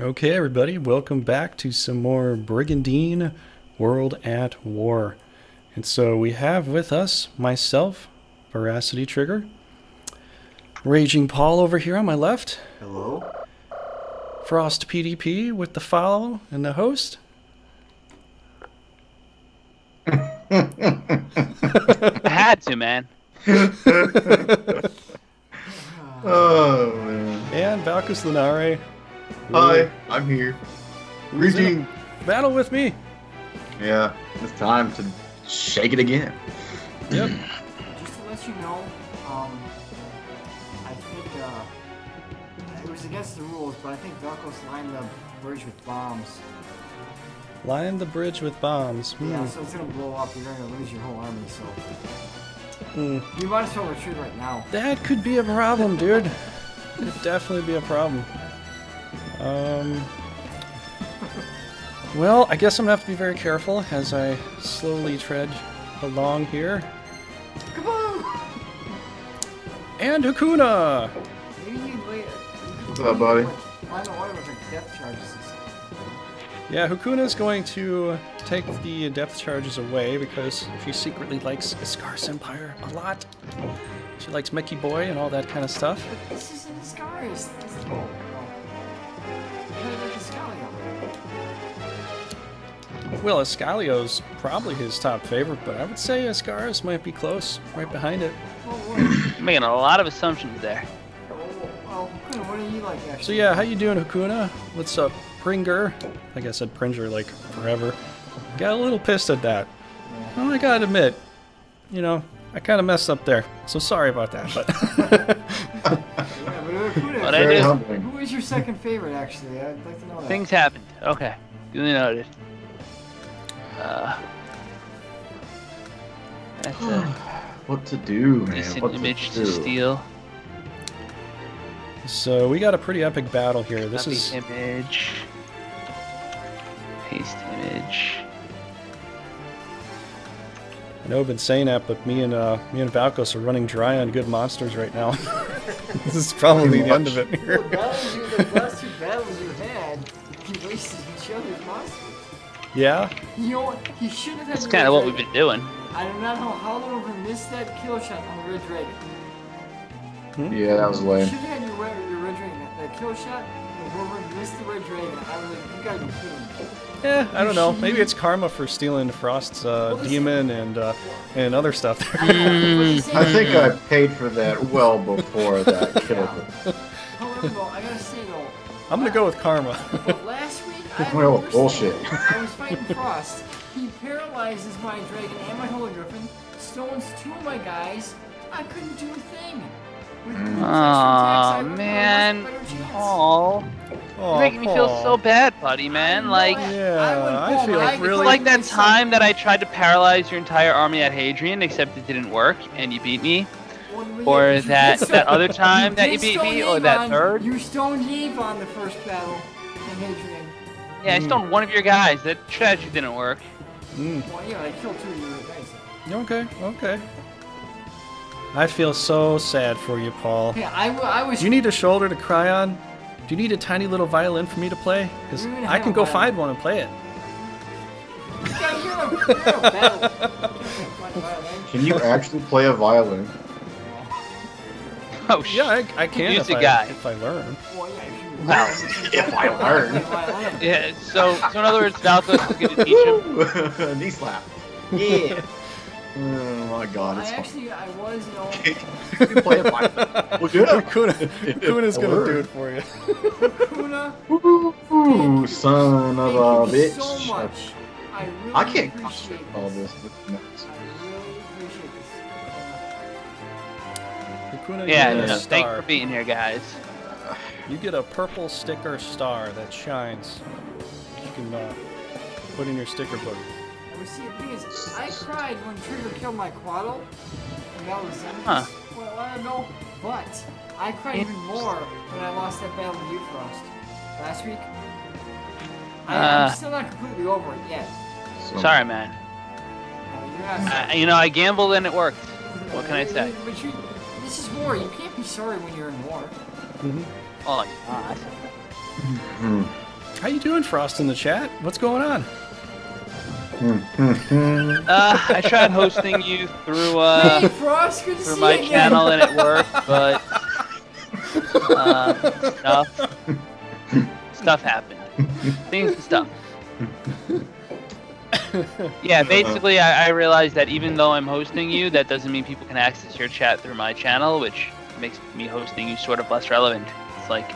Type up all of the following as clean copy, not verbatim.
Okay, everybody, welcome back to some more Brigandine World at War. And so we have with us myself, VeracityTrigger, Raging Paul over here on my left. Hello. Frost PDP with the follow and the host. I had to, man. Oh, man. And Valkos Lunari. Hi, I'm here. Greeting. Battle with me. Yeah, it's time to shake it again. Yep. Just to let you know, I think it was against the rules, but I think Valkos lined the bridge with bombs. Line the bridge with bombs. Yeah, so it's gonna blow up. You're gonna lose your whole army. So You you might as well retreat right now. That could be a problem, dude. Could definitely be a problem. Well, I guess I'm gonna have to be very careful as I slowly tread along here. Kaboom! And Hakuna! Maybe you wait. What's up, buddy? Find out what with her depth charges. Yeah, Hakuna's going to take the depth charges away because she secretly likes Esgares Empire a lot. She likes Mickey Boy and all that kind of stuff. But this is an Iscalio. Like Iscalio. Well, Iscalio's probably his top favorite, but I would say Esgares might be close, right behind it. Making a lot of assumptions there. Well, what do you like actually? So yeah, how you doing, Hakuna? What's up, Pringer? Like I said Pringer like forever. Got a little pissed at that. Well, I gotta admit, you know, I kind of messed up there. So sorry about that, but... What I do? Who is your second favorite, actually? I'd like to know that. Things happened. Okay. Duly noted. That's a What to do, man? decent What image to to do? steal. So we got a pretty epic battle here. This Copy is... image. Paste image. I know I've been saying that, but me and Valkos are running dry on good monsters right now. This is probably the end of it here. The last two battles you had, you wasted each other's monsters. Yeah? You know what? He should have had That's your kind Red of what we've Dragon. been doing. I do not know how Rover missed that kill shot on the Red Dragon. Yeah, that was You lame. should have had your Red Dragon. That kill shot, the Rover missed the Red Dragon. I was like, you gotta be kidding me. Yeah, I don't know. Maybe it's karma for stealing Frost's demon and other stuff. I think I paid for that well before that killed it. However, though, I gotta say though, I'm gonna go with karma. but last week I had Well, the worst bullshit. thing. I was fighting Frost. He paralyzes my dragon and my Holy Griffin, stones two of my guys. I couldn't do a thing. With extra attacks, I Aw, would have man. a much better chance. Oh, you're making me feel so bad, buddy, man. Like, Yeah, I feel like really... it's like that time that I tried to paralyze your entire army at Hadrian, except it didn't work, and you beat me. Or that other time that you beat me, or that third. You stoned Yvonne the first battle in Hadrian. Yeah, I stoned one of your guys. That strategy didn't work. Well, yeah, I killed two of your guys. Okay, okay. I feel so sad for you, Paul. Yeah, I was. Do you need a shoulder to cry on? Do you need a tiny little violin for me to play? Because We don't I have can a go violin. find one and play it. You're a battle. Can you actually play a violin? Oh, shit. Yeah, I can Use if a guy. if I learn. Well, yeah, Wow. If I learn. Yeah, so in other words, Valkos is going to teach him. Knee slap. Yeah. Oh my god, it's I was, you know. You can play a violin. Well, yeah. Kuna's gonna do it for you. Kuna, Ooh, son of a thank you bitch. so much. I really I can't appreciate concentrate all this. I really appreciate this. Kuna, Yeah, you get no, a thanks star. for being here, guys. You get a purple sticker star that shines. You can put in your sticker book. But see, the thing is, I cried when Trigger killed my Quaddle, and that was Huh. well, I don't know, but I cried even more when I lost that battle with you, Frost, last week. I'm still not completely over it yet. Sorry, man. No, you're not. You know, I gambled and it worked. What can I say? But this is war. You can't be sorry when you're in war. Oh, my God. How you doing, Frost, in the chat? What's going on? I tried hosting you through Hey, Frost, good to through see my you again. channel and it worked, but stuff happened. Things and stuff. Yeah, basically, I realized that even though I'm hosting you, that doesn't mean people can access your chat through my channel, which makes me hosting you sort of less relevant. It's like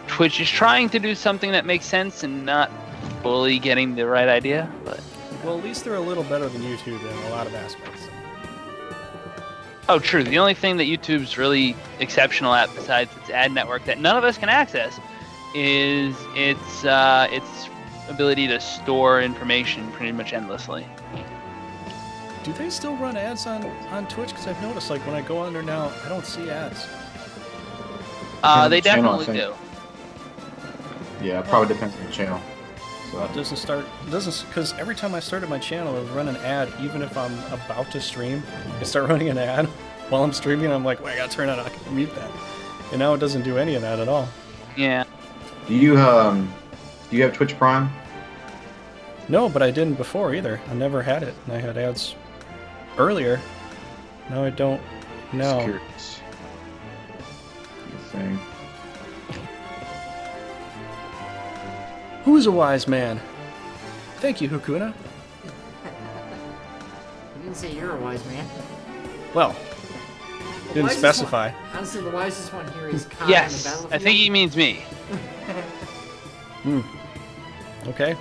Twitch is trying to do something that makes sense and not fully getting the right idea, but... Well, at least they're a little better than YouTube in a lot of aspects. Oh, true. The only thing that YouTube's really exceptional at, besides its ad network that none of us can access, is its ability to store information pretty much endlessly. Do they still run ads on Twitch? Because I've noticed, like, when I go on there now, I don't see ads. They definitely do. Yeah, it probably depends on the channel. So. It doesn't, because every time I started my channel, it would run an ad, even if I'm about to stream. It start running an ad while I'm streaming, and I'm like, well, I gotta turn it on, I can mute that. And now it doesn't do any of that at all. Yeah. Do you have Twitch Prime? No, but I didn't before either. I never had it, and I had ads earlier. No, I don't. No. Just curious. Thing. Who is a wise man? Thank you, Hakuna. You didn't say you're a wise man. Well, didn't specify. Honestly, the wisest one here is Khan on the Yes, battlefield. I think he means me. Okay.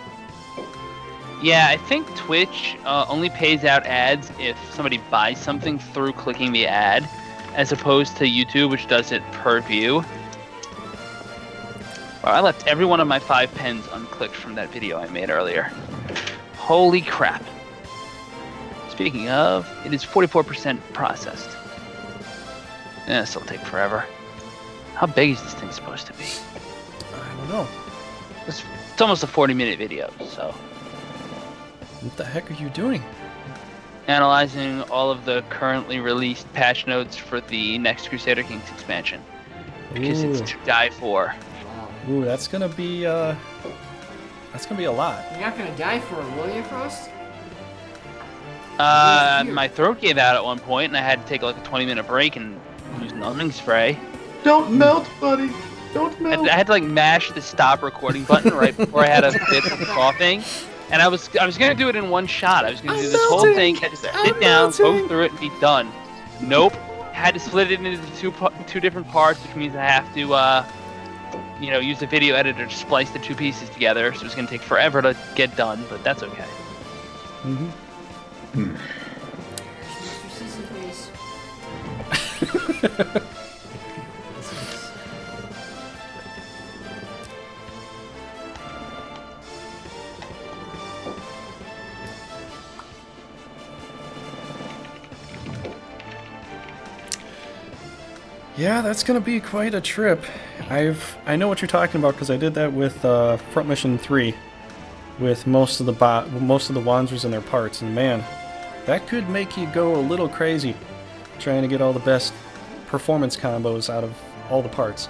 Yeah, I think Twitch only pays out ads if somebody buys something through clicking the ad, as opposed to YouTube, which does it per view. Wow, I left every one of my 5 pens unclicked from that video I made earlier. Holy crap. Speaking of, it is 44% processed. Yeah, this will take forever. How big is this thing supposed to be? I don't know. It's almost a 40-minute video, so... What the heck are you doing? Analyzing all of the currently released patch notes for the next Crusader Kings expansion. Because it's to die for. Wow. Ooh, that's gonna be a lot. You're not gonna die for it, will you, Frost? My throat gave out at one point, and I had to take like a 20-minute break and use numbing spray. Don't melt, buddy. Don't melt. I had to like mash the stop recording button right before I had a fit of coughing. And I was gonna do it in one shot. I was gonna do this whole thing, had to sit down, go through it, and be done. Nope. Had to split it into two different parts, which means I have to, use the video editor to splice the 2 pieces together. So it's gonna take forever to get done, but that's okay. Mr. Sissy Face. Yeah, that's gonna be quite a trip. I know what you're talking about because I did that with Front Mission 3, with most of the Wanzers and their parts, and man, that could make you go a little crazy trying to get all the best performance combos out of all the parts.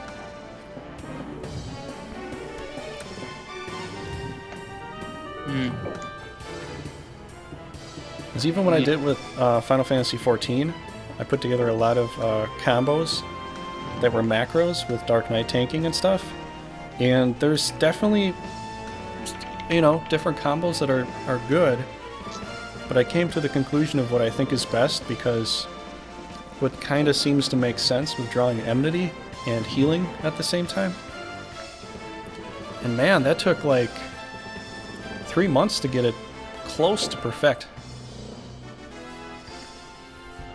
Because even when I did with Final Fantasy XIV, I put together a lot of combos that were macros with Dark Knight tanking and stuff, and there's definitely, different combos that are good, but I came to the conclusion of what I think is best, because what kind of seems to make sense with drawing enmity and healing at the same time. And man, that took like 3 months to get it close to perfect.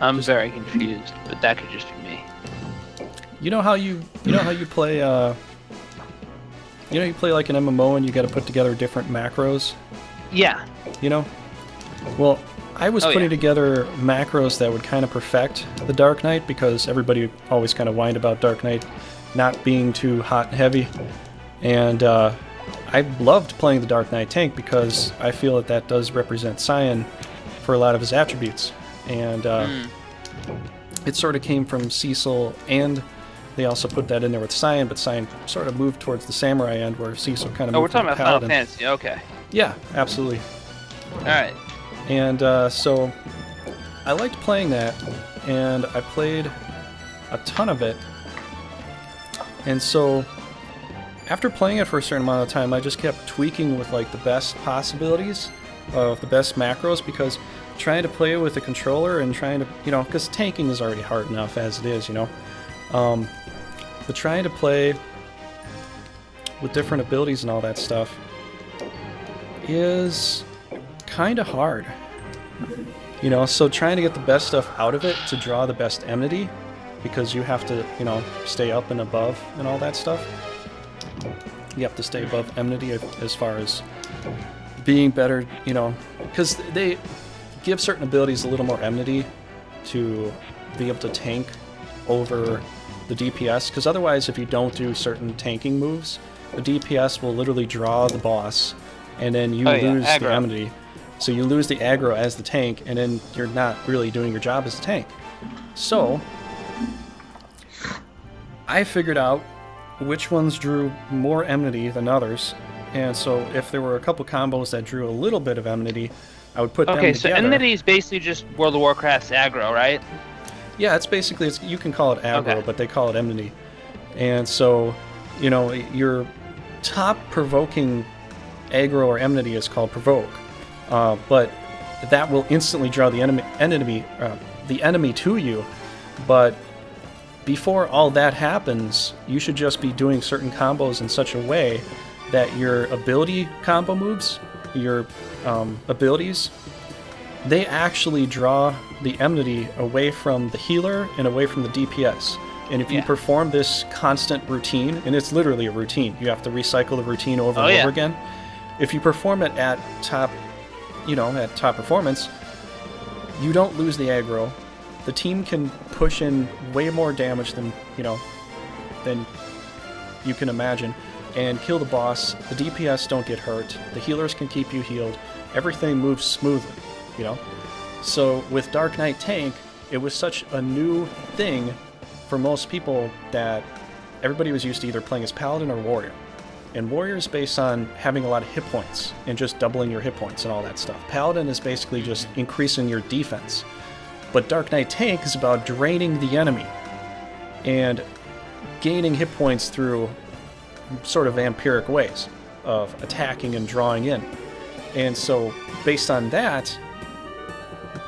I'm very confused, but that could just be me. You know how you play you play like an MMO and you got to put together different macros? Yeah. Well, I was putting together macros that would kind of perfect the Dark Knight, because everybody always kind of whined about Dark Knight not being too hot and heavy. And I loved playing the Dark Knight tank because I feel that does represent Cyan for a lot of his attributes. And it sort of came from Cecil and they also put that in there with Cyan, but Cyan sort of moved towards the Samurai end, where Cecil kind of Oh, we're moved talking to about the Final Paladin. Fantasy. Okay. Yeah, absolutely. All right. And so I liked playing that, and I played a ton of it. And so after playing it for a certain amount of time, I just kept tweaking with like the best possibilities of the best macros, because trying to play with a controller and trying to, you know, because tanking is already hard enough as it is, you know. But trying to play with different abilities and all that stuff is kind of hard. You know, so trying to get the best stuff out of it to draw the best enmity, because you have to, you know, stay up and above and all that stuff. You have to stay above enmity as far as being better, you know, because they give certain abilities a little more enmity to be able to tank over the DPS, because otherwise if you don't do certain tanking moves, the DPS will literally draw the boss, and then you lose the enmity. So you lose the aggro as the tank, and then you're not really doing your job as a tank. So I figured out which ones drew more enmity than others, and so if there were a couple combos that drew a little bit of enmity, I would put them together. Okay, so enmity is basically just World of Warcraft's aggro, right? Yeah, it's basically, you can call it aggro, but they call it enmity. And so, you know, your top provoking aggro or enmity is called provoke. But that will instantly draw the enemy to you. But before all that happens, you should just be doing certain combos in such a way that your ability combo moves, your abilities, they actually draw the enmity away from the healer and away from the DPS. And if you perform this constant routine, and it's literally a routine, you have to recycle the routine over and over again. If you perform it at top, you know, at top performance, you don't lose the aggro. The team can push in way more damage than, you know, than you can imagine, and kill the boss. The DPS don't get hurt. The healers can keep you healed. Everything moves smoothly, you know? So with Dark Knight Tank, it was such a new thing for most people that everybody was used to either playing as Paladin or Warrior. And Warrior is based on having a lot of hit points and just doubling your hit points and all that stuff. Paladin is basically just increasing your defense. But Dark Knight Tank is about draining the enemy and gaining hit points through sort of vampiric ways of attacking and drawing in. And so, based on that,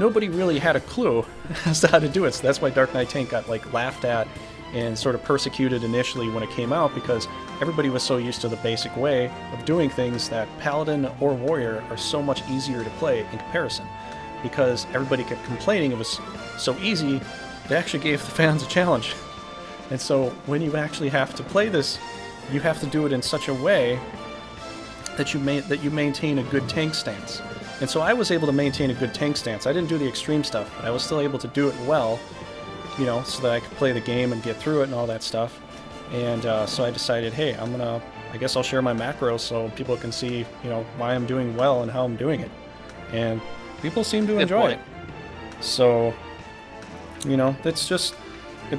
nobody really had a clue as to how to do it. So that's why Dark Knight Tank got like laughed at and sort of persecuted initially when it came out, because everybody was so used to the basic way of doing things that Paladin or Warrior are so much easier to play in comparison. Because everybody kept complaining it was so easy, it actually gave the fans a challenge. And so when you actually have to play this, you have to do it in such a way that you maintain a good tank stance. And so I was able to maintain a good tank stance. I didn't do the extreme stuff, but I was still able to do it well, you know, so that I could play the game and get through it and all that stuff. And so I decided, hey, I guess I'll share my macros so people can see, you know, why I'm doing well and how I'm doing it. And people seem to enjoy it. So, you know, that's just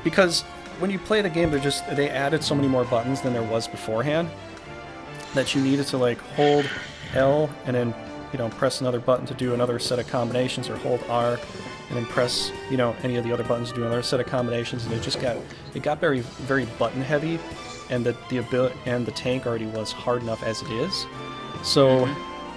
because when you play the game, they added so many more buttons than there was beforehand that you needed to like hold L and then, you know, press another button to do another set of combinations, or hold R and then press, you know, any of the other buttons to do another set of combinations, and it got very, very button heavy, and the ability and the tank already was hard enough as it is. So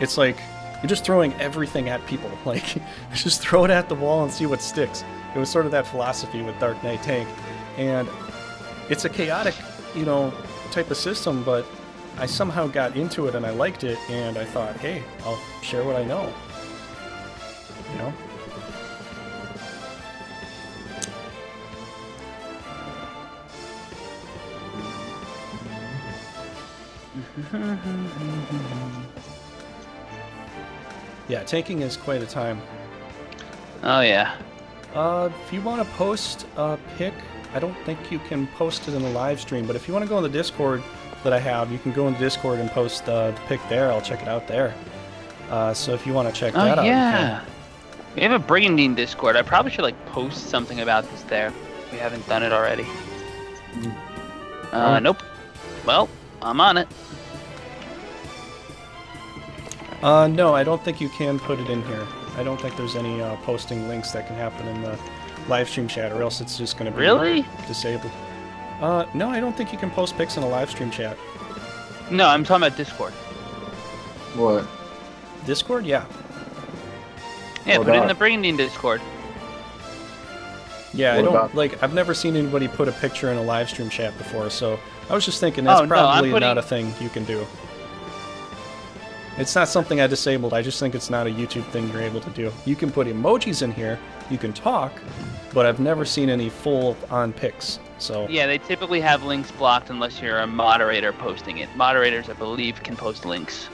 it's like you're just throwing everything at people, like just throw it at the wall and see what sticks. It was sort of that philosophy with Dark Knight Tank, and it's a chaotic, you know, type of system, but I somehow got into it and I liked it, and I thought, hey, I'll share what I know, you know? Yeah, tanking is quite a time. Oh yeah. If you want to post a pic, I don't think you can post it in the live stream, but if you want to go in the Discord that I have, you can go in the Discord and post the pic there. I'll check it out there. So if you want to check that out, you can. We have a Brigandine Discord. I probably should like post something about this there. We haven't done it already. Nope. Well, I'm on it. No, I don't think you can put it in here. I don't think there's any posting links that can happen in the live stream chat, or else it's just going to be Really? disabled. No, I don't think you can post pics in a live stream chat. No, I'm talking about Discord. What? Discord? Yeah. Yeah, What put it in about? the Brigandine Discord. Yeah, I What don't, about- like, I've never seen anybody put a picture in a live stream chat before, so I was just thinking that's Oh, no, I'm probably putting- not a thing you can do. It's not something I disabled, I just think it's not a YouTube thing you're able to do. You can put emojis in here, you can talk, but I've never seen any full-on pics, so... Yeah, they typically have links blocked unless you're a moderator posting it. Moderators, I believe, can post links.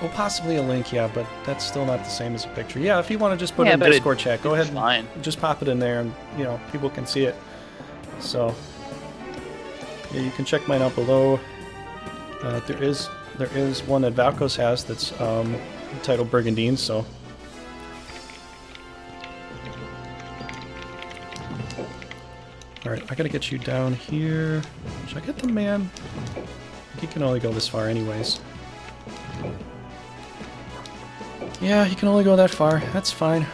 Well, possibly a link, yeah, but that's still not the same as a picture. Yeah, if you want to just put Yeah, it in but Discord chat, go ahead it's fine. and just pop it in there, and, you know, people can see it. So, yeah, you can check mine out below. There is one that Valkos has that's titled Brigandine, so... Alright, I gotta get you down here. Should I get the man? He can only go this far anyways. Yeah, he can only go that far. That's fine.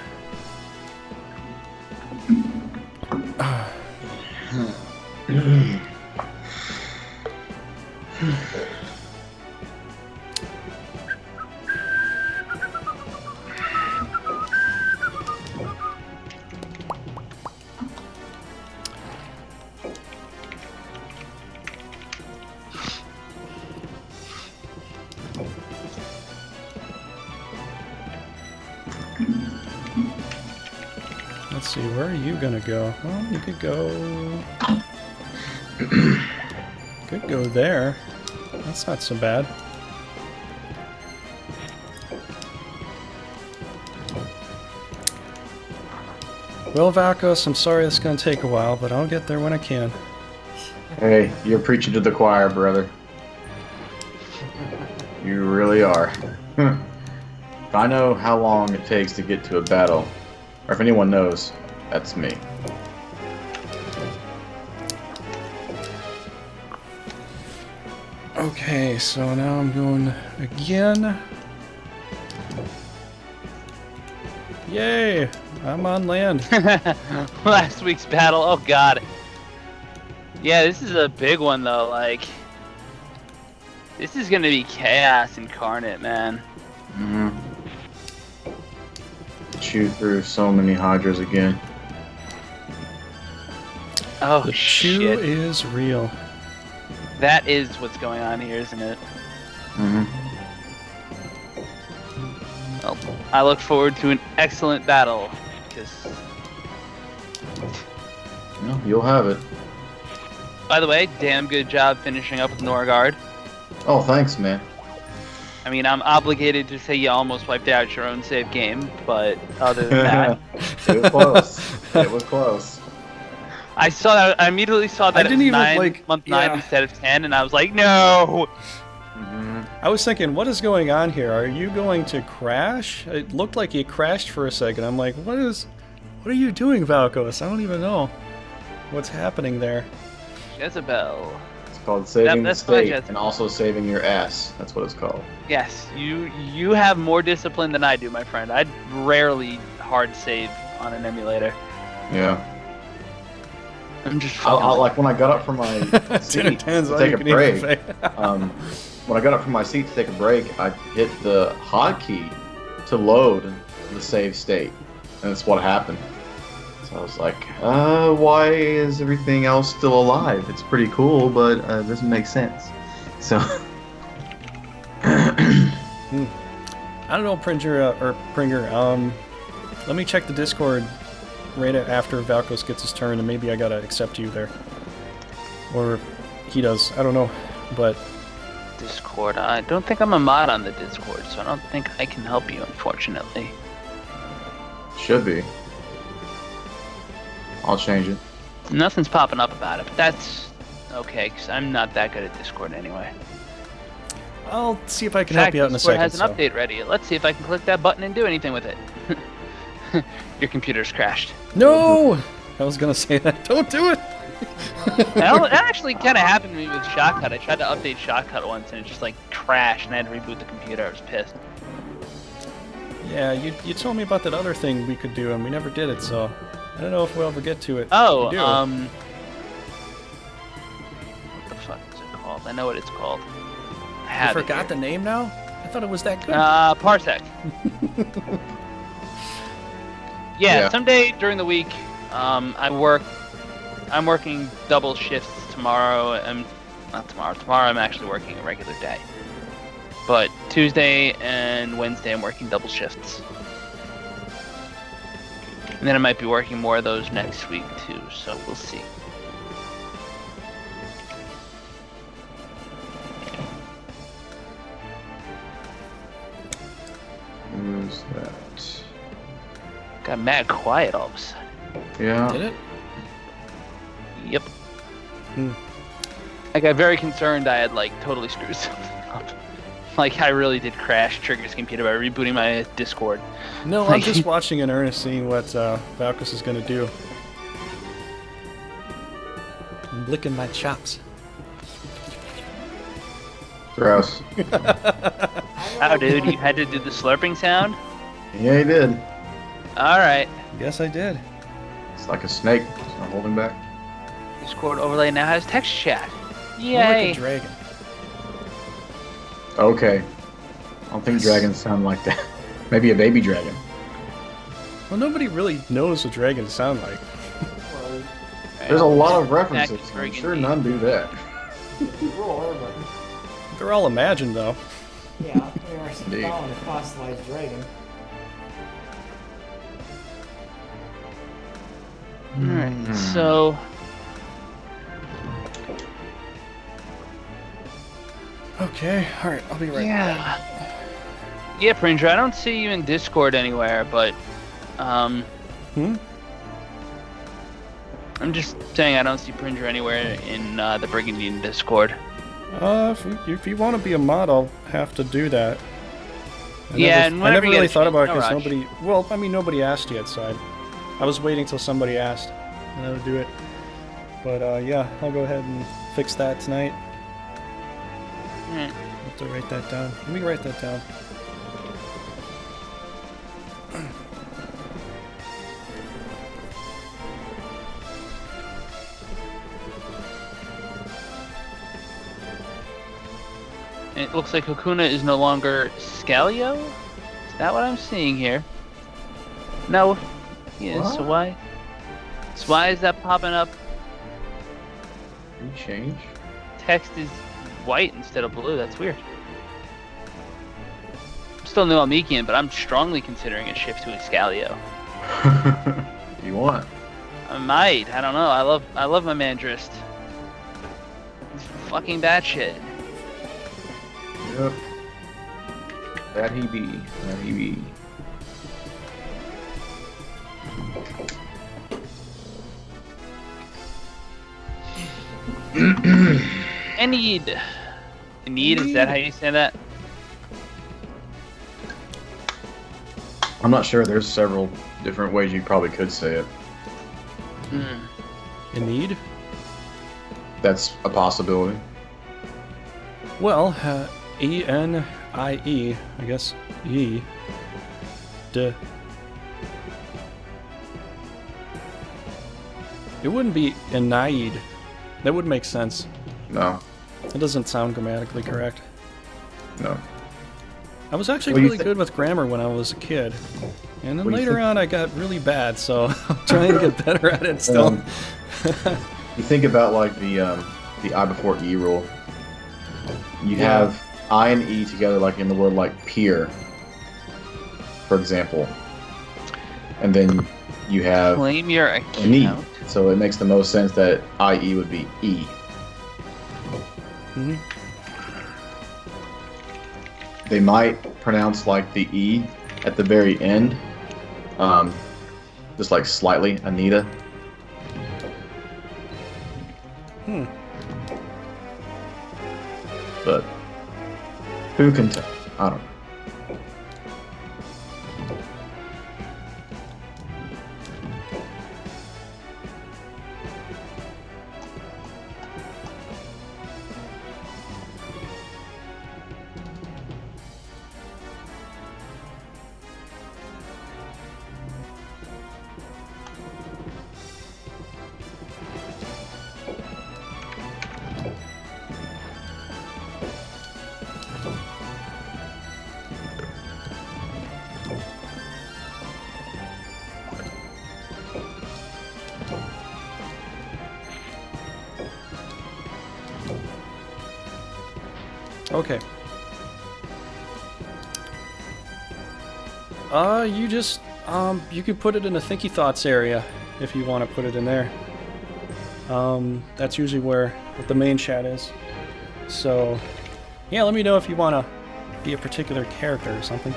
Let's see, where are you gonna go? Well, you could go... could go there. That's not so bad. Well, Valkos, I'm sorry it's gonna take a while, but I'll get there when I can. Hey, you're preaching to the choir, brother. You really are. If I know how long it takes to get to a battle, or if anyone knows, that's me. Okay, so now I'm going again. Yay! I'm on land. Last week's battle, oh god. Yeah, this is a big one though, like... This is gonna be chaos incarnate, man. Mm-hmm. Chew through so many Hydras again. Oh The chew shit. is real. That is what's going on here, isn't it? Mm-hmm. Well, I look forward to an excellent battle, because... No, you'll have it. By the way, damn good job finishing up with Norgard. Oh, thanks, man. I mean, I'm obligated to say you almost wiped out your own save game, but other than that... It was close. It was close. I saw that. I immediately saw that I didn't it was even, like, month 9 yeah. instead of 10, and I was like, no! Mm-hmm. I was thinking, what is going on here? Are you going to crash? It looked like you crashed for a second. I'm like, what are you doing, Valkos? I don't even know what's happening there. Jezebel. It's called saving the that's fine, state Jess. and also saving your ass. That's what it's called. Yes, you have more discipline than I do, my friend. I'd rarely hard save on an emulator. Yeah. I'm just Like when I got up from my seat to take a break, when I got up from my seat to take a break, I hit the hotkey to load the save state, and that's what happened. So I was like, why is everything else still alive? It's pretty cool, but it doesn't make sense. So... I don't know, Pringer. Let me check the Discord right after Valkos gets his turn, and maybe I gotta accept you there. Or he does. I don't know. But Discord. I don't think I'm a mod on the Discord, so I don't think I can help you, unfortunately. Should be. I'll change it. Nothing's popping up about it, but that's okay, because I'm not that good at Discord anyway. I'll see if I can In help fact, you out in a Discord second. has an update ready. Let's see if I can click that button and do anything with it. Your computer's crashed. No! I was gonna say that. Don't do it! That actually kind of happened to me with Shotcut. I tried to update Shotcut once and it just like crashed and I had to reboot the computer. I was pissed. Yeah, you told me about that other thing we could do and we never did it, so I don't know if we'll ever get to it. Oh, what the fuck is it called? I know what it's called. I forgot the name now? I thought it was that good. Parsec. Yeah, someday during the week, I'm working double shifts tomorrow. Not tomorrow. Tomorrow I'm actually working a regular day. But Tuesday and Wednesday I'm working double shifts. And then I might be working more of those next week too, so we'll see. Who's that? Got mad quiet all of a sudden. Yeah. Did it? Yep. I got very concerned I had like totally screwed something up. Like I really did crash Trigger's computer by rebooting my Discord. No, like, I'm just watching in earnest, seeing what Valkos is gonna do. I'm licking my chops. Gross. Oh, dude, you had to do the slurping sound? Yeah, he did. Alright. Yes, I did. It's like a snake. It's not holding back. Discord overlay now has text chat. More Yay! like a dragon. Okay. I don't think dragons sound like that. Maybe a baby dragon. Well, nobody really knows what dragons sound like. There's a lot of references. Back to I'm sure Brigandine. none do that. They're all imagined, though. Yeah, we are Indeed. following a fossilized dragon. Alright, so... Okay, alright, I'll be right back. Yeah, Pringer, I don't see you in Discord anywhere, but... I'm just saying I don't see Pringer anywhere in the Brigandine Discord. If you want to be a mod, I'll have to do that. I And never whenever you really get a thought about it chance, because no rush. nobody. Well, I mean, nobody asked yet, so I was waiting till somebody asked, and I would do it. But yeah, I'll go ahead and fix that tonight. Alright. I have to write that down. Let me write that down. It looks like Hakuna is no longer Iscalio? Is that what I'm seeing here? No. He is, so why? So why is that popping up? Can you change? Text is white instead of blue. That's weird. I'm still new Almekian, but I'm strongly considering a shift to Escalio. You want? I might. I don't know. I love my Mandrist. He's fucking batshit. Yep. That he be. That he be. Enid. Enid, is that how you say that? I'm not sure. There's several different ways you probably could say it. In need? That's a possibility. Well, E-N-I-E, I guess. E. D. It wouldn't be Enaid. That would make sense. No. It doesn't sound grammatically correct. No. I was actually Well, you really good with grammar when I was a kid. And then What do you later think? on I got really bad, so I'm trying to get better at it still. You think about like the I before E rule. You have I and E together like in the word like peer, for example. And then you have Claim your an E. account. So it makes the most sense that IE would be E. Mhm. They might pronounce like the E at the very end, just like slightly, Anita. But who can tell? I don't know. Okay. You just, you could put it in the Thinky Thoughts area if you want to put it in there. That's usually where the main chat is. So, yeah, let me know if you want to be a particular character or something.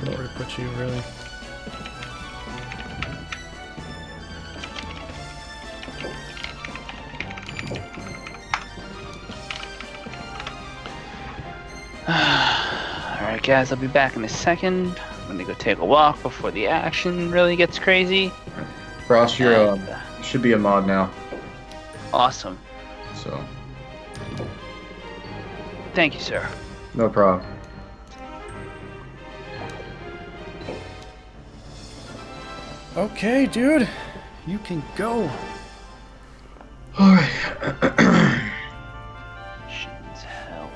Where to put you, really? Alright guys, I'll be back in a second. I'm gonna go take a walk before the action really gets crazy. Frost, you're you should be a mod now. Awesome. So. Thank you, sir. No problem. Okay, dude. You can go. Alright. Shit's hell.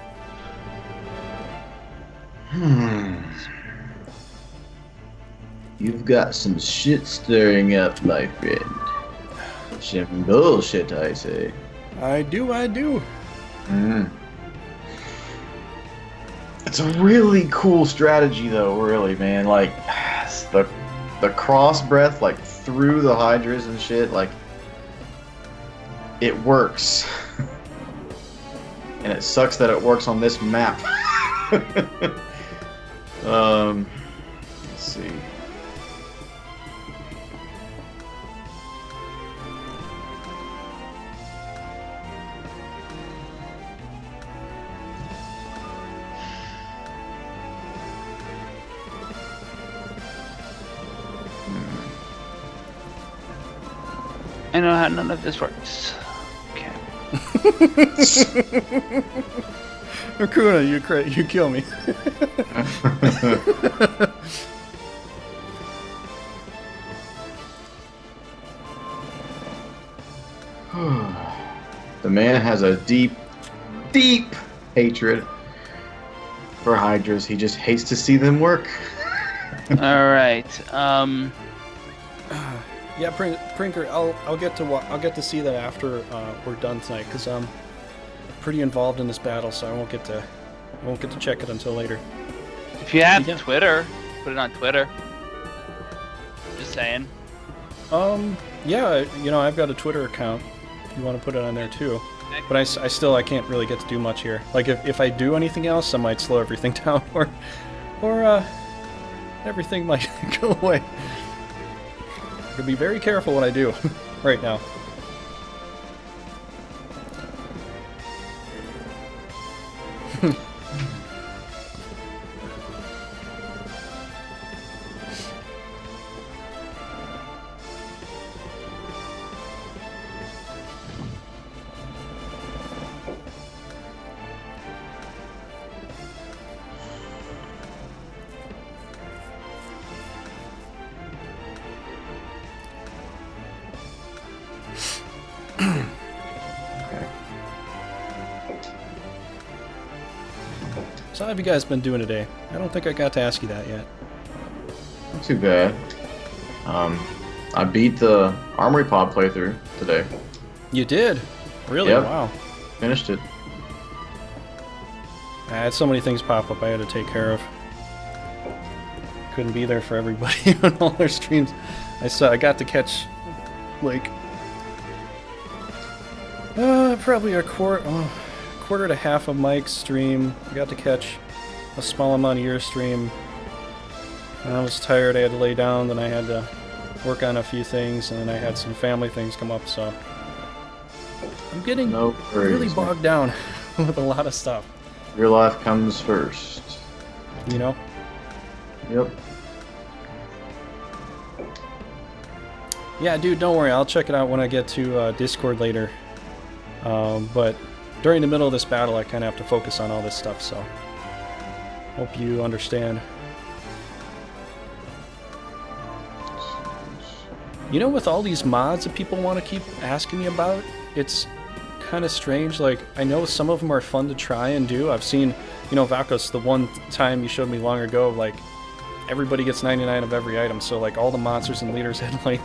You've got some shit stirring up, my friend. Some bullshit, I say. I do. It's a really cool strategy, though, really, man. Like, the cross breath, like, through the hydras and shit, like, it works. And it sucks that it works on this map. Let's see. I know how none of this works. Okay. Akuna, you kill me. The man has a deep, deep hatred for hydras. He just hates to see them work. Alright, Yeah, Prinker, I'll get to see that after we're done tonight, because I'm pretty involved in this battle, so I won't get to check it until later. if you have Twitter, put it on Twitter. Just saying. Yeah, you know, I've got a Twitter account. If you want to put it on there too. But I can't really get to do much here. Like, if I do anything else, I might slow everything down, or everything might go away. I gotta be very careful what I do right now. So how have you guys been doing today? I don't think I got to ask you that yet. Not too bad. I beat the Armory Pod playthrough today. You did? Really? Yep. Wow. Finished it. I had so many things pop up I had to take care of. Couldn't be there for everybody on all their streams. I got to catch, like, probably a quarter to half of Mike's stream. I got to catch a small amount of your stream. And I was tired, I had to lay down, then I had to work on a few things, and then I had some family things come up, so I'm getting really bogged down with a lot of stuff. Your life comes first. You know? Yep. Yeah, dude, don't worry, I'll check it out when I get to Discord later. But during the middle of this battle, I kind of have to focus on all this stuff, so. Hope you understand. You know, with all these mods that people want to keep asking me about, it's kind of strange. Like, I know some of them are fun to try and do. I've seen, you know, Valkos, the one time you showed me long ago, like, everybody gets 99 of every item, so, like, all the monsters and leaders had, like,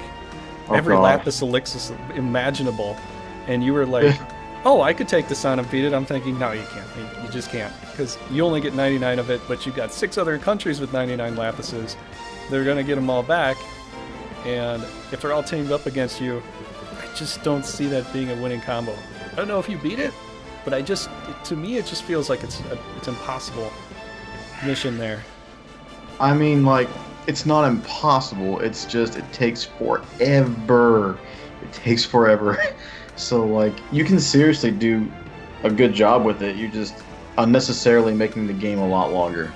every Lapis Elixir imaginable. And you were like, oh, I could take this on and beat it. I'm thinking, no, you can't. You just can't. Because you only get 99 of it, but you've got 6 other countries with 99 Lapises. They're going to get them all back. And if they're all teamed up against you, I just don't see that being a winning combo. I don't know if you beat it, but to me, it just feels like it's impossible mission there. I mean, like, it's not impossible. It's just, it takes forever. It takes forever. So, like, you can seriously do a good job with it. You're just unnecessarily making the game a lot longer.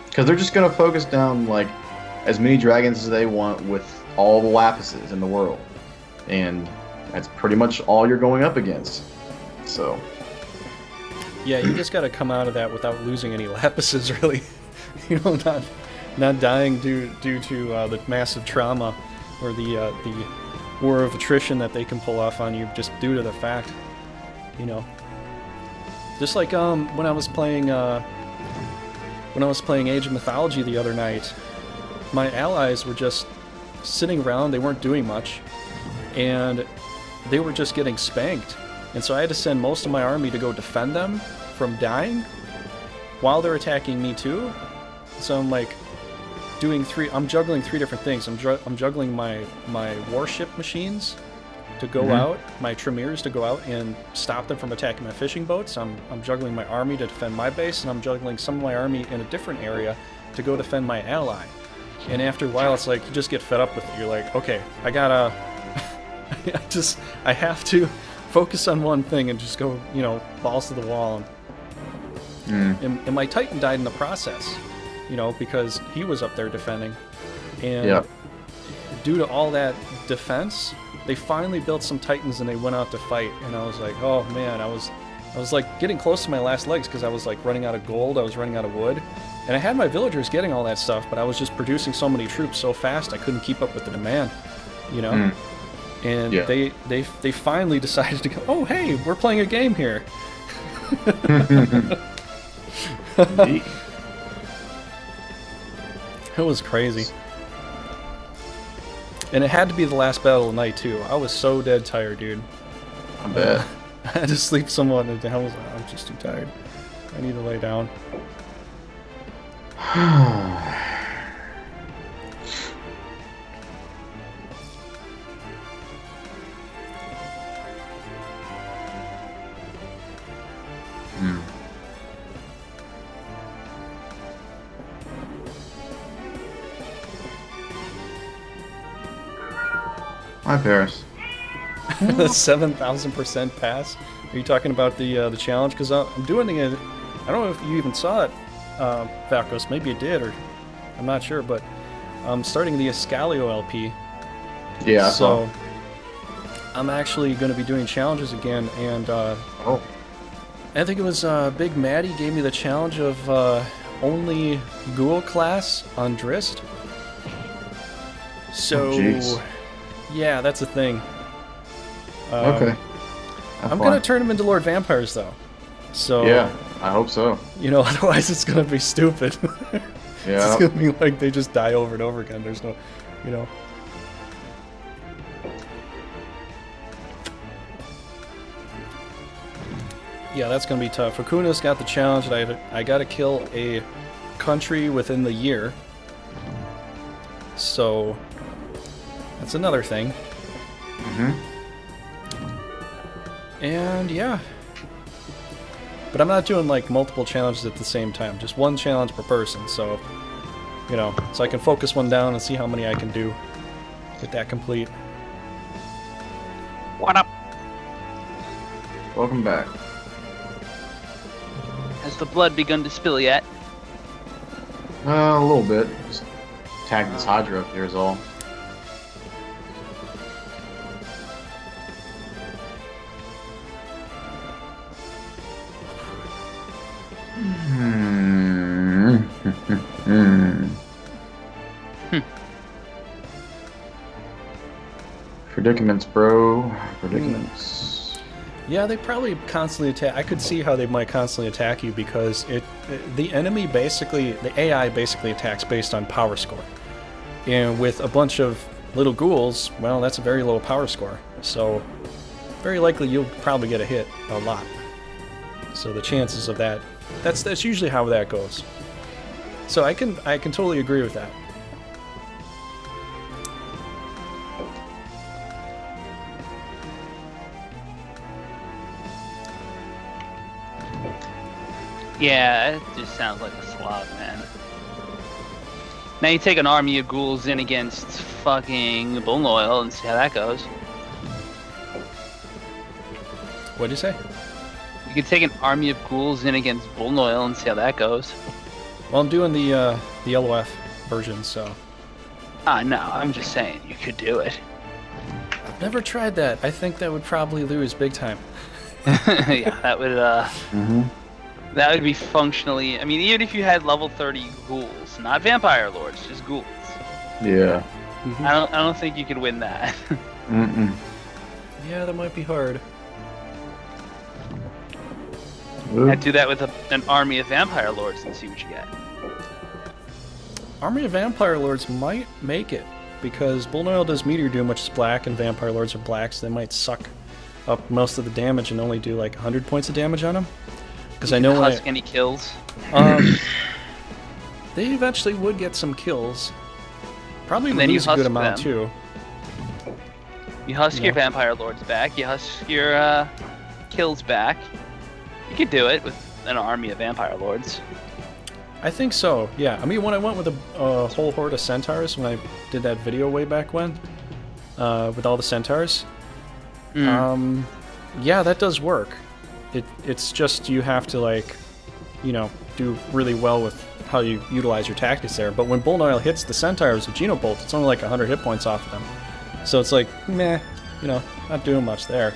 Because they're just going to focus down, like, as many dragons as they want with all the Lapises in the world. And that's pretty much all you're going up against. So. Yeah, you just got to come out of that without losing any Lapises, really. You know, not dying due to the massive trauma or the war of attrition that they can pull off on you just due to the fact, you know. Just like when I was playing Age of Mythology the other night, my allies were just sitting around. They weren't doing much, and they were just getting spanked. And so I had to send most of my army to go defend them from dying while they're attacking me too. So I'm like I'm juggling 3 different things. I'm juggling my warship machines to go out, my Tremiers to go out and stop them from attacking my fishing boats. I'm juggling my army to defend my base, and I'm juggling some of my army in a different area to go defend my ally. And after a while, it's like, you just get fed up with it. You're like, okay, I gotta... I have to focus on one thing and just go, you know, balls to the wall. And my Titan died in the process, you know, because he was up there defending. And due to all that defense, they finally built some Titans and they went out to fight. And I was like, oh man, I was like getting close to my last legs because I was like running out of gold, I was running out of wood. And I had my villagers getting all that stuff, but I was just producing so many troops so fast I couldn't keep up with the demand, you know? And they finally decided to go, oh hey, we're playing a game here. It was crazy. And it had to be the last battle of the night too. I was so dead tired, dude. I bet. I had to sleep somewhat, and I was like, I'm just too tired. I need to lay down. Hi, Paris. The 7,000% pass. Are you talking about the challenge? Because I'm doing it. I don't know if you even saw it, Valkos. Maybe you did, or I'm not sure. But I'm starting the Escalio LP. Yeah. So I'm actually going to be doing challenges again, and I think it was Big Maddie gave me the challenge of only Ghoul class on Drist. So yeah, that's a thing. Okay. I'm going to turn them into Lord Vampires, though. So yeah, I hope so. You know, otherwise it's going to be stupid. Yeah. It's going to be like they just die over and over again. There's no, you know. Yeah, that's going to be tough. Fukuna's got the challenge that I got to kill a country within the year. So that's another thing. And yeah. But I'm not doing like multiple challenges at the same time. Just one challenge per person. So, you know, so I can focus one down and see how many I can do. Get that complete. What up? Welcome back. Has the blood begun to spill yet? A little bit. Just tag this Hydra up here is all. Predicaments, bro. Predicaments. Yeah, they probably constantly attack. I could see how they might constantly attack you because the enemy basically, the AI basically attacks based on power score. And with a bunch of little ghouls, well, that's a very low power score. So, very likely you'll probably get a hit a lot. So the chances of that, that's usually how that goes. So I can totally agree with that. Yeah, it just sounds like a slog, man. Now you take an army of ghouls in against fucking Bull Oil and see how that goes. What'd you say? You could take an army of ghouls in against Bull Oil and see how that goes. Well, I'm doing the LOF version, so... No, I'm just saying, you could do it. I've never tried that. I think that would probably lose big time. Yeah, that would, that would be functionally... I mean, even if you had level 30 ghouls, not vampire lords, just ghouls. Yeah. Mm-hmm. I don't think you could win that. Yeah, that might be hard. I'd do that with an army of vampire lords and see what you get. Army of Vampire Lords might make it, because Bull Oil does Meteor Doom, which is black, and Vampire Lords are black, so they might suck up most of the damage and only do like 100 points of damage on them. Because I know when husk any kills. They eventually would get some kills. Probably then lose you a good husk amount them. too. You husk your Vampire Lords back, you husk your kills back. You could do it with an army of Vampire Lords. I think so, yeah. I mean, when I went with a whole horde of centaurs, when I did that video way back when, with all the centaurs, yeah, that does work. It's just you have to, like, you know, do really well with how you utilize your tactics there. But when Bull Oil hits the centaurs with Genobolt, it's only like 100 hit points off of them. So it's like, meh, you know, not doing much there.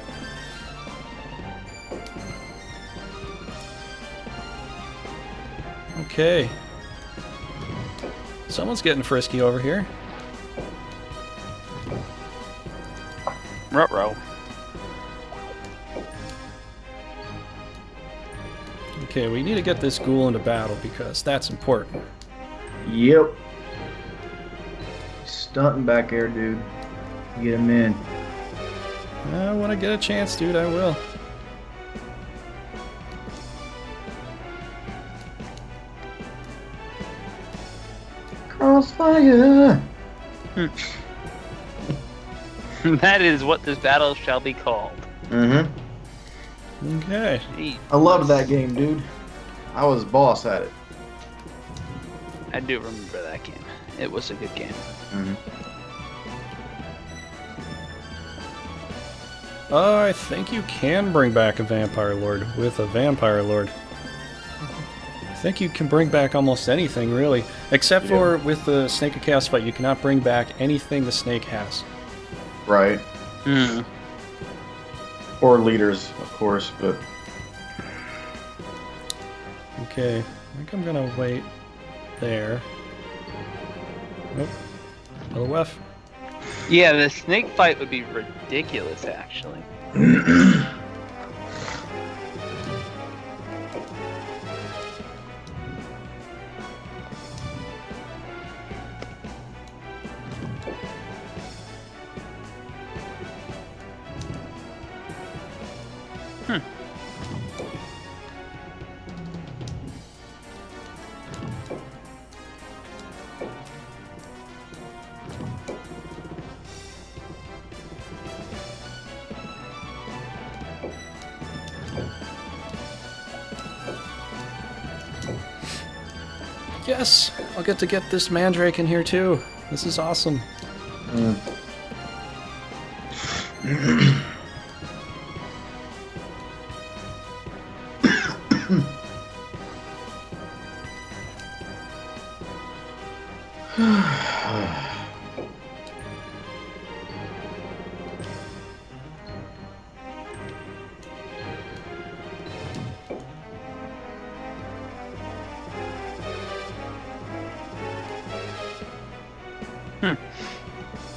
Okay. Someone's getting frisky over here. Ruh-roh. Okay, we need to get this ghoul into battle because that's important. Yep. Stunting back there, dude. Get him in. When I get a chance, dude, I will. Crossfire! That is what this battle shall be called. Okay. Jeez. I loved that game, dude. I was boss at it. I do remember that game. It was a good game. I think you can bring back a Vampire Lord with a Vampire Lord. I think you can bring back almost anything, really. Except for with the Snake of Chaos fight, you cannot bring back anything the snake has. Right. Or leaders, of course, but... Okay, I think I'm gonna wait there. Nope. LOF. Yeah, the snake fight would be ridiculous, actually. Yes! I'll get to get this Mandrake in here too. This is awesome.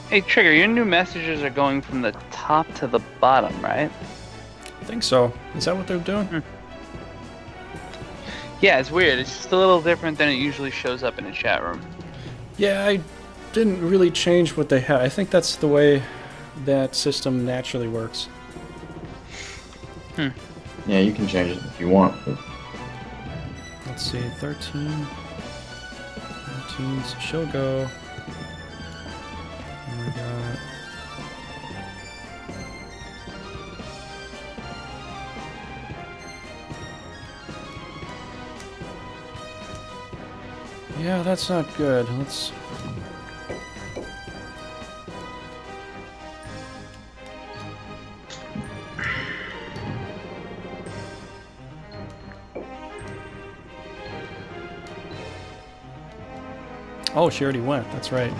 Hey, Trigger, your new messages are going from the top to the bottom, right? I think so. Is that what they're doing? Yeah, it's weird. It's just a little different than it usually shows up in a chat room. Yeah, I didn't really change what they had. I think that's the way that system naturally works. Yeah, you can change it if you want. But... Let's see, 13. 13, so she'll go. And we got... Yeah, that's not good. Let's... Oh, she already went. That's right.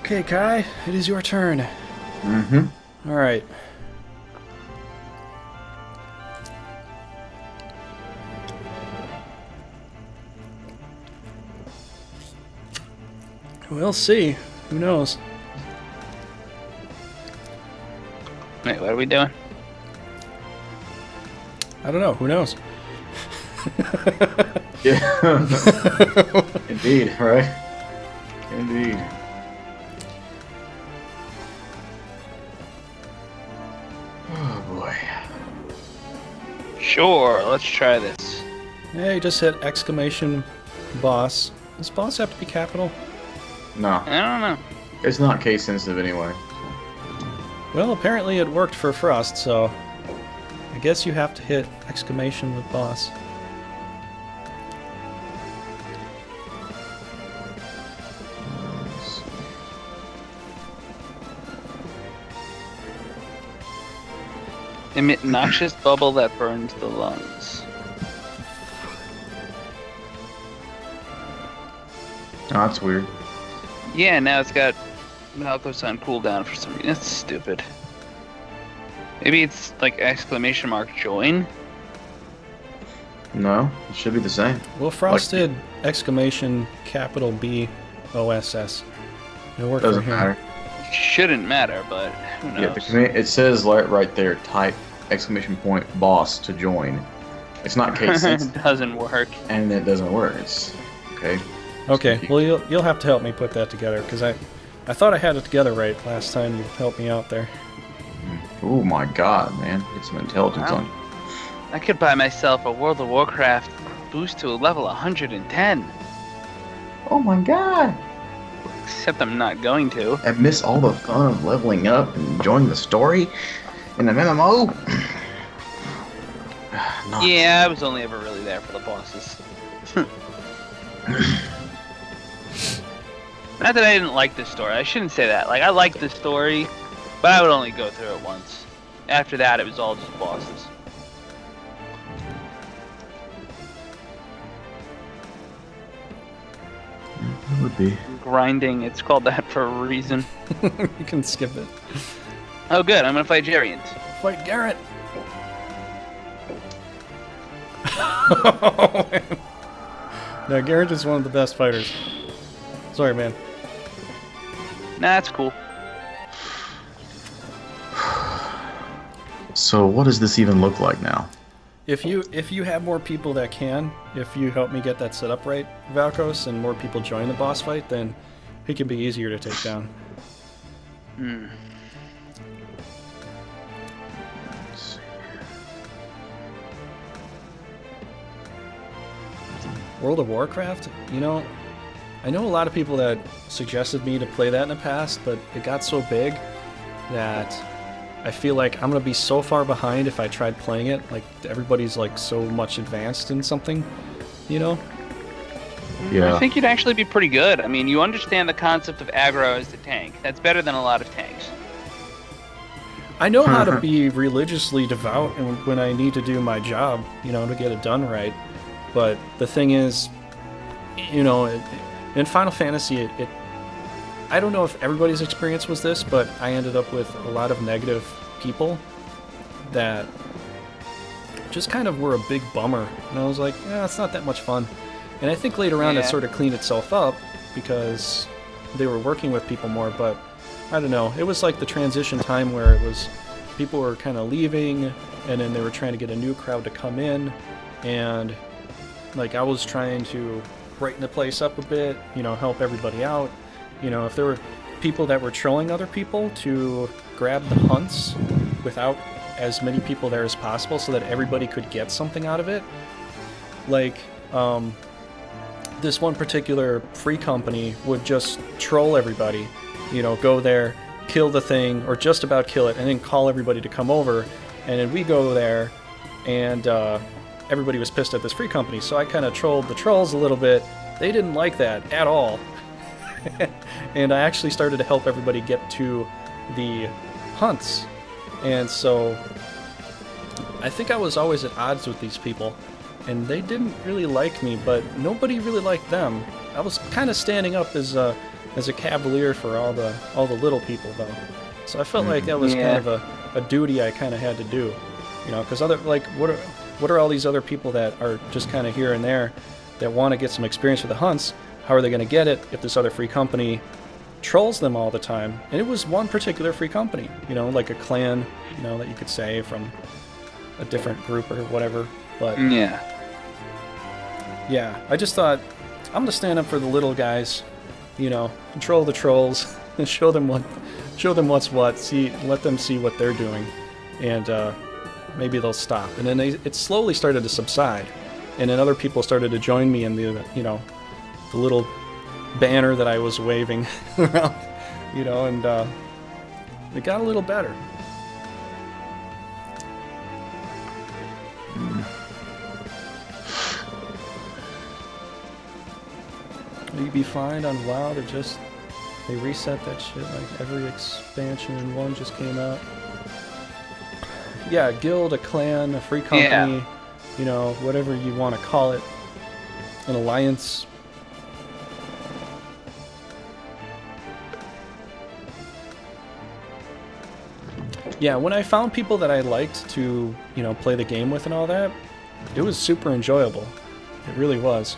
Okay, Kai, it is your turn. Mm-hmm. All right. We'll see. Who knows? Wait, what are we doing? I don't know. Who knows? Yeah. Indeed, right? Indeed. Oh boy. Sure, let's try this. Hey, just hit exclamation boss. Does boss have to be capital? No. I don't know. It's not case sensitive anyway. Well, apparently it worked for Frost, so I guess you have to hit exclamation with boss. Emit noxious bubble that burns the lungs. Oh, that's weird. Yeah, now it's got Valkos on cooldown for some reason. That's stupid. Maybe it's like exclamation mark join? No, it should be the same. Well, Frost did exclamation capital B OSS. It worked Doesn't for him. matter. Shouldn't matter, but who knows? Yeah, the command, it says right there, type exclamation point boss to join. It's not case sensitive. It doesn't work. And it doesn't work. It's okay. Okay, well you'll have to help me put that together because I thought I had it together right last time you helped me out there. Oh my god, man. Get some intelligence Wow. on. I could buy myself a World of Warcraft boost to a level 110. Oh my god. Except I'm not going to. And miss all the fun of leveling up and enjoying the story in an MMO? Not. Yeah, I was only ever really there for the bosses. Not that I didn't like this story. I shouldn't say that. Like, I liked the story, but I would only go through it once. After that, it was all just bosses. It would be. Grinding, it's called that for a reason. You can skip it. Oh, good. I'm gonna fight Jarians. Fight Garrett! No, Garrett is one of the best fighters. Sorry, man. Nah, that's cool. So what does this even look like now? If you have more people that can, if you help me get that set up right, Valkos, and more people join the boss fight, then he can be easier to take down. Hmm. World of Warcraft, you know, I know a lot of people that suggested me to play that in the past, but it got so big that I feel like I'm gonna be so far behind if I tried playing it. Like, everybody's like so much advanced in something, you know? Yeah. I think you'd actually be pretty good. I mean, you understand the concept of aggro as the tank. That's better than a lot of tanks. I know how to be religiously devout and when I need to do my job, you know, to get it done right. But the thing is, you know, in Final Fantasy, I don't know if everybody's experience was this, but I ended up with a lot of negative people that just kind of were a big bummer. And I was like, yeah, it's not that much fun. And I think later on it sort of cleaned itself up because they were working with people more, but I don't know. It was like the transition time where it was people were kind of leaving and then they were trying to get a new crowd to come in, and like I was trying to brighten the place up a bit, you know, help everybody out. You know, if there were people that were trolling other people to grab the hunts without as many people there as possible so that everybody could get something out of it. Like, this one particular free company would just troll everybody, you know, go there, kill the thing, or just about kill it, and then call everybody to come over, and then we go there, and everybody was pissed at this free company, so I kind of trolled the trolls a little bit. They didn't like that at all. And I actually started to help everybody get to the hunts. And so I think I was always at odds with these people, and they didn't really like me, but nobody really liked them. I was kind of standing up as a cavalier for all the little people, though. So I felt like that was kind of a duty I kind of had to do, you know, because what are all these other people that are just kind of here and there that want to get some experience with the hunts? How are they going to get it if this other free company trolls them all the time? And it was one particular free company, you know, like a clan, you know, that you could say from a different group or whatever. But yeah, I just thought I'm going to stand up for the little guys, you know, control the trolls and show them what's what, let them see what they're doing, and maybe they'll stop. And then it slowly started to subside, and then other people started to join me in the, you know, the little banner that I was waving around, you know, and it got a little better. You'd be fine on WoW. They reset that shit like every expansion, and one just came out. Yeah, a guild, a clan, a free company, you know, whatever you want to call it, an alliance. Yeah, when I found people that I liked to, you know, play the game with and all that, it was super enjoyable. It really was.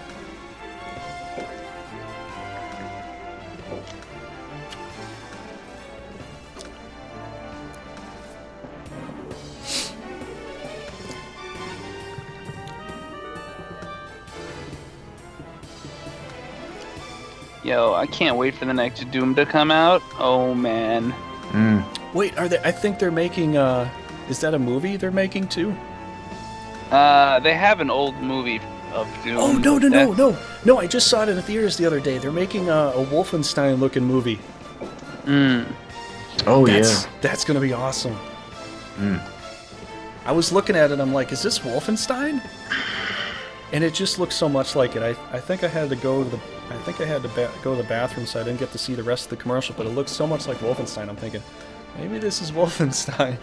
Yo, I can't wait for the next Doom to come out. Oh, man. Wait, are they? I think they're making, is that a movie they're making too? They have an old movie of Doom. Oh, no, I just saw it in the theaters the other day. They're making a Wolfenstein-looking movie. Oh, That's gonna be awesome. I was looking at it, I'm like, is this Wolfenstein? And it just looks so much like it. I think I had to go to the I think I had to go to the bathroom, so I didn't get to see the rest of the commercial, but it looks so much like Wolfenstein, I'm thinking, maybe this is Wolfenstein.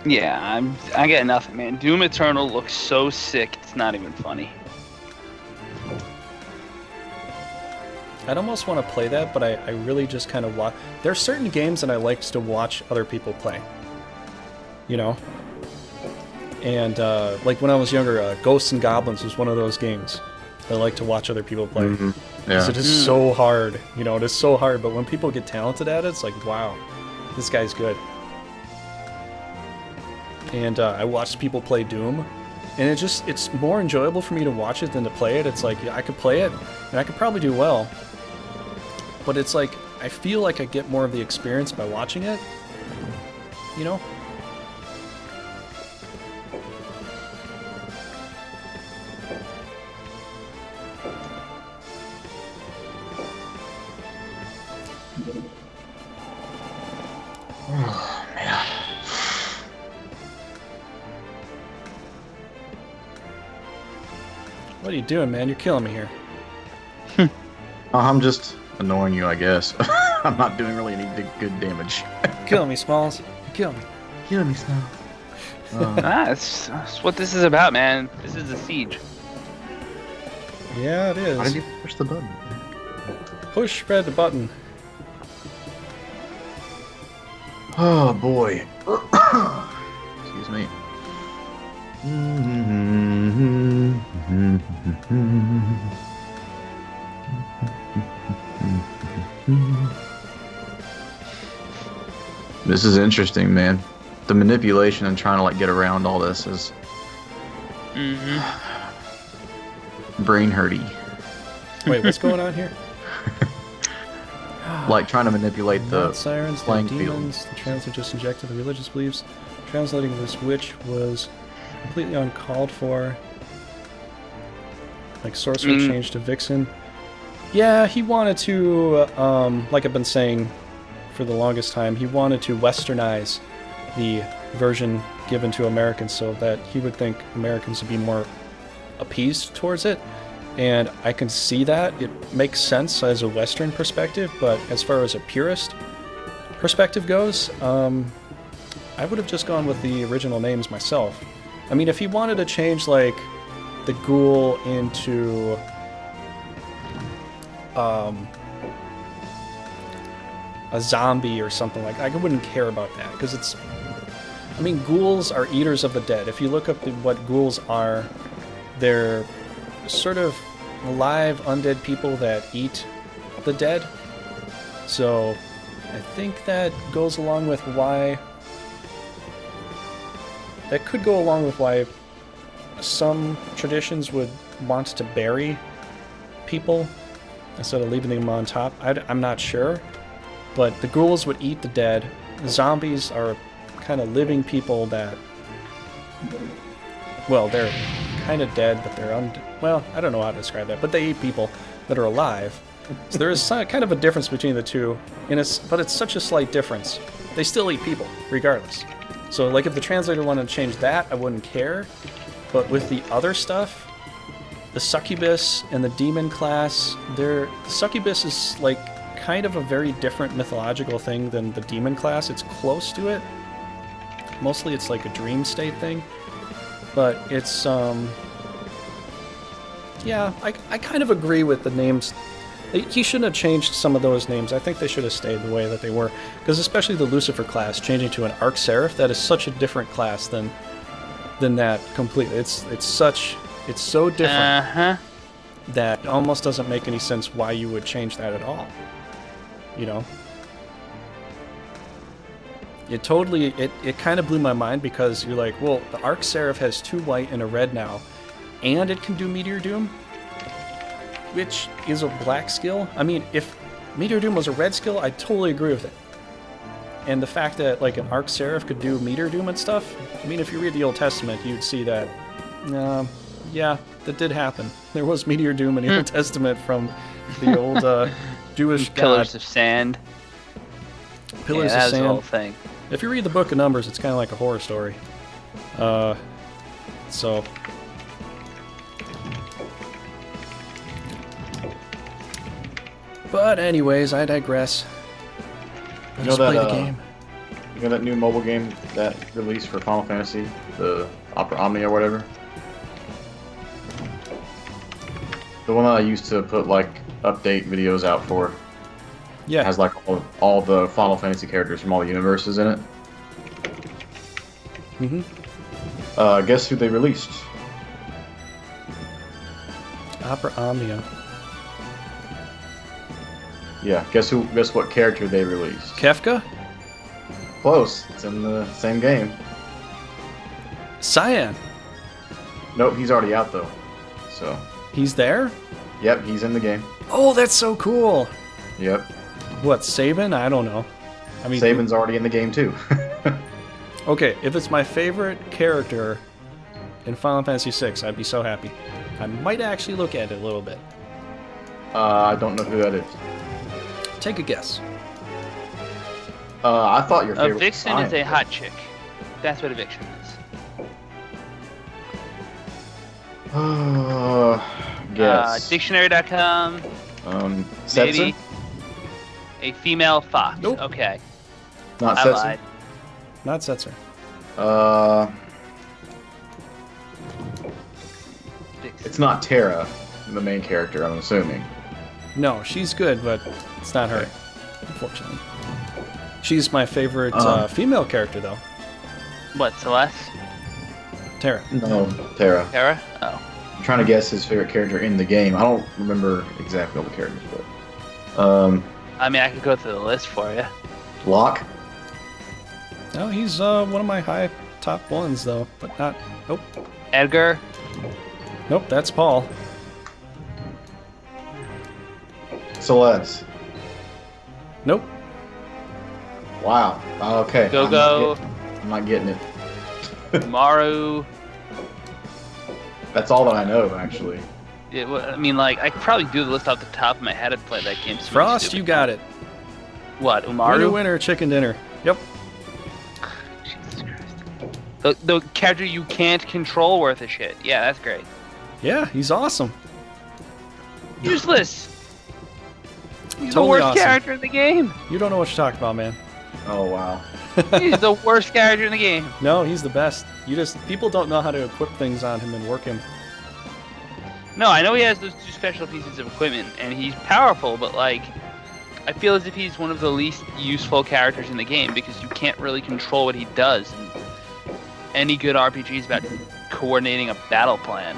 Yeah, I got nothing, man. Doom Eternal looks so sick, it's not even funny. I'd almost want to play that, but I really just kind of watch. There are certain games that I like to watch other people play. You know? And, like when I was younger, Ghosts and Goblins was one of those games I like to watch other people play. Yeah. Because it is so hard. You know, it is so hard, but when people get talented at it, it's like, wow, this guy's good. And I watched people play Doom, and it's more enjoyable for me to watch it than to play it. It's like, I could play it, and I could probably do well. But it's like, I feel like I get more of the experience by watching it, you know? Oh, man. What are you doing, man? You're killing me here. I'm just annoying you, I guess. I'm not doing really any good damage. Killing me, Smalls. You're killing me. Killing me, Smalls. That's what this is about, man. This is a siege. Yeah, it is. Why did you push the button? Push red button. Oh, boy. Excuse me. This is interesting, man. The manipulation and trying to like get around all this is brain hurty. Wait, what's going on here? Like trying to manipulate the sirens, the playing demons, field. the translator just injected the religious beliefs. Translating this witch was completely uncalled for. Like sorcerer changed to vixen. Yeah, he wanted to, like I've been saying for the longest time, he wanted to westernize the version given to Americans so that he would think Americans would be more appeased towards it. And I can see that. It makes sense as a Western perspective, but as far as a purist perspective goes, I would have just gone with the original names myself. I mean, if he wanted to change, like, the ghoul into a zombie or something like that, I wouldn't care about that, because it's... I mean, ghouls are eaters of the dead. If you look up what ghouls are, they're sort of live undead people that eat the dead. So I think that goes along with why... That could go along with why some traditions would want to bury people instead of leaving them on top. I'm not sure. But the ghouls would eat the dead. The zombies are kind of living people that... Well, they're kind of dead, but they're well, I don't know how to describe that, but they eat people that are alive. So there is kind of a difference between the two, but it's such a slight difference. They still eat people, regardless. So, like, if the translator wanted to change that, I wouldn't care. But with the other stuff, the succubus and the demon class, the succubus is, like, kind of a very different mythological thing than the demon class. It's close to it. Mostly it's like a dream state thing. But it's, yeah, I kind of agree with the names. He shouldn't have changed some of those names. I think they should have stayed the way that they were. Because especially the Lucifer class, changing to an Arc Seraph, that is such a different class than that completely. It's so different that it almost doesn't make any sense why you would change that at all. You know? It kind of blew my mind, because you're like, well, the Arc Seraph has 2 white and a red now, and it can do Meteor Doom, which is a black skill. I mean, if Meteor Doom was a red skill, I'd totally agree with it. And the fact that, like, an Arc Seraph could do Meteor Doom and stuff, I mean, if you read the Old Testament, you'd see that, yeah, that did happen. There was Meteor Doom in the Old Testament from the old Jewish Pillars god. of sand. Pillars of of Sand. The whole thing. If you read the Book of Numbers, it's kind of like a horror story. So... But anyways, I digress. You know Let's play that, the game. You know that new mobile game that released for Final Fantasy, the Opera Omnia or whatever? The one that I used to put like update videos out for. Yeah. Has like all the Final Fantasy characters from all the universes in it. Mm-hmm. Guess who they released? Opera Omnia. Yeah, guess what character they released? Kefka? Close. It's in the same game. Cyan. Nope, he's already out though. So. He's there? Yep, he's in the game. Oh, that's so cool. Yep. What, Sabin? I don't know. I mean, Sabin's already in the game too. Okay, if it's my favorite character in Final Fantasy VI, I'd be so happy. I might actually look at it a little bit. I don't know who that is. Take a guess. I thought your favorite. A vixen was is a hot chick. That's what a vixen is. Guess. Dictionary.com. Setzer? Maybe a female fox. Nope. Okay. Not I Setzer? lied. Not Setzer. It's not Terra, the main character, I'm assuming. No, she's good, but it's not her, unfortunately. She's my favorite female character, though. What, Celeste? Terra. No, Terra. Terra? Oh. I'm trying to guess his favorite character in the game. I don't remember exactly all the characters, but... I mean, I could go through the list for you. Locke? No, he's one of my high top ones, though, but not... Nope. Edgar? Nope, that's Paul. Celeste? Nope. Wow. Okay. Go-Go? I'm not getting it. Maru? That's all that I know, actually. Yeah, well, I mean, like, I could probably do the list off the top of my head. I'd play that game. So Frost, you got it. What, Umaru? Winner, chicken dinner. Yep. Jesus Christ. The character you can't control worth a shit. Yeah, that's great. Yeah, he's awesome. Useless. He's the Totally worst awesome. character in the game. You don't know what you're talking about, man. Oh, wow. He's the worst character in the game. No, he's the best. People don't know how to equip things on him and work him. No, I know he has those 2 special pieces of equipment, and he's powerful, but, like, I feel as if he's one of the least useful characters in the game, because you can't really control what he does. And any good RPG is about coordinating a battle plan.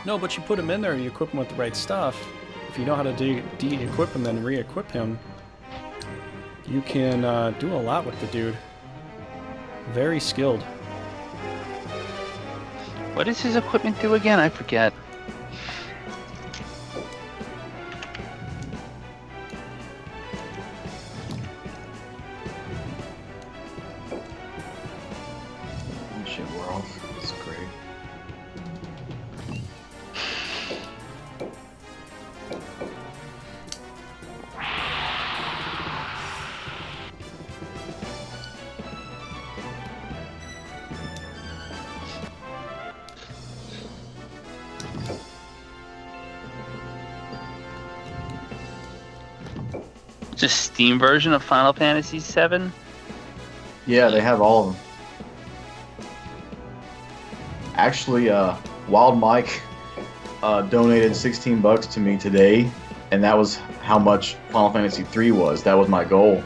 No, but you put him in there, you equip him with the right stuff. If you know how to de-equip him and re-equip him, you can do a lot with the dude. Very skilled. What does his equipment do again? I forget. Shit, we're off. That's great. It's a Steam version of Final Fantasy VII. Yeah, they have all of them. Actually, Wild Mike donated $16 to me today, and that was how much Final Fantasy 3 was. That was my goal.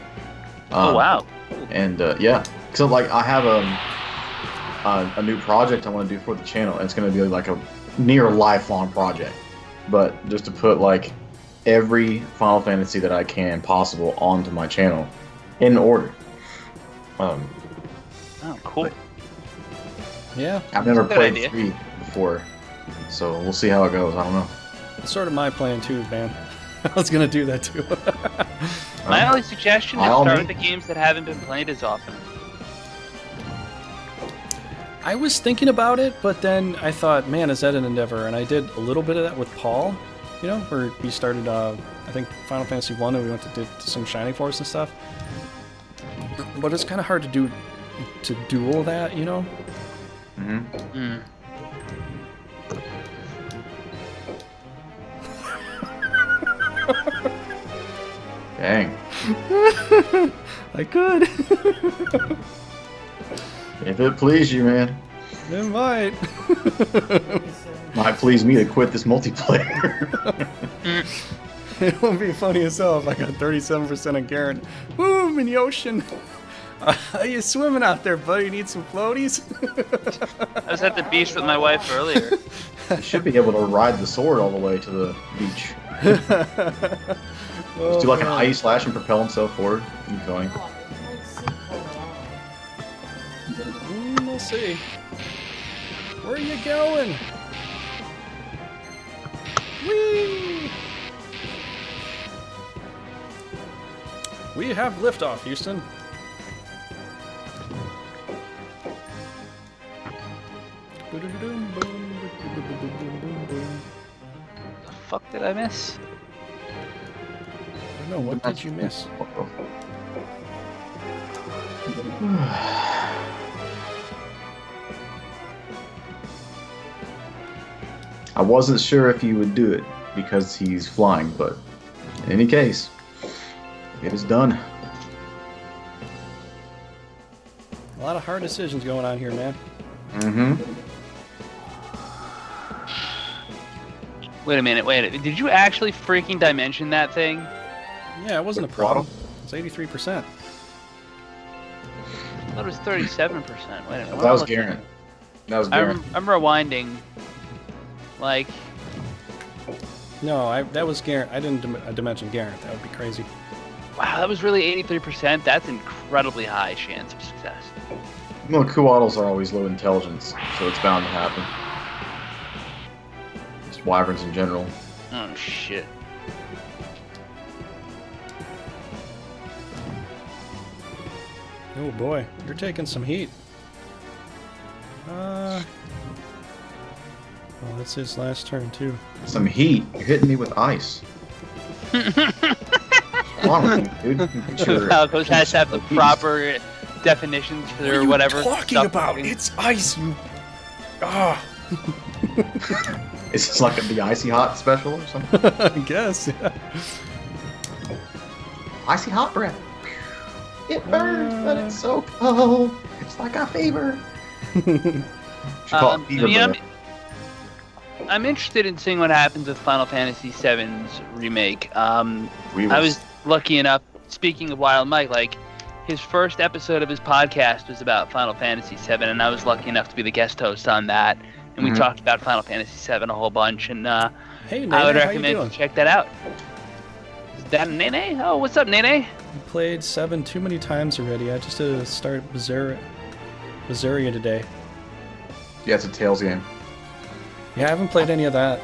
Oh wow! And yeah, so like I have a new project I want to do for the channel, and it's going to be like a near lifelong project. But just to put like every Final Fantasy that I can possible onto my channel in order. Oh, cool. Yeah. I've never played idea. 3 before, so we'll see how it goes. I don't know. It's sort of my plan too, man. I was gonna do that too. My only suggestion is by all start with means. the games that haven't been played as often. I was thinking about it, but then I thought, man, is that an endeavor? And I did a little bit of that with Paul, you know, where we started, I think, Final Fantasy 1, and we went to some Shining Force and stuff. But it's kind of hard to duel that, you know? Mm-hmm. Mm. Dang. I could. If it please you, man. It might. Might please me to quit this multiplayer. It won't be funny as hell if I got 37% on Garen. Woo, I'm in the ocean. Are you swimming out there, buddy? You need some floaties? I was at the beach with my wife earlier. You should be able to ride the sword all the way to the beach. Just do like an ice slash and propel himself forward. Keep going. We'll see. Where are you going? Whee! We have liftoff, Houston. The fuck did I miss? I don't know, what did you miss? I wasn't sure if he would do it because he's flying, but in any case, it is done. A lot of hard decisions going on here, man. Mm-hmm. Wait a minute, did you actually freaking dimension that thing? Yeah, it wasn't a problem. It's 83%. I thought it was 37%. Wait a minute. That was Garen. That was Garen. I'm rewinding. Like... No, that was Garen. I didn't dimension Garen. That would be crazy. Wow, that was really 83%. That's incredibly high chance of success. Well, Kuattles are always low intelligence, so it's bound to happen. Just wyverns in general. Oh, shit. Oh boy, you're taking some heat. Well, that's his last turn too. Some heat? You're hitting me with ice. Come on, dude. Valkos has to have the proper definitions for their whatever. What are you talking about? It's ice, you... Ah. Is this like the Icy Hot special or something? I guess, yeah. Icy Hot breath. It burns, but it's so cold. It's like a fever. I'm interested in seeing what happens with Final Fantasy VII's remake. I was lucky enough, speaking of Wild Mike, like, his first episode of his podcast was about Final Fantasy VII, and I was lucky enough to be the guest host on that. And we talked about Final Fantasy VII a whole bunch, and hey, Nene, I would recommend you check that out. Is that Nene? Oh, what's up, Nene? I played 7 too many times already. I just did a start Missouri today. Yeah, it's a Tales game. Yeah, I haven't played any of that.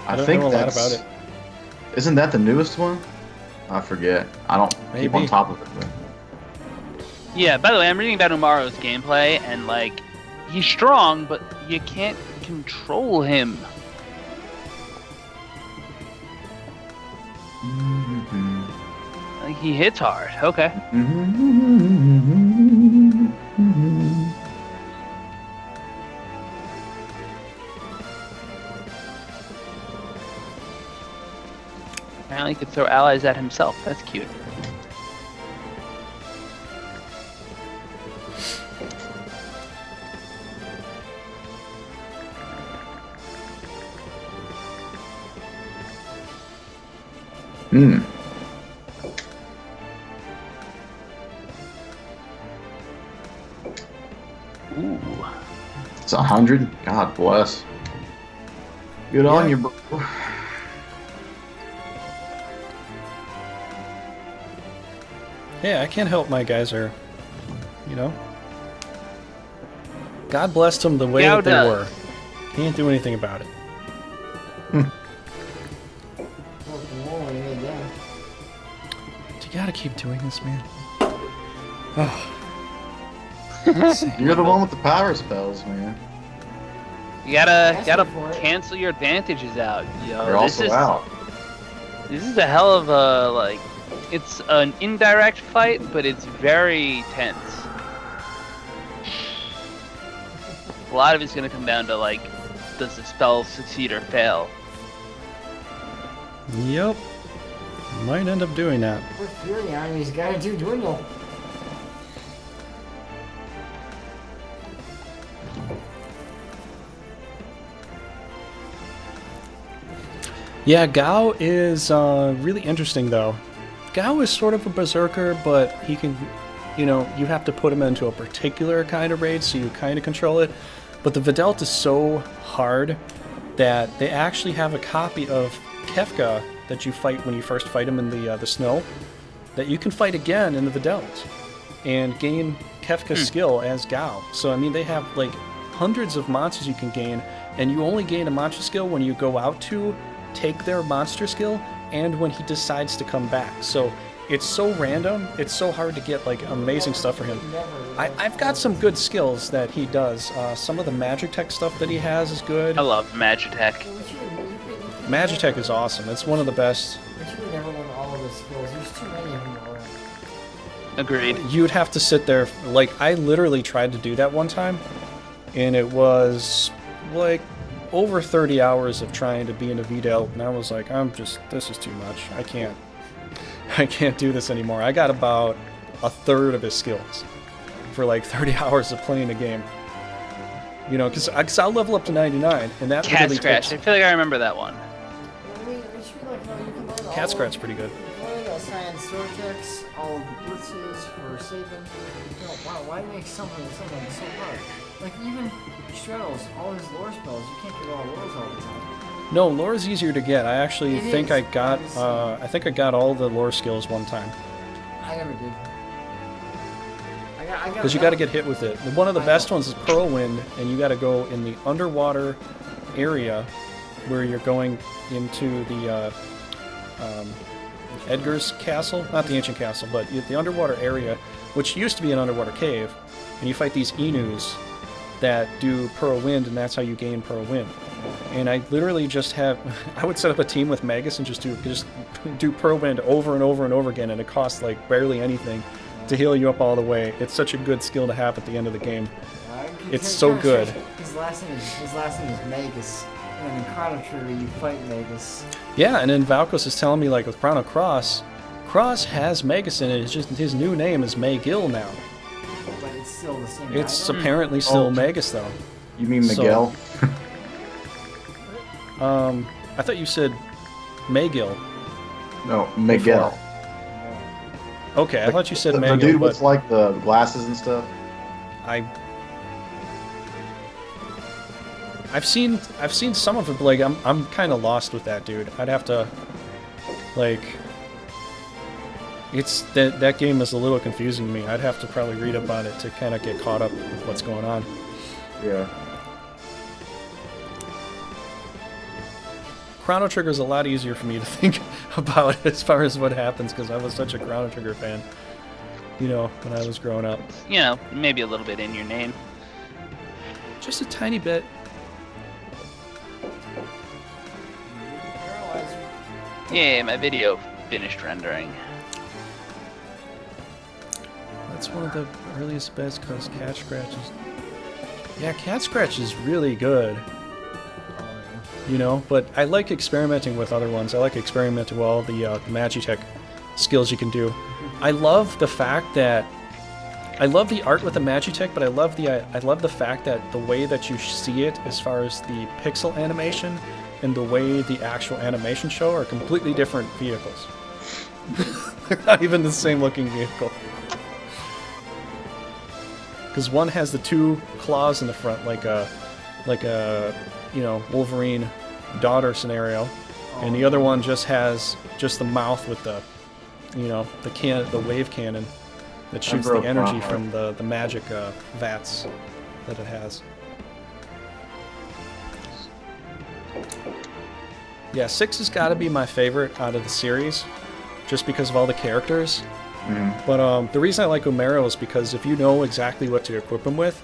I don't know a lot about it. Isn't that the newest one? I forget. I don't keep on top of it. But... Yeah, by the way, I'm reading about Umaru's gameplay, and, like, he's strong, but you can't control him. Like, he hits hard. Okay. Apparently, he could throw allies at himself. That's cute. Hmm. Ooh. It's 100. God bless. Good on you, bro. Yeah, I can't help my guys are, you know. God blessed them the way that they were. Can't do anything about it. You gotta keep doing this, man. Oh. You're the one with the power spells, man. You gotta cancel your advantages out, yo. They're also out. This is a hell of a, like, it's an indirect fight, but it's very tense. A lot of it's gonna come down to, like, does the spell succeed or fail? Yep. Might end up doing that. With Fury on, he's got to do dwindle. Yeah, Gao is really interesting though. Gao is sort of a berserker, but he can, you know, you have to put him into a particular kind of raid, so you kind of control it. But the Videlt is so hard that they actually have a copy of Kefka that you fight when you first fight him in the snow, that you can fight again in the Videlt and gain Kefka's skill as Gao. So I mean, they have like hundreds of monsters you can gain, and you only gain a monster skill when you go out to take their monster skill and when he decides to come back. So it's so random, it's so hard to get like amazing stuff for him. I've got some good skills that he does. Some of the Magitech stuff that he has is good. I love Magitech. Magitech is awesome. It's one of the best. But you would never learn all of the skills. There's too many of them to learn. Agreed. You'd have to sit there, like, I literally tried to do that one time, and it was like over 30 hours of trying to be in a Videlt, and I was like, this is too much. I can't do this anymore. I got about a third of his skills for like 30 hours of playing the game. You know, because I'll level up to 99, and that Cat really Scratch. takes... I feel like I remember that one. Cat Scratch pretty good. Science Vortex, all of the blitzes for saving. Wow, why make something so hard? Like even Straddles, all his lore spells, you can't get all lores all the time. No, lore is easier to get. I actually think I got all the lore skills one time. I never did. Because you got to get hit with it. One of the best ones is Whirlwind, and you got to go in the underwater area where you're going into the Edgar's castle, not the ancient castle, but the underwater area, which used to be an underwater cave, and you fight these Inus that do Pearl Wind, and that's how you gain Pearl Wind. And I literally just I would set up a team with Magus and just do Pearl Wind over and over and over again, and it costs like barely anything to heal you up all the way. It's such a good skill to have at the end of the game. It's so good. His last name is Magus. And in Chrono Trigger, you fight Magus. Yeah, and then Valkos is telling me, like, with Chrono Cross has Magus in it. It's just his new name is Maygill now. But it's still the same. It's apparently still Magus, though. You mean Miguel? So, I thought you said Maygill. No, Miguel. Before. Okay, I thought you said Maygill. The dude with like the glasses and stuff. I've seen some of it, but like I'm kind of lost with that dude. I'd have to, like, it's that game is a little confusing to me. I'd have to probably read up on it to kind of get caught up with what's going on. Yeah. Chrono Trigger is a lot easier for me to think about as far as what happens, because I was such a Chrono Trigger fan, you know, when I was growing up. You know, maybe a little bit in your name. Just a tiny bit. Yeah, my video finished rendering. That's one of the earliest bets, because Cat Scratch is... Yeah, Cat Scratch is really good. You know, but I like experimenting with other ones. I like experimenting with all the Magitech skills you can do. I love the fact that... I love the art with the Magitech, but I love the fact that the way that you see it as far as the pixel animation and the way the actual animation show are completely different vehicles. They're not even the same looking vehicle. Because one has the two claws in the front, like a you know, Wolverine daughter scenario, and the other one just has the mouth with the, you know, the wave cannon that shoots the energy from the magic vats that it has. Yeah, 6 has got to be my favorite out of the series, just because of all the characters. But the reason I like Umero is because if you know exactly what to equip him with,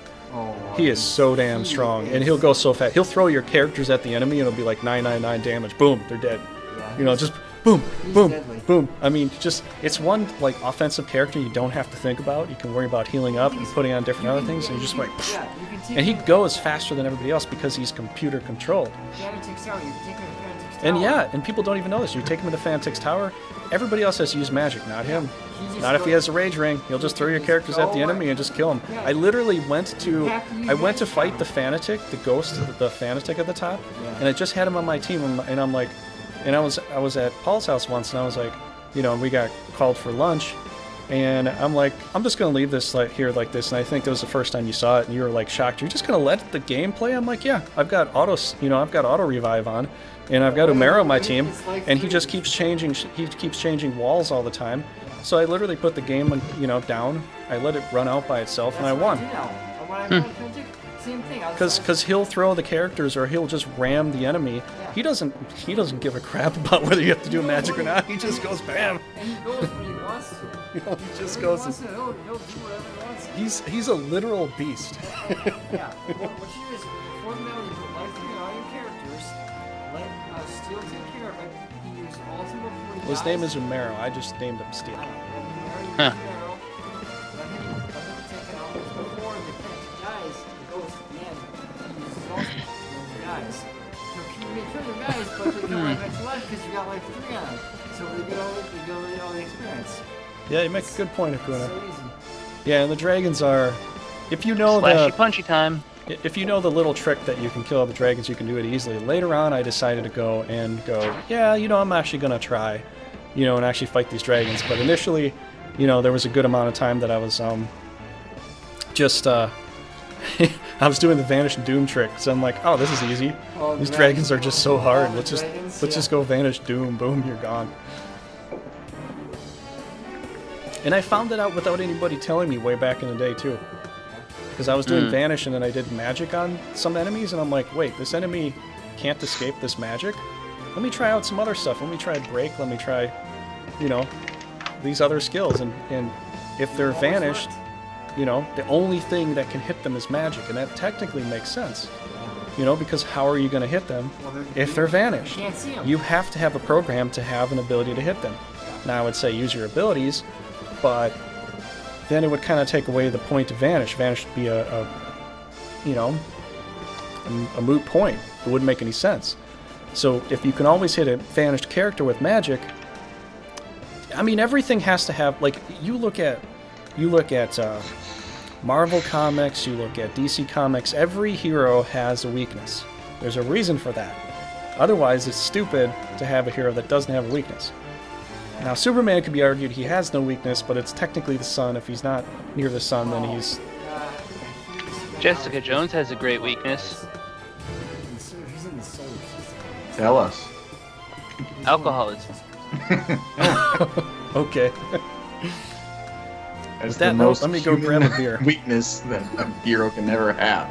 he is so damn strong, and he'll go so fast. He'll throw your characters at the enemy, and it'll be like 999 damage. Boom, they're dead. Yeah, you know, just boom, boom, boom. I mean, just it's one like offensive character you don't have to think about. You can worry about healing up and putting on different other things, and you just like, and he goes faster than everybody else because he's computer controlled. And yeah, and people don't even know this. You take him to the Fanatics Tower, everybody else has to use magic, not him. Not if he has a rage ring. He'll just throw your characters at the enemy and just kill him. I literally went to fight the Fanatic, the ghost, the Fanatic at the top, and I just had him on my team, and I'm like, and I was at Paul's house once, and I was like, you know, we got called for lunch, and I'm like, I'm just gonna leave this here like this, and I think that was the first time you saw it, and you were like shocked. You're just gonna let the game play? I'm like, yeah, I've got auto revive on, and I've got Umero on my team, and he just keeps changing. He keeps changing walls all the time. So I literally put the game, you know, down. I let it run out by itself, and I won. Because he'll throw the characters, or he'll just ram the enemy. He doesn't give a crap about whether you have to do magic or not. He just goes bam. And he goes when he wants to. You know, he just goes. He'll do whatever he wants to. He's a literal beast. Yeah. What you do is, before the battle, you put life through all your characters. Let Steel take care of it. He uses ultimate before he dies. His name is Umero. I just named him Steel. Huh. Because you got like 3 on it. So we get all the experience. Yeah, you make a good point, Akuna. So easy. Yeah, and the dragons are, if you know Slashy punchy time. If you know the little trick that you can kill all the dragons, you can do it easily. Later on, I decided to go, yeah, you know, I'm actually gonna try, you know, and actually fight these dragons. But initially, you know, there was a good amount of time that I was I was doing the Vanish Doom trick, so I'm like, oh, this is easy. Oh, These dragons are just so hard. Let's just go Vanish Doom. Boom, you're gone. And I found it out without anybody telling me way back in the day too, because I was doing Vanish and then I did magic on some enemies, and I'm like, wait, this enemy can't escape this magic. Let me try out some other stuff. Let me try Break. Let me try, you know, these other skills. And if they're vanished, you know, the only thing that can hit them is magic, and that technically makes sense. You know, because how are you going to hit them if they're vanished? You can't see them. You have to have a program to have an ability to hit them. Now, I would say use your abilities, but then it would kind of take away the point of Vanish. Vanish would be a moot point. It wouldn't make any sense. So if you can always hit a vanished character with magic, I mean, everything has to have, like, you look at Marvel Comics, you look at DC Comics, every hero has a weakness. There's a reason for that. Otherwise, it's stupid to have a hero that doesn't have a weakness. Now, Superman could be argued he has no weakness, but it's technically the sun. If he's not near the sun, then he's... Jessica Jones has a great weakness. He's in the solar system. Tell us. Alcoholism. Okay. That's that the note, most let me go grab a beer. Weakness that a hero can never have.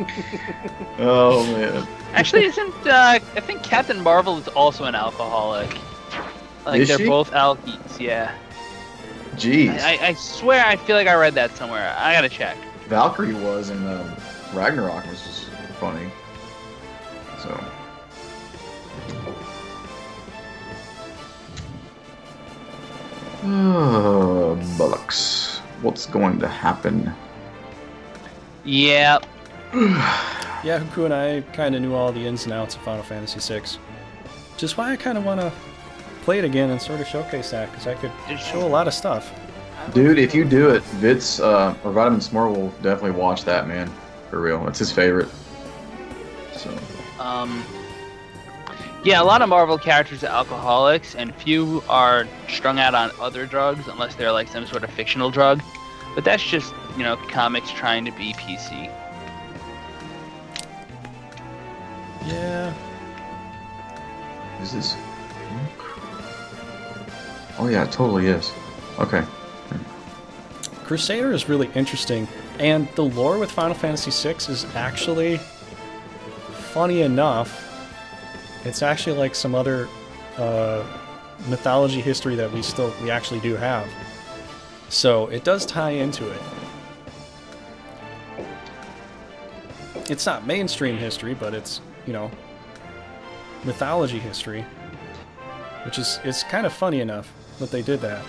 Oh man. Actually, isn't I think Captain Marvel is also an alcoholic. Like Is they're she? both alkies, yeah. Jeez. I swear I feel like I read that somewhere. I gotta check. Valkyrie was in Ragnarok, which is funny. So. Bullocks. What's going to happen? Yeah. Yeah, Huku and I kind of knew all the ins and outs of Final Fantasy VI. Which is why I kind of want to play it again and sort of showcase that, because I could show a lot of stuff. Dude, if you do it, Vitz or Vitamin Smore will definitely watch that, man. For real. It's his favorite. So. Yeah, a lot of Marvel characters are alcoholics, and few are strung out on other drugs, unless they're like some sort of fictional drug. But that's just, you know, comics trying to be PC. Yeah. Is this? Oh yeah, it totally is. Okay. Crusader is really interesting, and the lore with Final Fantasy VI is actually, funny enough, it's actually like some other mythology history that we actually do have. So it does tie into it. It's not mainstream history, but it's, you know, mythology history, which is, it's kind of funny enough that they did that.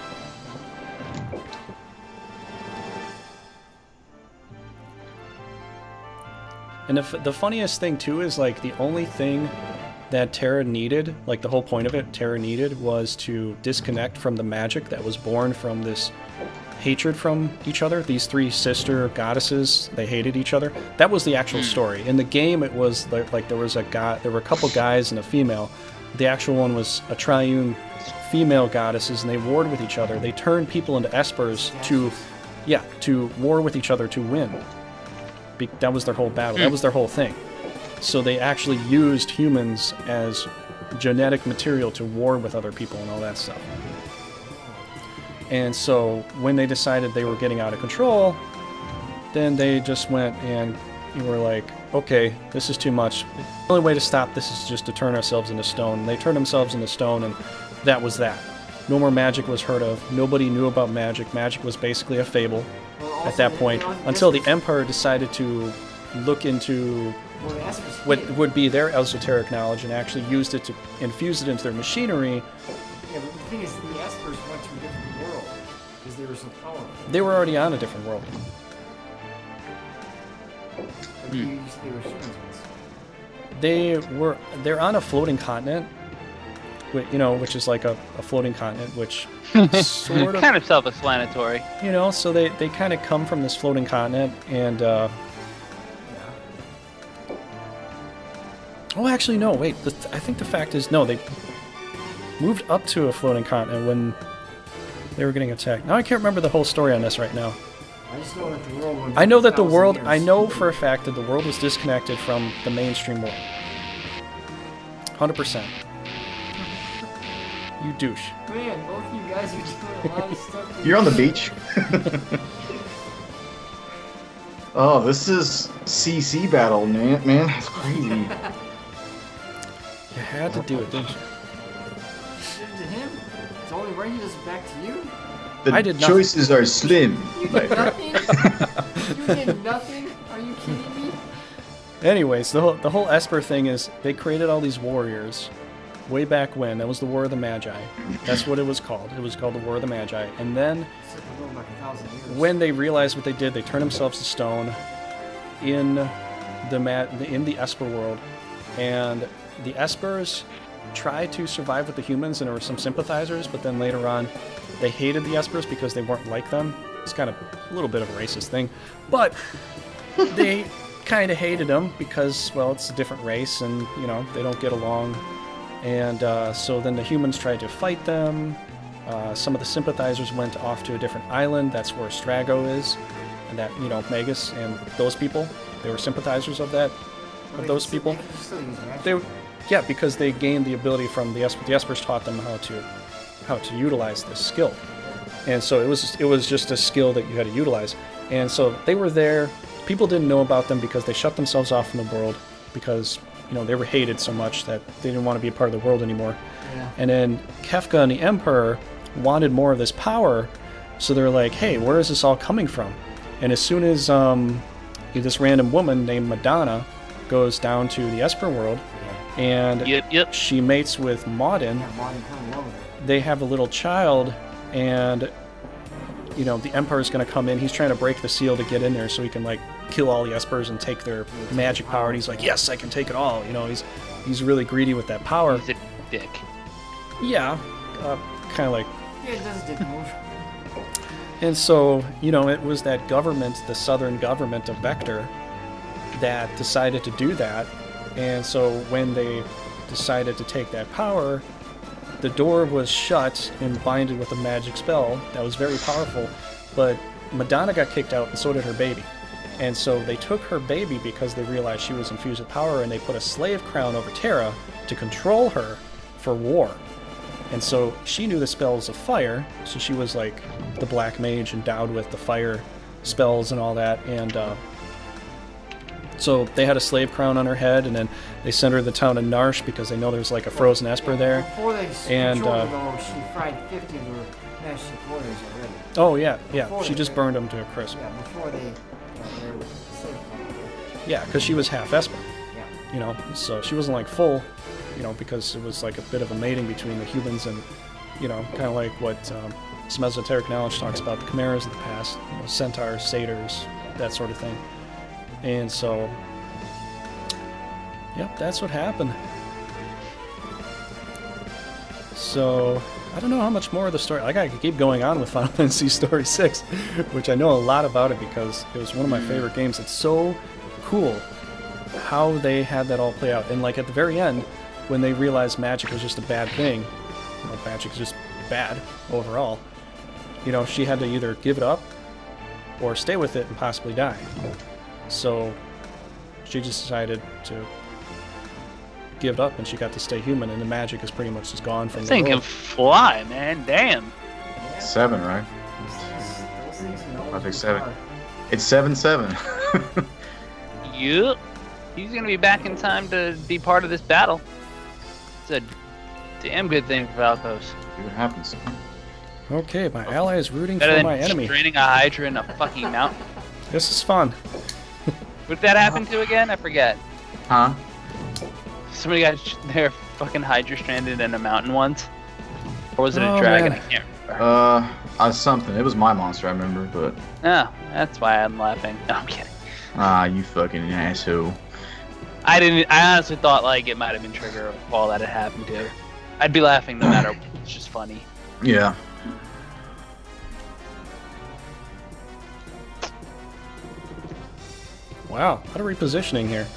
And the funniest thing too is, like, the only thing that Terra needed, like the whole point of it, Terra needed was to disconnect from the magic that was born from this hatred from each other. These three sister goddesses, they hated each other. That was the actual story. In the game, it was like there was a guy, there were a couple guys and a female. The actual one was a triune female goddesses, and they warred with each other. They turned people into espers to, yeah, to war with each other to win. That was their whole battle. That was their whole thing. So they actually used humans as genetic material to war with other people and all that stuff. And so when they decided they were getting out of control, then they just went and you were like, okay, this is too much. The only way to stop this is just to turn ourselves into stone. And they turned themselves into stone, and that was that. No more magic was heard of. Nobody knew about magic. Magic was basically a fable at that point, until the Empire decided to look into what would be their esoteric knowledge and actually used it to infuse it into their machinery. Yeah, but the thing is, the espers went to a different world because they were so powerful. They were already on a different world. But they were humans. They're on a floating continent, you know, which is like a floating continent, which sort of kind of self-explanatory. You know, so they kind of come from this floating continent, and oh, actually, no, wait. I think the fact is, no, they moved up to a floating continent when they were getting attacked. Now I can't remember the whole story on this right now. I just know that the world was I know that the world, I know for a fact that the world was disconnected from the mainstream world. 100%. You douche. Man, both of you guys are doing a lot of stuff. You're on the beach. Oh, this is CC battle, man. That's crazy. You had to do it, didn't you? You did it to him? It's only right he does it back to you? The choices are slim. You did nothing? You did nothing? Are you kidding me? Anyways, the whole Esper thing is they created all these warriors way back when. That was the War of the Magi. That's what it was called. It was called the War of the Magi. And then when they realized what they did, they turned themselves to stone in the Esper world. And the Espers tried to survive with the humans, and there were some sympathizers, but then later on they hated the Espers because they weren't like them. It's kind of a little bit of a racist thing. But they kind of hated them because, well, it's a different race and, you know, they don't get along. And so then the humans tried to fight them. Some of the sympathizers went off to a different island. That's where Strago is. And that, you know, Magus and those people, they were sympathizers of that, of those people. Yeah, because they gained the ability from the Espers. The Espers taught them how to utilize this skill. And so it was just a skill that you had to utilize. And so they were there. People didn't know about them because they shut themselves off from the world because, you know, they were hated so much that they didn't want to be a part of the world anymore. Yeah. And then Kefka and the Emperor wanted more of this power, so they're like, hey, where is this all coming from? And as soon as this random woman named Madonna goes down to the Esper world, and she mates with Maudin, they have a little child, and, you know, the Emperor's going to come in. He's trying to break the seal to get in there so he can, like, kill all the Espers and take their magic power. And he's like, yes, I can take it all. You know, he's really greedy with that power. He's a dick. Yeah, kind of like... Yeah, it does a dick move. And so, you know, it was that government, the southern government of Vector, that decided to do that. And so when they decided to take that power, the door was shut and binded with a magic spell that was very powerful, but Madonna got kicked out and so did her baby. And so they took her baby because they realized she was infused with power, and they put a slave crown over Terra to control her for war. And so she knew the spells of fire, so she was like the black mage endowed with the fire spells and all that. And so they had a slave crown on her head, and then they sent her to the town of Narsh because they know there's like a frozen Esper there. Before they controlled her, though, she fried 50 of her magic warriors already. Oh yeah, yeah. She just burned them to a crisp. Yeah, before they yeah, because she was half Esper. Yeah. You know, so she wasn't like full, you know, because it was like a bit of a mating between the humans and, you know, kind of like what some esoteric knowledge talks about the chimeras of the past, you know, centaurs, satyrs, that sort of thing. And so, yep, that's what happened. So I don't know how much more of the story. Like I could keep going on with Final Fantasy Story 6, which I know a lot about it because it was one of my favorite games. It's so cool how they had that all play out. And like at the very end, when they realized magic was just a bad thing, you know, magic is just bad overall. You know, she had to either give it up or stay with it and possibly die. So she just decided to give it up, and she got to stay human, and the magic is pretty much just gone from the world. This thing can fly, man. Damn. 7, right? Those things know I think you 7. are. It's 7-7. Yup. He's gonna be back in time to be part of this battle. It's a damn good thing for Valkos. See what happens. Okay, my ally is rooting Better for than my enemy. straining a Hydra in a fucking mountain. This is fun. What did that happen to again? I forget. Huh? Somebody got their fucking Hydra stranded in a mountain once. Or was it a Oh, dragon? man. I can't remember. Something. It was my monster, I remember, but... Oh, that's why I'm laughing. No, I'm kidding. Ah, you fucking asshole. I honestly thought like it might have been Trigger or Paul that it happened to. I'd be laughing no matter what. It's just funny. Yeah. Wow, what a repositioning here.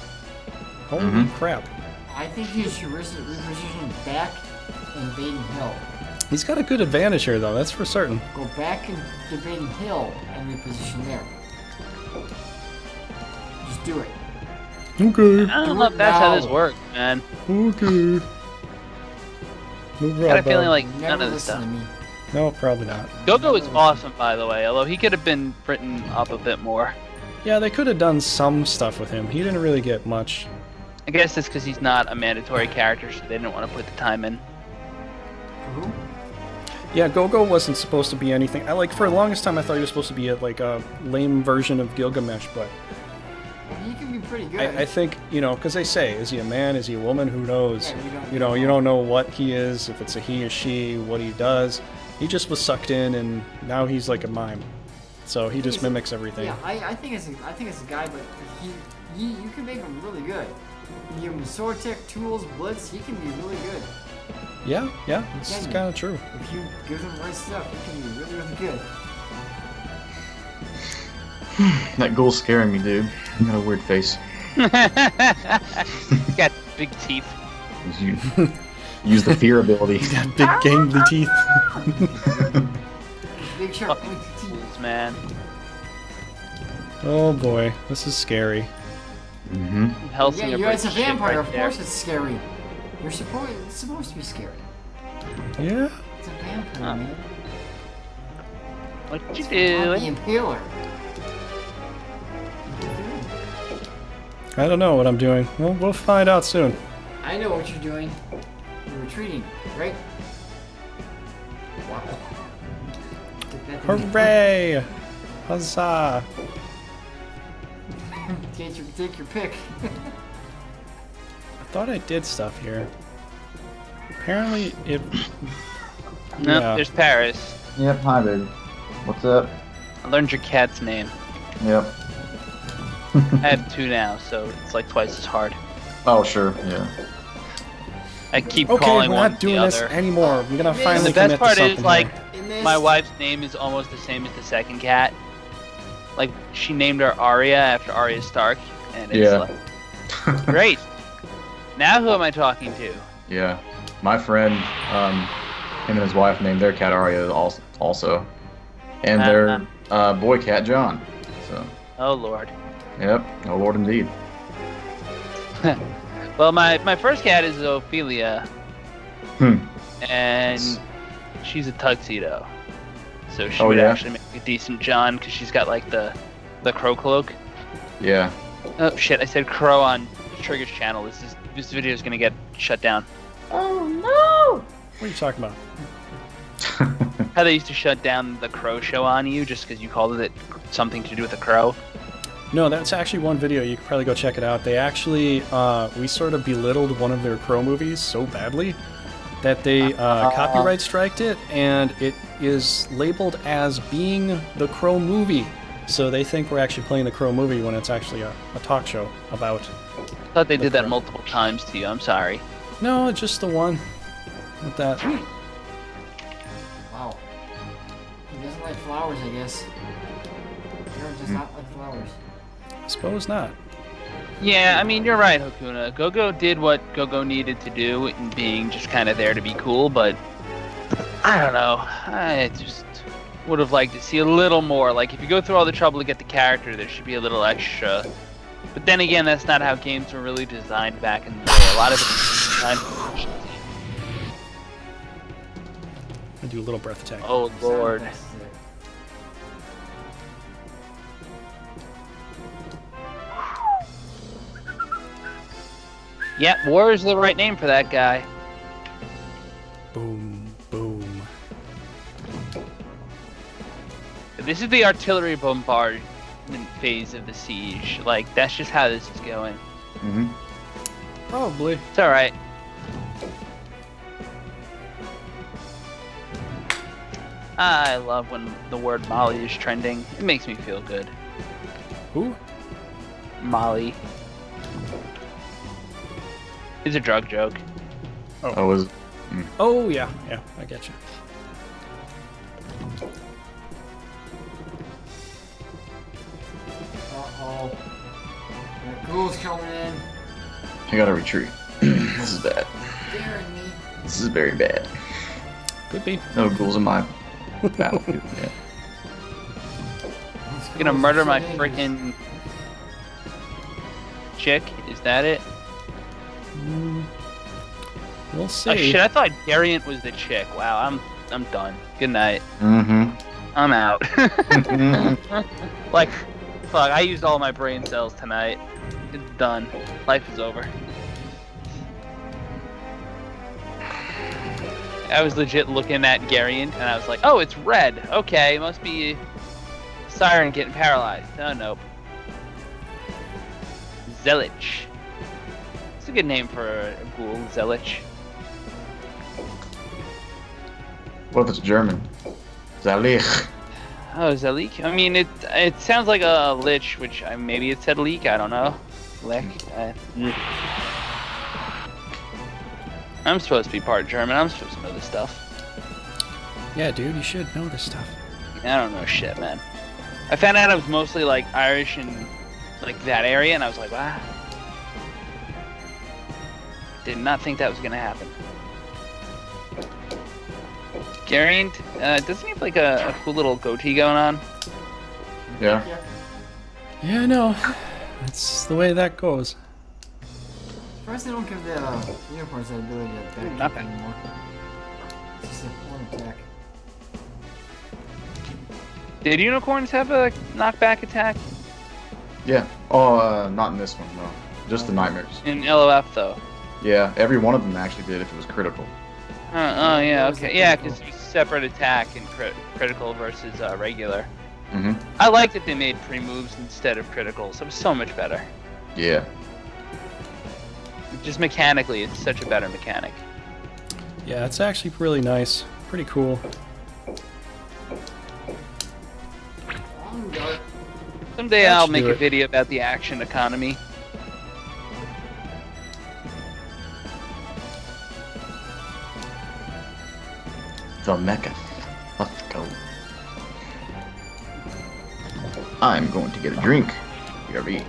Holy crap. I think you should reposition back in Baden Hill. He's got a good advantage here, though, that's for certain. Go back to Baden Hill and reposition there. Just do it. Okay. I don't know if that's how this works, man. Okay. No I got a feeling like Never none of this listen stuff. to me. No, probably not. Gogo is awesome, by the way, although he could have been written up a bit more. Yeah, they could have done some stuff with him. He didn't really get much. I guess it's because he's not a mandatory character, so they didn't want to put the time in. Who? Yeah, Gogo wasn't supposed to be anything. For the longest time I thought he was supposed to be like a lame version of Gilgamesh, but Well, he can be pretty good. I think, you know, because they say, is he a man, is he a woman, who knows? Yeah, You know, you don't know what he is, if it's a he or she, what he does. He just was sucked in, and now he's like a mime. So he just mimics everything. Yeah, I think it's a guy, but you can make him really good. You give him sword tech, tools, blitz, he can be really good. Yeah, it's kind of true. If you give him the right stuff, he can be really, really good. That ghoul's scaring me, dude. You got a weird face. He's got big teeth. Use the fear ability. He's got big gangly teeth. Big sharp Fucking pointy teeth. Man. Oh boy, this is scary. Mm-hmm. Hellsinger Yeah, you're breaks as a shit vampire, right of there. course it's scary. It's supposed to be scary. Yeah? It's a vampire, Huh. man. What you The doing? Impaler. I don't know what I'm doing. Well, we'll find out soon. I know what you're doing. You're retreating, right? Wow. Hooray! Huzzah! Take your pick. I thought I did stuff here. Apparently it... No, Yeah. there's Paris. Yep, hi, baby. What's up? I learned your cat's name. Yep. I have 2 now, so it's like twice as hard. Oh, sure, yeah. I keep Okay, calling we're one not doing the this other. anymore. We're gonna finally The best commit part to is something like here. my wife's name is almost the same as the second cat. Like she named her Arya after Arya Stark, and it's Yeah. like great. Now who am I talking to? Yeah. My friend, him and his wife named their cat Arya also. And their boy cat John. So, Oh Lord. yep. Oh, Lord, indeed. Well, my first cat is Ophelia, Hmm. and she's a tuxedo. So she Oh, would yeah? actually make a decent John because she's got like the crow cloak. Yeah. Oh shit! I said crow on Trigger's channel. This video is gonna get shut down. What are you talking about? How they used to shut down the crow show on you just because you called it something to do with a crow. No, that's actually one video. You could probably go check it out. They actually, we sort of belittled one of their Crow movies so badly that they copyright striked it, and it is labeled as being the Crow movie. So they think we're actually playing the Crow movie when it's actually a talk show about... I thought they did that multiple times to you. I'm sorry. No, just the one. With that. like flowers, I guess. Garen does not like flowers. Suppose not. Yeah, I mean, you're right, Hakuna. Gogo did what Gogo needed to do in being just kind of there to be cool, but I don't know. I just would have liked to see a little more. Like, if you go through all the trouble to get the character, there should be a little extra. But then again, that's not how games were really designed back in the day. A lot of it was designed for efficiency. I do a little breath attack. Oh, Lord. Yep, War is the right name for that guy. Boom, boom. This is the artillery bombardment phase of the siege. Like, that's just how this is going. Mm-hmm. Probably. It's alright. I love when the word Molly is trending. It makes me feel good. Who? Molly. It's a drug joke. Oh, was. Oh, yeah, yeah, I get you. Uh-oh. Ghouls coming in. I gotta retreat. This is bad. Daring me. This is very bad. Could be. No ghouls in my battlefield. Yeah. I'm gonna murder my freaking chick. Is that it? We'll see. Oh shit! I thought Dariant was the chick. Wow, I'm done. Good night. Mm-hmm. I'm out. Like, fuck. I used all my brain cells tonight. It's done. Life is over. I was legit looking at Gariant, and I was like, oh, it's red. Okay, it must be Siren getting paralyzed. Oh, nope. Zelich. It's a good name for a ghoul, Zelich. What if it's German? Zalich. Oh, Zelik? I mean, it sounds like a lich, which maybe it said leak, I don't know. Lek. I'm supposed to be part German, I'm supposed to know this stuff. Yeah, dude, you should know this stuff. I don't know shit, man. I found out I was mostly like Irish and like that area, and I was like, wow. Did not think that was gonna happen. Gariant, doesn't he have like a cool little goatee going on? Yeah. Yeah, I know. That's the way that goes. First, they don't give the unicorns that ability to back Not up bad. anymore. It's just a one attack. Did unicorns have a knockback attack? Yeah. Oh, not in this one, no. Just the nightmares. In LOF though? Yeah, every one of them actually did if it was critical. Oh yeah, That was okay. the Yeah, critical. because it's separate attack and critical versus regular. Mm-hmm. I like that they made pre-moves instead of criticals. It was so much better. Yeah. Just mechanically, it's such a better mechanic. Yeah, it's actually really nice. Pretty cool. Long dart. Someday That I'll should make do a it. video about the action economy. The Mecca. Let's go. I'm going to get a drink. BRB.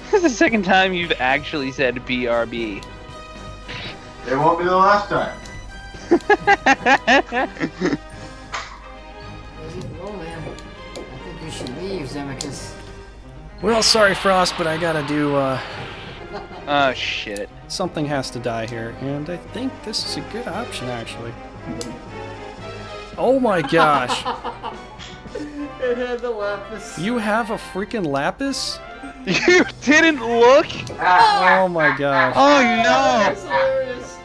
This is the second time you've actually said BRB. It won't be the last time. Is it lonely? I think you should leave, Zemicus. Well, sorry, Frost, but I gotta do, Oh shit. something has to die here, and I think this is a good option, actually. Oh my gosh. It had the lapis. You have a freaking lapis? You didn't look? Oh my gosh. Oh That no! was hilarious.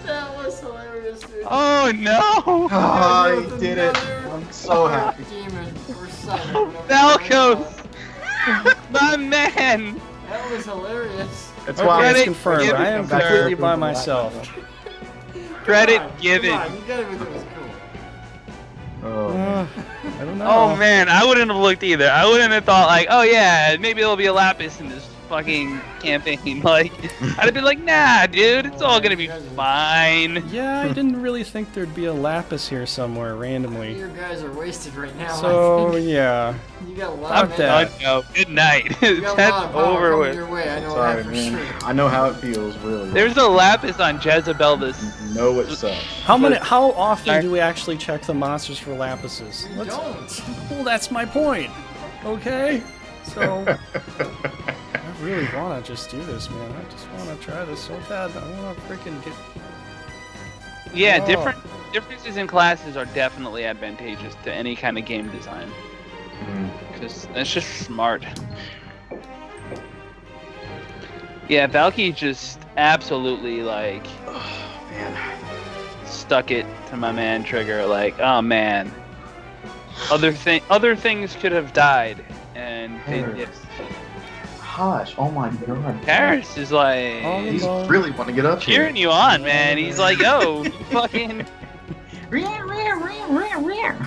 That was hilarious, dude. Oh no! Oh, he did it. I'm so happy. Demon or son, or whatever. Valkos! My man! That was hilarious. That's Okay, why it's Credit confirmed. given, I am sir. completely by myself. Credit Come on, given. Come on, you gotta admit it was cool. Oh, I don't know. Oh man, I wouldn't have looked either. I wouldn't have thought like, oh yeah, maybe there'll be a lapis in this fucking campaign. Like, I'd have been like, nah, dude, it's all gonna be fine. Yeah, I didn't really think there'd be a lapis here somewhere randomly. You guys are wasted right now. So yeah. You got a lot of dead. No, good night. You got That's a lot of power over coming with. your way. I know Sorry, that for man. sure. I know how it feels, really. There's a lapis on Jezebel this. know it sucks. How often do we actually check the monsters for lapises? You don't. Well, that's my point. Okay? So I really want to just do this, man. I just want to try this so bad. I want to freaking get... Yeah, Oh. differences in classes are definitely advantageous to any kind of game design. Because that's just smart. Yeah, Valky just absolutely, like, stuck it to my man Trigger. Like, oh man, other things could have died, and they did. Gosh, oh my god. Paris is like, He's really want to get up cheering you on, man. He's like, yo, you fucking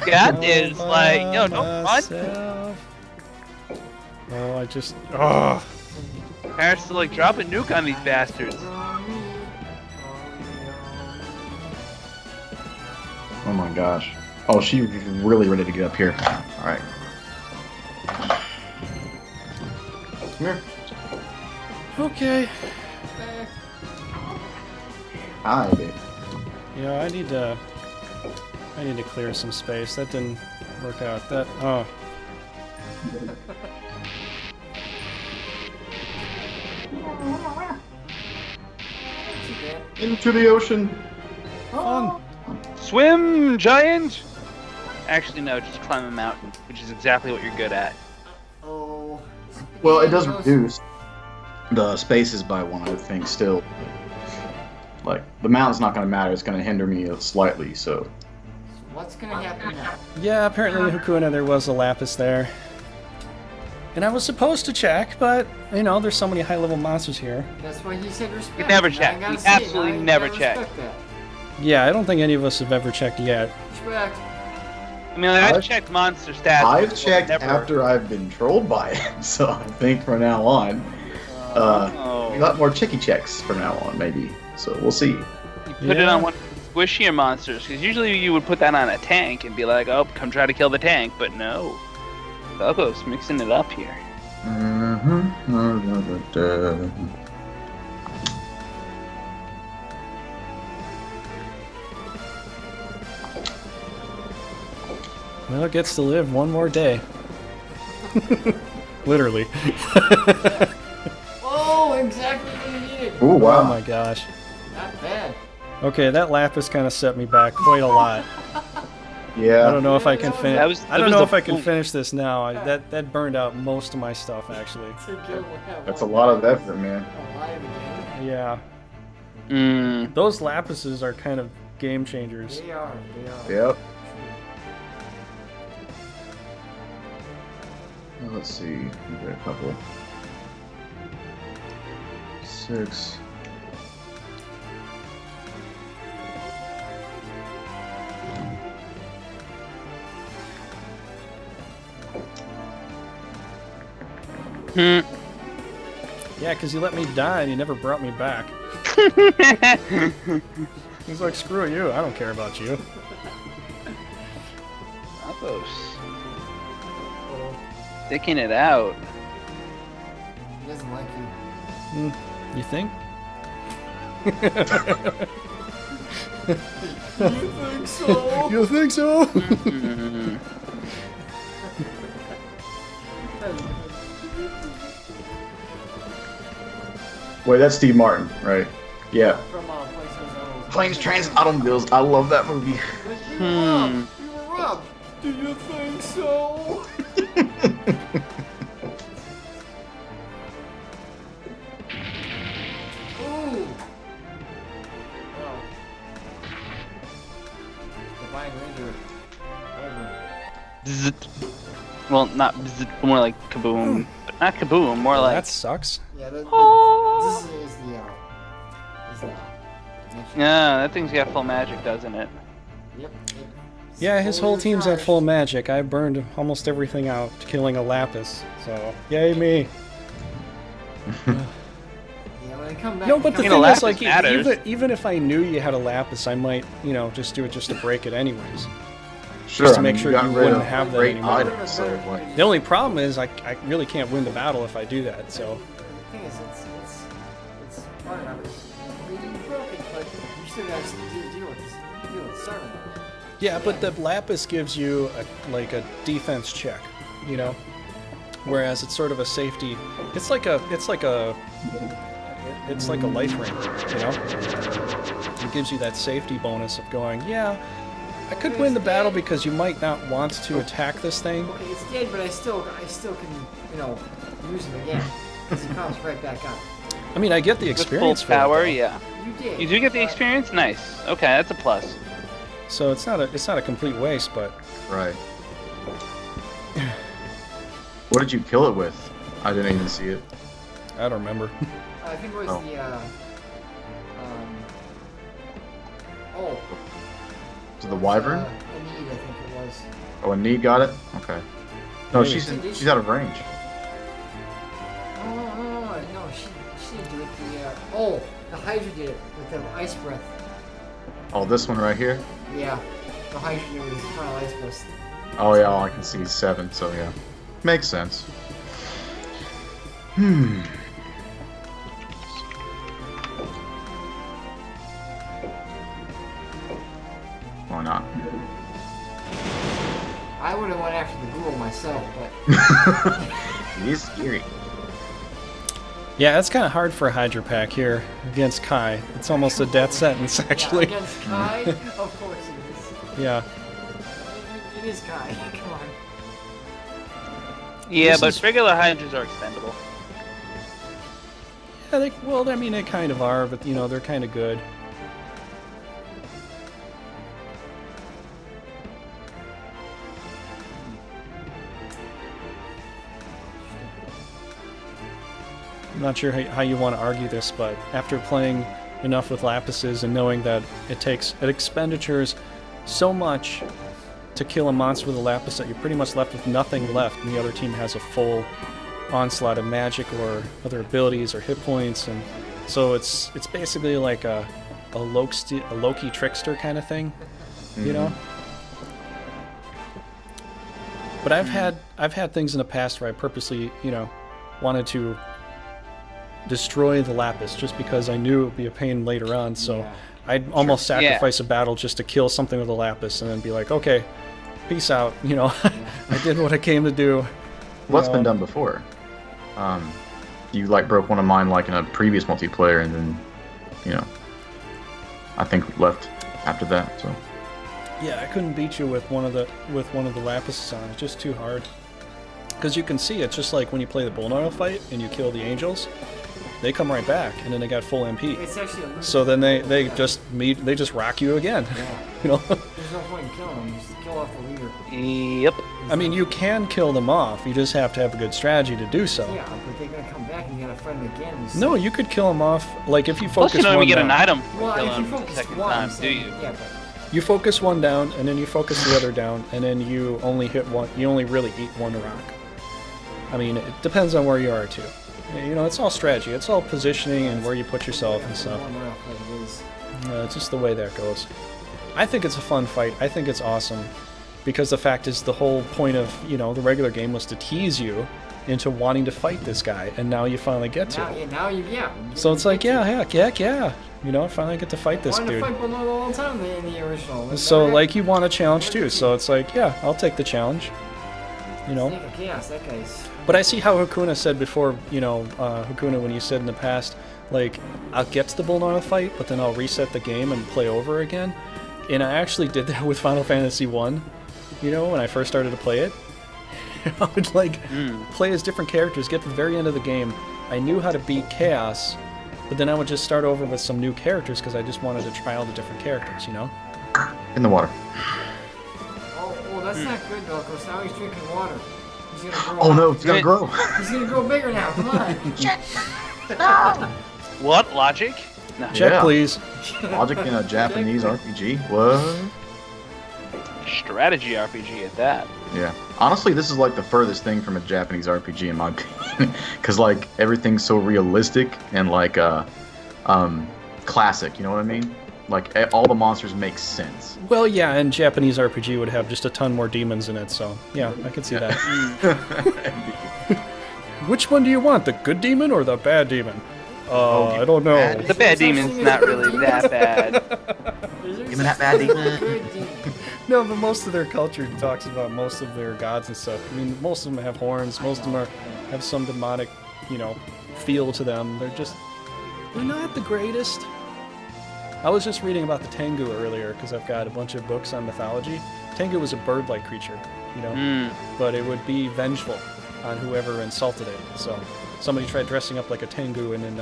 got this. Like, yo, don't run. Oh, I just... Oh. Paris is like, drop a nuke on these bastards. Oh my gosh. Oh, she's really ready to get up here. Alright. Come here. Okay. Hi, babe. Yeah, I need to clear some space. That didn't work out. That... Oh. Into the ocean. Fun. Swim, giant! Actually, no, just climb a mountain, which is exactly what you're good at. Oh. Well, it does reduce the spaces by one, I think, still. Like, the mountain's not going to matter. It's going to hinder me slightly, so... What's gonna happen now? Yeah, apparently Hakuna, there was a lapis there. And I was supposed to check, but, you know, there's so many high-level monsters here. That's why he said respect. You never Now check. I gotta You see it. absolutely Now I never gotta check. respect that. Yeah, I don't think any of us have ever checked yet. Respect. I mean, like, I've checked monster stats. I've before, checked never... after I've been trolled by it, so I think from now on, a lot more chicky checks from now on, maybe. So we'll see. You put it on one of the squishier monsters, because usually you would put that on a tank and be like, oh, come try to kill the tank, but no. Valkos mixing it up here. Well, it gets to live one more day. Literally. Oh, exactly what you needed. Oh, wow. Oh my gosh. Not bad. Okay, that lapis kind of set me back quite a lot. Yeah. I don't know if I can finish. I don't know if I can point. finish this now. That burned out most of my stuff actually. That's a lot of effort, man. Alive again. Yeah, Mm. those lapises are kind of game changers. They are. Yep. Well, let's see. We got a couple. 6. Hmm. Yeah, because you let me die and you never brought me back. He's like, screw you, I don't care about you. Valkos. Sticking it out. He doesn't like you. You think? You think so? You think so? Mm. Wait, that's Steve Martin, right? Yeah. From Planes, Trains, Automobiles. I love that movie. You were robbed. Do you think so? Ooh. Wow. Divine Ranger. Whatever. Bzzzt. Well, not bzzzt, but more like kaboom. But not kaboom, more like. That sucks. Yeah, this is the Yeah, that thing's got full magic, doesn't it? Yep. Yeah, his whole team's at full magic. I burned almost everything out killing a lapis. So, yay me. Yeah, when I come back. No, but the You know, thing is, lapis like, matters. even if I knew you had a lapis, I might, you know, just do it just to break it anyways. Sure, Just to make sure got you rid wouldn't of have that great anymore. items, so like, The only problem is I really can't win the battle if I do that. So The thing is, it's hard enough. You broke it, but you still got to deal with starting. yeah, but the lapis gives you like a defense check, you know, whereas it's sort of a safety. It's like a life ring, you know. It gives you that safety bonus of going, yeah, I could win the battle because you might not want to attack this thing. Okay, it's dead, but I still can, you know, use him again. Because he comes right back up. I mean, I get the With experience full for it, power, though. yeah. You did. You do get the experience? Nice. Okay, that's a plus. So it's not a complete waste, but right. What did you kill it with? I didn't even see it. I don't remember. I think it was Oh. To the wyvern? Need, I think it was. Oh, and Need got it? Okay. No, Maybe. she's out of range. No, she didn't do it. The Hydra did it with the ice breath. Oh, this one right here? Yeah, the Hydra did it with his final ice breath. Oh yeah, all I can see is 7, so yeah. Makes sense. Why not? I would have went after the ghoul myself, but It is scary. Yeah, it's kind of hard for a Hydra pack here against Kai. It's almost a death sentence, actually. Yeah, against Kai, of course it is. Yeah. It is Kai. Come on. Yeah, This but is- regular hydras are expendable. Yeah, well, I mean, they kind of are, but, you know, they're kind of good. I'm not sure how you want to argue this, but after playing enough with lapises and knowing that it expenditures so much to kill a monster with a lapis that you're pretty much left with nothing left, and the other team has a full onslaught of magic or other abilities or hit points, and so it's basically like a Loki trickster kind of thing, you know. But I've had things in the past where I purposely, you know, wanted to destroy the lapis just because I knew it would be a pain later on, so Yeah. I'd almost sacrifice a battle just to kill something with a lapis and then be like, okay, peace out, you know. I did what I came to do. What's been done before? You like broke one of mine like in a previous multiplayer, and then, you know, I think left after that. So Yeah, I couldn't beat you with one of the lapises on. It's just too hard. Because you can see it's just like when you play the Bullnoil fight and you kill the angels, they come right back and then they got full MP. It's actually a So then they just rock you again. Yeah. You know. There's no point in killing them. Just kill off the leader. Yep. I mean, you can kill them off. You just have to have a good strategy to do so. Yeah, but they're gonna come back and you gotta fight them again. and No, you could kill them off. Like if you Plus, focus you don't one even get down. an item for Well, if killing you them the focus second one, time, I'm do you? saying- Yeah, but You focus one down, and then you focus the other down, and then you only hit one. You only really eat one rock. I mean, it depends on where you are too. You know, it's all strategy. It's all positioning and where you put yourself and stuff. one round like it is. It's just the way that goes. I think it's a fun fight. I think it's awesome, because the fact is, the whole point of, you know, the regular game was to tease you into wanting to fight this guy, and now you finally get to. Now you So it's like, yeah, heck yeah. You know, I finally get to fight this wanted dude. to fight Bullnoil all the time in the original. So, like, you want a challenge too. So it's like, yeah, I'll take the challenge. You know? Snake of Chaos, that guy's. But I see how Hakuna said before, you know, Hakuna, when you said in the past, like, I'll get to the Bullnoil fight, but then I'll reset the game and play over again. And I actually did that with Final Fantasy 1, you know, when I first started to play it. I would, like, play as different characters, get to the very end of the game. I knew how to beat Chaos, but then I would just start over with some new characters because I just wanted to try all the different characters, you know? in the water. Oh, that's not good, Valkos. Now he's drinking water. He's gonna grow. Oh no, up. it's gotta grow. He's gonna grow bigger now. Come on. What? Logic? No. Check, Yeah. please. Logic in a Japanese RPG? What? Strategy RPG at that. Yeah. Honestly, this is like the furthest thing from a Japanese RPG in my opinion, because like everything's so realistic and like classic. You know what I mean? Like all the monsters make sense. Well, yeah, and Japanese RPG would have just a ton more demons in it, so yeah, I can see that. Which one do you want, the good demon or the bad demon? I don't know. The bad demon's not really that bad. Give me that bad demon. No, but most of their culture talks about most of their gods and stuff. I mean, most of them have horns. Most of them have some demonic, you know, feel to them. They're not the greatest. I was just reading about the Tengu earlier because I've got a bunch of books on mythology. Tengu was a bird-like creature, you know, but it would be vengeful on whoever insulted it. So somebody tried dressing up like a Tengu, and then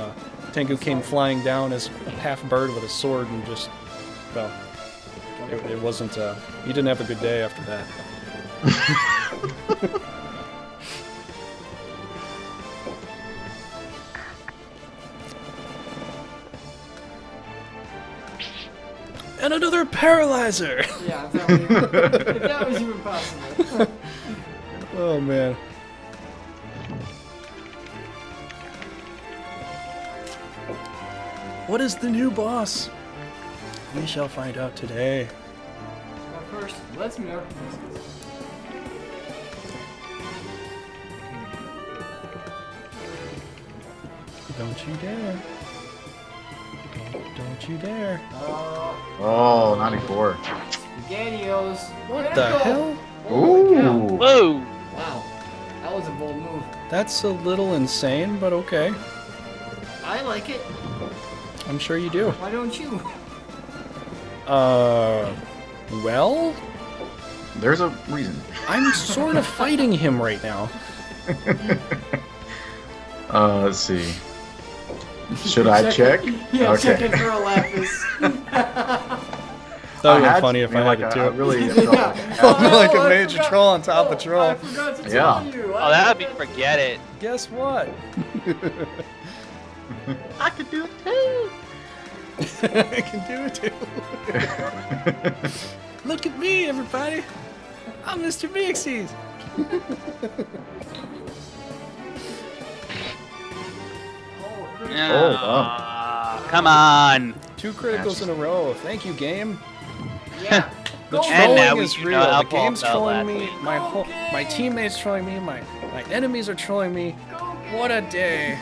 Tengu came flying down as a half bird with a sword and just, well, it wasn't, he didn't have a good day after that. And another paralyzer! Yeah, if that was even possible. Oh, man. What is the new boss? We shall find out today. But first, let's milk Don't you dare. Don't you dare. Oh, 94. Spaghettios. What the hell? Ooh. Whoa! Wow. That was a bold move. That's a little insane, but okay. I like it. I'm sure you do. Why don't you? Well? There's a reason. I'm sort of fighting him right now. Let's see. Should I check? Yeah, okay. check it for a lapis. That would be funny if I like had it a too. really Like a major troll on top of troll. I forgot to tell you. Oh, that'd be forget it. Guess what? I could do it too. I can do it too. Look at me, everybody. I'm Mr. Mixies. Oh, wow. Come on. 2 criticals in a row. Thank you, game. Yeah. The Go And now trolling we is know real. how The game's Paul felt trolling last me. week. My teammates trolling me. My enemies are trolling me. What a day.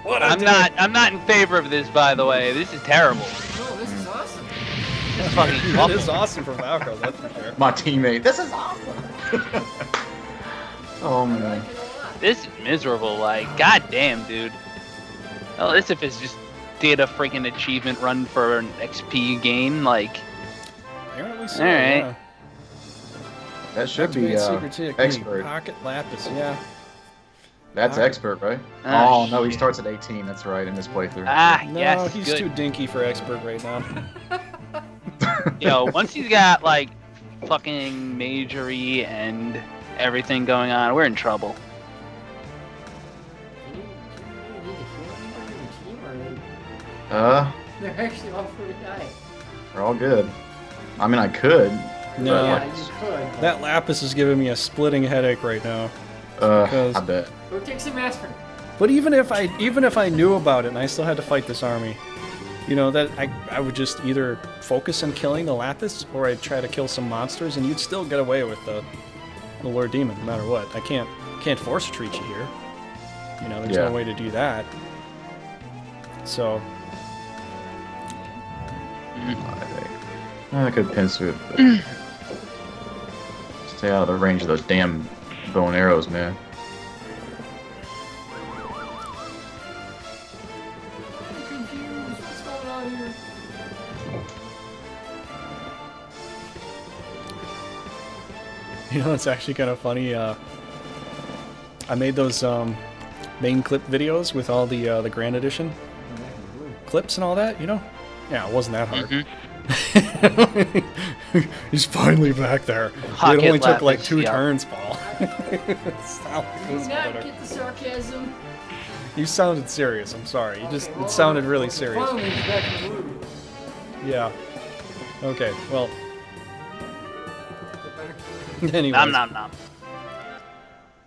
What a day. I'm not in favor of this, by the way. This is terrible. No, this is awesome. This is fucking It awful. is awesome for Valkos, that's for sure. My teammate. This is awesome. Oh man. This is miserable. Like, goddamn, dude. Well, this if it's just did a freaking achievement run for an XP gain, like. Apparently so. All right. Yeah. That should be Activate secret technique. expert. Pocket lapis, yeah. That's Pocket. expert, right? Ah, Oh no, he shit. starts at 18. That's right in this playthrough. Ah, No, yes, he's good. too dinky for expert right now. Yo, once he's got like fucking majory and everything going on, we're in trouble. Do you need to heal anybody in your team, or they're actually all pretty high? We're all good. I mean, I could. No, Yeah, you could. but- that lapis is giving me a splitting headache right now. I bet. Go take some aspirin. But even if I knew about it and I still had to fight this army, you know, that I would just either focus on killing the lapis or I'd try to kill some monsters, and you'd still get away with the Lord Demon no matter what. I can't force treat you here. You know, there's Yeah. no way to do that. So I could pincer it, but stay out of the range of those damn bow and arrows, man. I'm confused. What's going on here? you know, it's actually kind of funny. I made those main clip videos with all the Grand Edition clips and all that. You know, yeah, it wasn't that hard. He's finally back there. Pocket It only took like lapis, 2 yeah. turns, Paul. Stop. Do you not get the sarcasm? You sounded serious. I'm sorry. It sounded really serious. Finally, he's back in the mood. Yeah. Okay. Well, Anyways. Nom nom nom.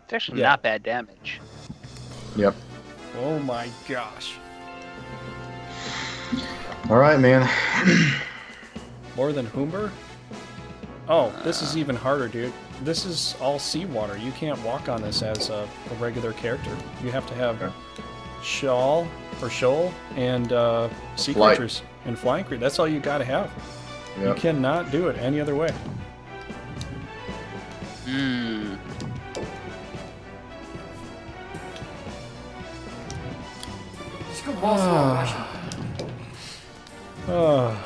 It's actually not bad damage. Yep. Oh my gosh. Alright, man. More than Humber? Oh, this is even harder, dude. This is all seawater. You can't walk on this as a regular character. You have to have shoal and sea creatures and flying creatures. That's all you gotta have. Yep. You cannot do it any other way. Hmm. Just go balls to Oh.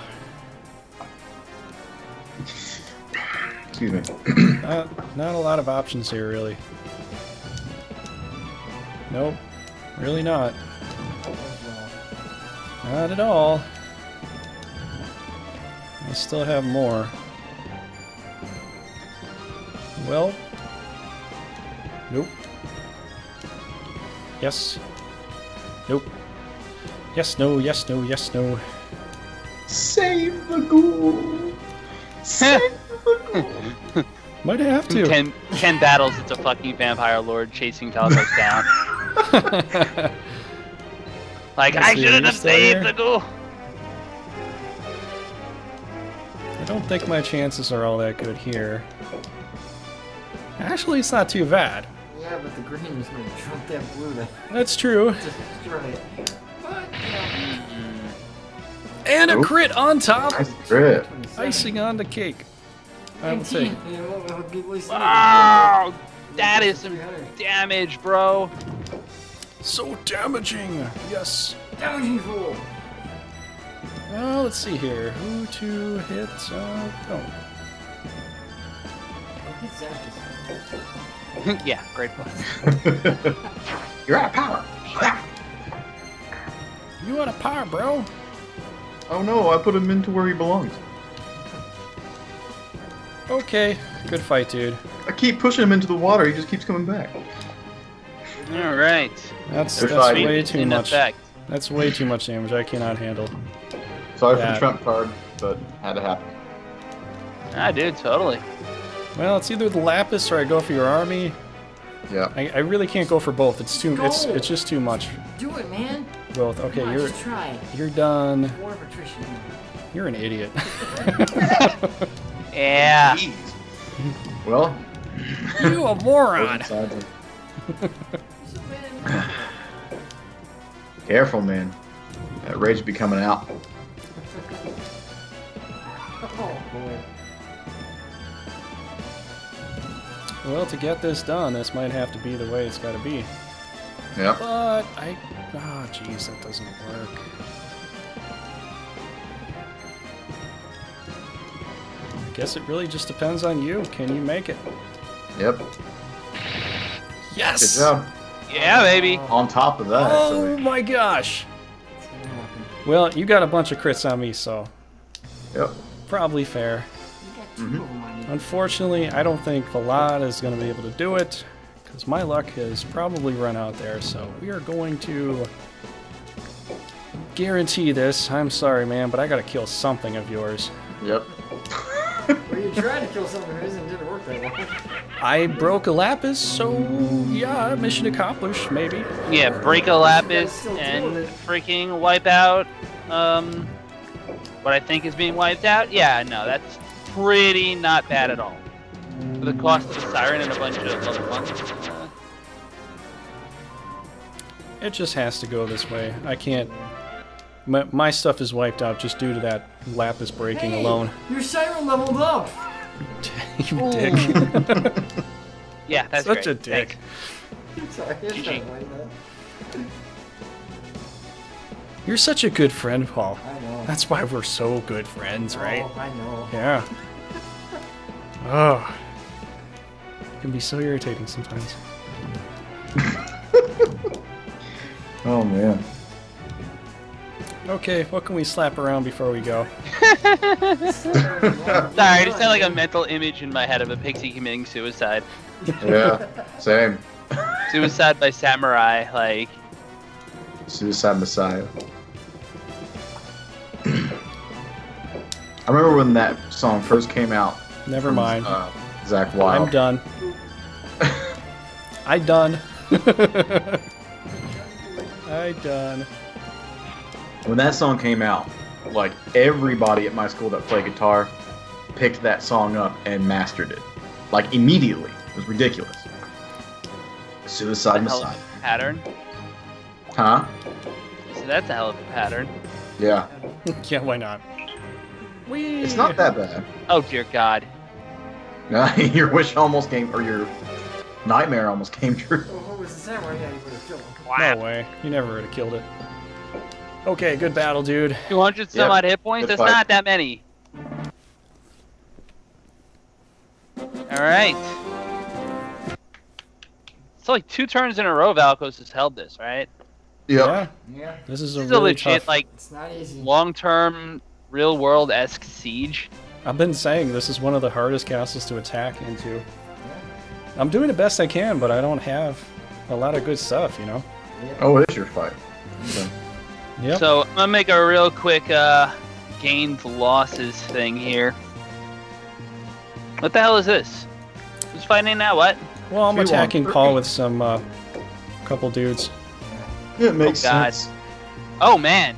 Excuse me. Not a lot of options here, really. Nope. Really not. Not at all. I still have more. Well. Nope. Yes. Nope. Yes, no, yes, no, yes, no. Save the ghoul! Save the ghoul! Might have to. 10 battles, it's a fucking vampire lord chasing Valkos down. Like, I shouldn't have saved the ghoul! I don't think my chances are all that good here. Actually, it's not too bad. Yeah, but the green is going to trump that blue then. That's true. Destroy it. But, yeah. And a crit on top! Nice crit. Icing on the cake. I would say. Wow! That is some damage, bro. So damaging! Yes. Damaging fool! Well, let's see here. Who to hit? Oh. Yeah, great point. You're out of power. You out of power, bro? Oh no, I put him into where he belongs. Okay, good fight, dude. I keep pushing him into the water, he just keeps coming back. Alright. That's fighting. way too In much. effect. That's way too much damage. I cannot handle. Sorry for the trump card, but had to happen. Ah, dude, totally. Well, it's either the Lapis or I go for your army. Yeah. I really can't go for both. It's too. It's just too much. Do it, man. Both. Okay, Come on, just try. You're done. War for Trish. You're an idiot. Yeah. Jeez. Well. You a moron. Careful, man. That rage be coming out. Oh boy. Well, to get this done, this might have to be the way it's got to be. Yep. But oh, jeez, that doesn't work. I guess it really just depends on you. Can you make it? Yep. Yes. Good job. Yeah, baby. On top of that. Oh my gosh. Well, you got a bunch of crits on me, so. Yep. Probably fair. Unfortunately, I don't think Vlad is going to be able to do it, because my luck has probably run out there, so we are going to guarantee this. I'm sorry, man, but I got to kill something of yours. Yep. Well, you tried to kill something of his and it didn't work that well. I broke a Lapis, so yeah, mission accomplished, maybe. Yeah, break a Lapis and freaking wipe out what I think is being wiped out. Yeah, no, that's pretty not bad at all. For the cost of a Siren and a bunch of other ones. It just has to go this way. I can't... My stuff is wiped out just due to that Lapis breaking alone. Your Siren leveled up! You dick. Yeah, that's Such great. a dick. Sorry, it's GG. not like that. You're such a good friend, Paul. I know. That's why we're so good friends, right? Oh, I know. Yeah. Oh. It can be so irritating sometimes. Oh man. Okay, what can we slap around before we go? Sorry, I just had like a mental image in my head of a pixie committing suicide. Yeah, same. Suicide by samurai, like. Suicide Messiah. I remember when that song first came out. Never mind. Zach Wild. I'm done. I done. I done. When that song came out, like everybody at my school that played guitar picked that song up and mastered it. Like immediately. It was ridiculous. Suicide Messiah. Pattern? Huh? So that's a hell of a pattern. Yeah. Yeah, why not? Whee! It's not that bad. Oh dear God. Your wish almost came, or your nightmare almost came true. Well, what was the samurai? Yeah, you would have killed him. No way. You never would have killed it. Okay, good battle, dude. 200 some odd hit points? That's not that many. Alright. It's like 2 turns in a row Valkos has held this, right? Yeah. Yeah. This is a This is really a legit, tough... like, It's not easy. long-term, real-world-esque siege. I've been saying this is one of the hardest castles to attack into. I'm doing the best I can, but I don't have a lot of good stuff, you know? Oh, it is your fight. Okay. Yep. So, I'm gonna make a real quick, gains losses thing here. What the hell is this? Who's fighting now? What? Well, I'm 2-1. attacking Paul with some, couple dudes. Yeah, it makes God. sense. Oh man,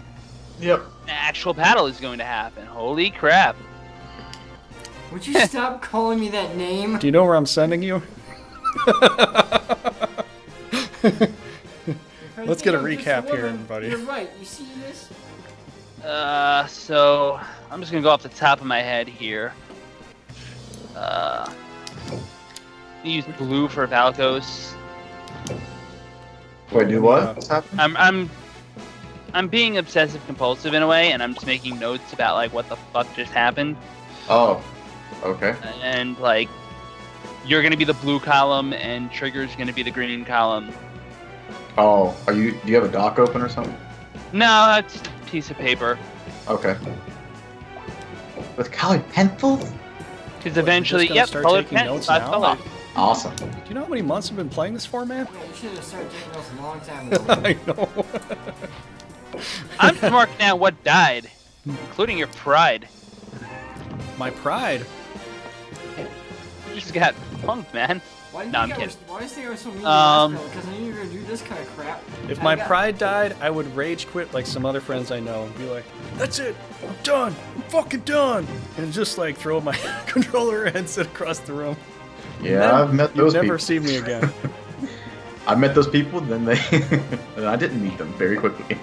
Yep. an actual battle is going to happen. Holy crap. Would you stop calling me that name? Do you know where I'm sending you? Let's get a recap here, everybody. You're right. You see this? So I'm just gonna go off the top of my head here. Use blue for Valkos. Wait, do what? What's happening? I'm being obsessive compulsive in a way, and I'm just making notes about like what the fuck just happened. Oh, okay. And like, you're gonna be the blue column, and Trigger's gonna be the green column. Oh, do you have a doc open or something? No, that's just a piece of paper. Okay. With colored pencils? Because eventually, just gonna yep, start colored taking pen, notes 5 now? colors. Awesome. Do you know how many months I've been playing this for, man? Yeah, you should have started taking notes a long time ago. I know. I'm just marking out what died, including your pride. My pride. You just got punked, man. Why do you No, I'm think kidding. why do you think I was so mean to you last battle? Because I knew you were gonna do this kind of crap. If my pride died, I would rage quit like some other friends I know and be like, that's it, I'm done, I'm fucking done, and just like throw my controller and sit across the room. Yeah, Then I've met those you'd people. never see me again. I met those people, then they, and I didn't meet them very quickly.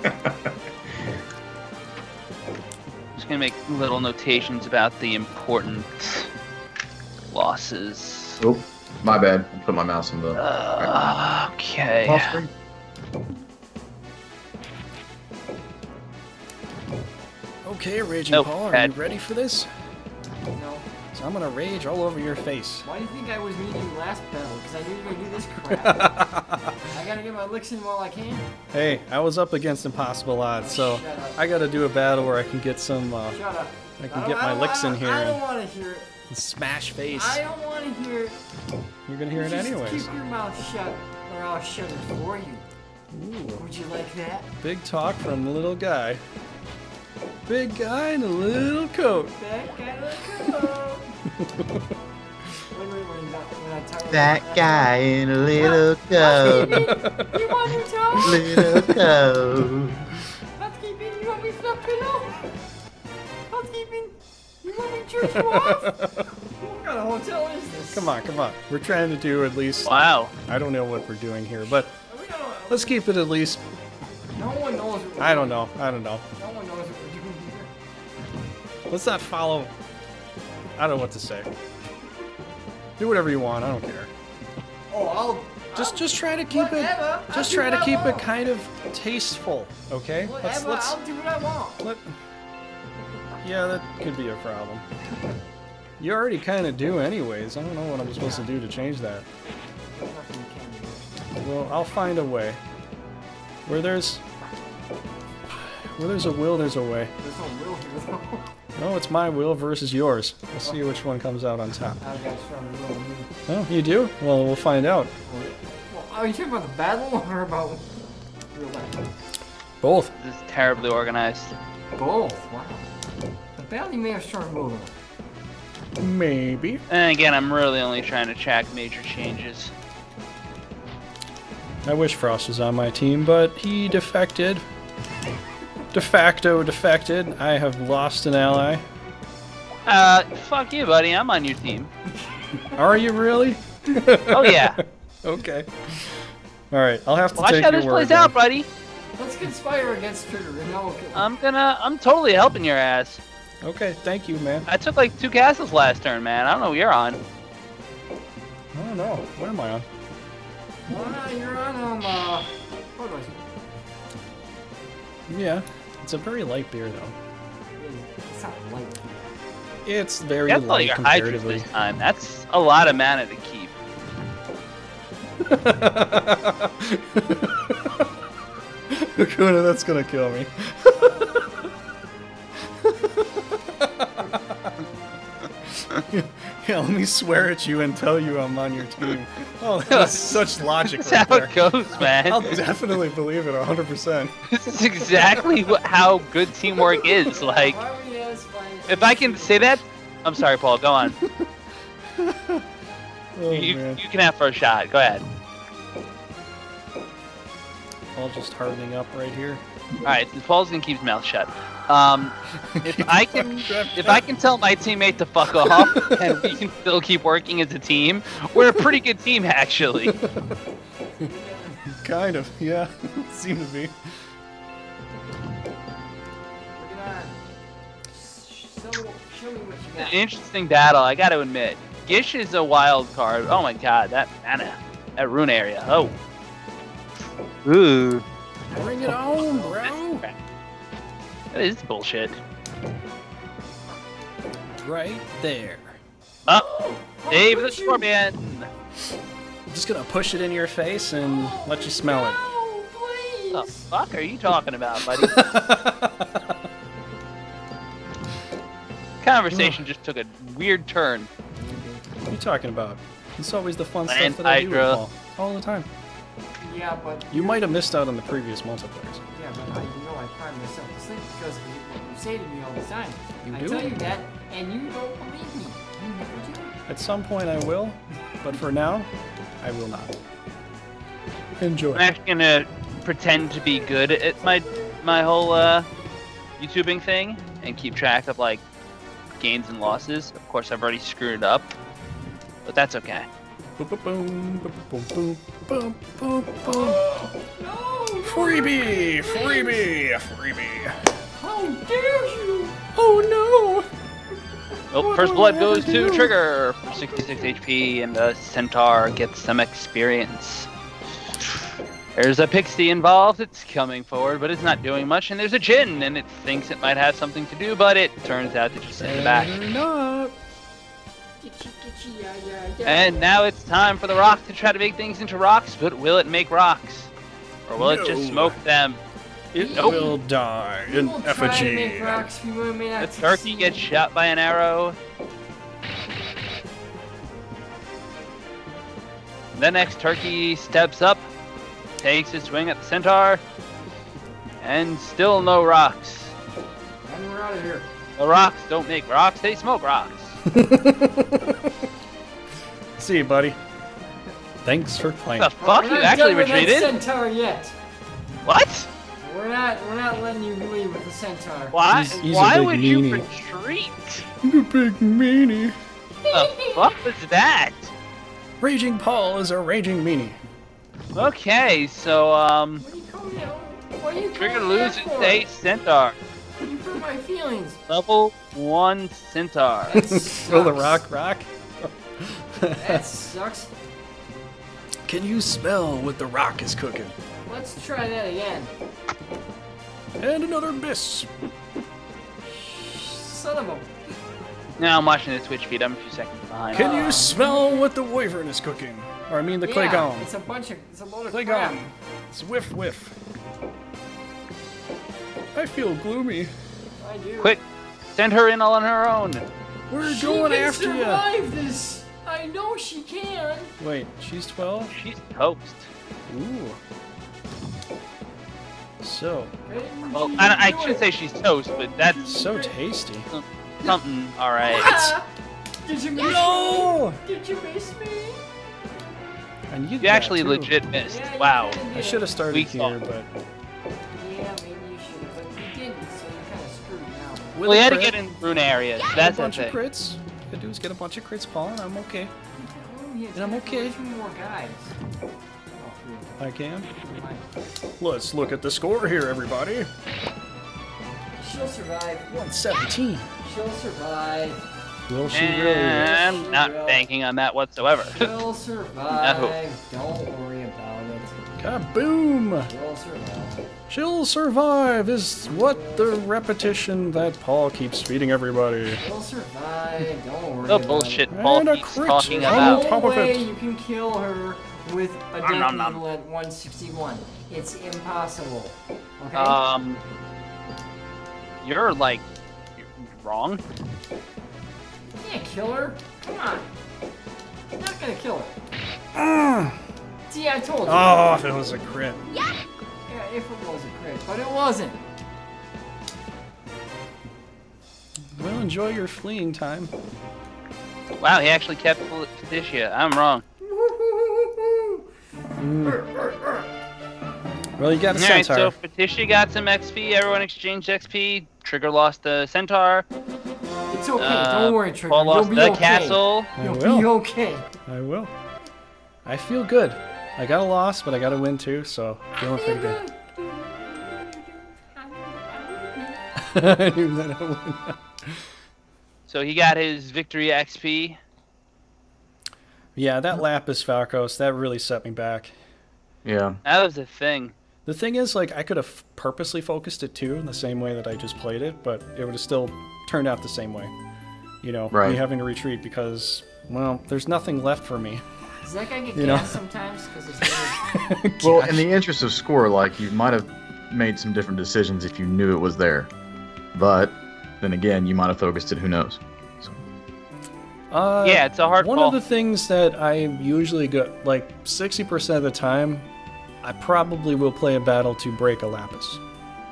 Just gonna make little notations about the important losses. Oh, my bad. I put my mouse on the Okay. off screen. Okay, Raging Nope, Paul, are bad. you ready for this? No. So I'm gonna rage all over your face. Why do you think I was mean to you last battle? Because I knew you were gonna do this crap. I gotta get my licks in while I can. Hey, I was up against impossible odds, so Shut up. I gotta do a battle where I can get some, Shut up. I can get my licks in here I don't and want to hear it. smash face. I don't want to hear it. You're gonna hear it Just anyways. keep your mouth shut, or I'll shut it for you. Ooh, Would you like that? big talk from the little guy. Big guy in a little coat. That guy look cool. When I talk That guy in a little coat. You want your towel? Little coat. Housekeeping, you want me to flip pillow? Housekeeping, you want me to jerk you off? What kind of hotel is this? Come on, come on. We're trying to do at least. Wow. I don't know what we're doing here, but We don't know. let's keep it at least. No one knows what we're I don't doing. know. I don't know. No one knows what we're doing here. Let's not follow. I don't know what to say. Do whatever you want. I don't care. Oh, Just try to keep Whatever. it. Just I'll try do to what I keep it want. kind of tasteful, okay? Whatever, I'll do what I want. Yeah, that could be a problem. You already kind of do, anyways. I don't know what I'm supposed to do to change that. Nothing you can do. Well, I'll find a way. Where there's a will, there's a way. There's no will here, though. No, it's my will versus yours. Let's see which one comes out on top. I got a strong will in me. Oh, you do? Well, we'll find out. Well, are you talking about the battle or about real life? Both. This is terribly organized. Both. Wow. The battle you may have strong will in. Maybe. And again, I'm really only trying to track major changes. I wish Frost was on my team, but he defected. De facto defected. I have lost an ally. Fuck you, buddy. I'm on your team. Are you really? Oh, yeah. Okay. Alright, I'll have to Watch take how your this word. plays out, buddy. Let's conspire against Trigger, and now we'll kill him. I'm totally helping your ass. Okay, thank you, man. I took like 2 castles last turn, man. I don't know what you're on. I don't know. What am I on? Oh, no, you're on, what was it? Yeah, it's a very light beer, though. It's not light. It's very That's all light your hydras comparatively. this time. That's a lot of mana to keep. Kuna, that's gonna kill me. Yeah, let me swear at you and tell you I'm on your team. Oh, that's such logic That's right how there. it goes, man. I'll definitely believe it 100%. This is exactly how good teamwork is. Like, Why would he ask if I can say that, I'm sorry, Paul. Go on. Oh, You man. can have first shot. Go ahead. All just hardening up right here. All right, since Paul's gonna keep his mouth shut. If I can tell my teammate to fuck off, and we can still keep working as a team, we're a pretty good team, actually. Kind of, yeah. Seem to be. Look at that. Show me what you An got. interesting battle, I gotta admit. Gish is a wild card. Oh my god, that mana, that rune area. Oh. Ooh. Bring it on, bro. That is bullshit. Right there. Oh, Dave the Scorpion. I'm just gonna push it in your face and let you smell it. No, please. What the fuck are you talking about, buddy? Conversation just took a weird turn. What are you talking about? It's always the fun Land stuff that I do with Hydra. Paul. All the time. Yeah, but You might have missed out on the previous multiplayers. yeah, but I know I cry myself to sleep because of what you say to me all the time. You I do? tell you that, and you don't believe me. You never do. At some point I will, but for now, I will not. Enjoy. I'm actually gonna pretend to be good at my whole YouTubing thing and keep track of like gains and losses. Of course, I've already screwed it up, but that's okay. Boom, boom, boom, boom, boom, boom, boom, boom. No! Freebie! Freebie! Freebie! How dare you! Oh no! Oh, first blood goes to Trigger for 66 HP, and the Centaur gets some experience. There's a Pixie involved. It's coming forward, but it's not doing much. And there's a Jinn, and it thinks it might have something to do, but it turns out to just sit in the back. Better not. And now it's time for the rock to try to make things into rocks, but will it make rocks? Or will it just No. smoke them? It Nope. will die in We'll try to make effigy. rocks, we may The not turkey succeed. gets shot by an arrow. The next turkey steps up, takes a swing at the centaur, and still no rocks. And we're out of here. The rocks don't make rocks, they smoke rocks. See you, buddy. Thanks for playing. The fuck? We're You not actually done with that retreated? Centaur yet. What? We're not letting you leave with the Centaur. Why? He's a Why big would you meanie. retreat? You big meanie. The fuck was that? Raging Paul is a raging meanie. Okay, so What are you coming out? What are you Trigger coming out loses for? a centaur. You hurt my feelings. Level 1 centaur. That sucks. Will the rock rock? That sucks. Can you smell what the rock is cooking? Let's try that again. And another miss. Son of a... Now I'm watching the Twitch feed. I'm a few seconds behind. Can you smell what the wyvern is cooking? Or I mean the Yeah, Claygon. it's a load of Claygon. crap. It's whiff whiff. I feel gloomy. I do. Quick, send her in all on her own. We're She going can after you. survive this. I know she can. Wait, she's 12? She's toast. Ooh. So, Well, I shouldn't say she's toast, but that's so tasty. something alright. Ah, Did you miss No! me? Did you miss me? And You actually legit missed. Yeah, Wow. I should have started Weak here, thought. but... Yeah, maybe you should have, but you didn't, so you're kind of screwed now. With Well, a he had to crit, get in rune areas. get That's a the bunch of thing. crits. All I do is get a bunch of crits, Paul, and I'm okay. Oh, yeah, And I'm okay. 2 more guys. Oh, 3 I can. of them. Let's look at the score here, everybody. She'll survive. 117. She'll survive. Will she really? And I'm not banking on that whatsoever. She'll survive. Don't worry about it. Kaboom! She'll survive. She'll survive is what the repetition that Paul keeps feeding everybody. She'll survive. Don't worry The about bullshit it. Paul And a keeps crit talking on about. top No of way it. you can kill her with a Nom, death nom, needle at 161. It's impossible. Okay? You're like wrong. You can't kill her. Come on. I'm not gonna kill her. Ah! See, I told you. Oh, if it was a crit. Yeah, if it was a crit, but it wasn't. Well, enjoy your fleeing time. Wow, he actually kept Patricia. I'm wrong. Well, you got a Alright, centaur. so Patricia got some XP. Everyone exchanged XP. Trigger lost the centaur. It's okay. Don't worry, Trigger. Paul You'll lost be the okay. castle. I You'll will. be okay. I will. I feel good. I got a loss, but I got a win too, so feeling pretty good. I knew that I would. So he got his victory XP. Yeah, that Lapis Valkos, that really set me back. Yeah. That was a thing. The thing is, like, I could have purposely focused it too in the same way that I just played it, but it would have still turned out the same way. You know, Right. me having to retreat because, well, there's nothing left for me. Does that guy get You know? gas sometimes? Because it's Well, in the interest of score, like, you might have made some different decisions if you knew it was there. But, then again, you might have focused it, who knows. So. Yeah, it's a hard One call. of the things that I usually go, like, 60% of the time, I probably will play a battle to break a Lapis.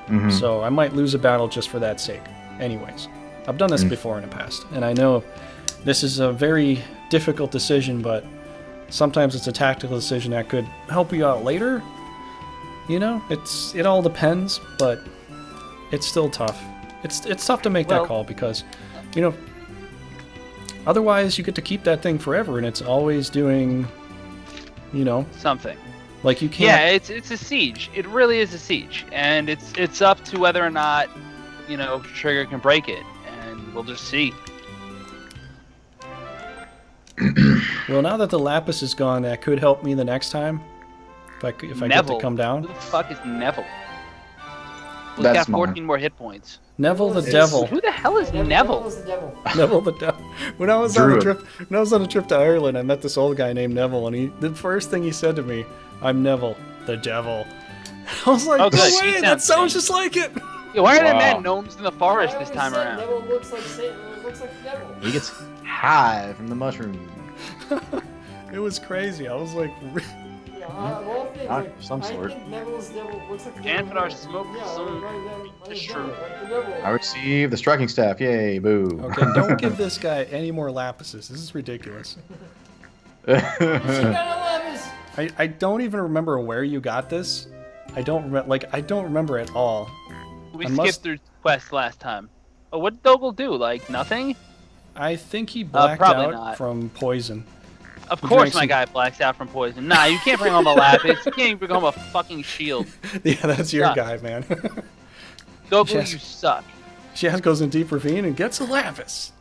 Mhm. So I might lose a battle just for that sake. Anyways, I've done this before in the past, and I know this is a very difficult decision, but sometimes it's a tactical decision that could help you out later. You know, it all depends, but it's still tough. It's tough to make that call because, you know, otherwise you get to keep that thing forever, and it's always doing, you know, something. like you can't. Yeah, it's a siege. It really is a siege, and it's up to whether or not, you know, Trigger can break it, and we'll just see. Well, now that the Lapis is gone, that could help me the next time. If I get to come Who down. the fuck is Neville? He's That's got 14 more hit points. Neville the Devil. Who the hell is Neville? was the devil. Neville the Devil. When I was on a Druid. trip to Ireland, I met this old guy named Neville, and the first thing he said to me, "I'm Neville the Devil." I was like, Oh, "No good. He way! That sounds sounds just like it." Yeah, why are there Wow. men gnomes in the forest this time around? Devil looks like Satan. Looks like the devil. He gets high from the mushroom. It was crazy. I was like, Yeah, of all things, Not like, some sort. I think Neville's devil looks like the Janfadar devil. smoked Yeah, some right, just devil, true. like the devil. I receive the striking staff. Yay, boo. "Okay, don't give this guy any more Lapises. This is ridiculous." She got a Lapis. I don't even remember where you got this. I don't remember at all. We I skipped must- through quest last time. Oh, what did Dogal do? Like, nothing? I think he blacked probably out not. from poison. Of He course drank my some- guy blacks out from poison. Nah, you can't bring home a Lapis. You can't even bring home a fucking shield. Yeah, that's your Suck. guy, man. Dogal, Yes. you suck. Shaz goes in Deep Ravine and gets a Lapis.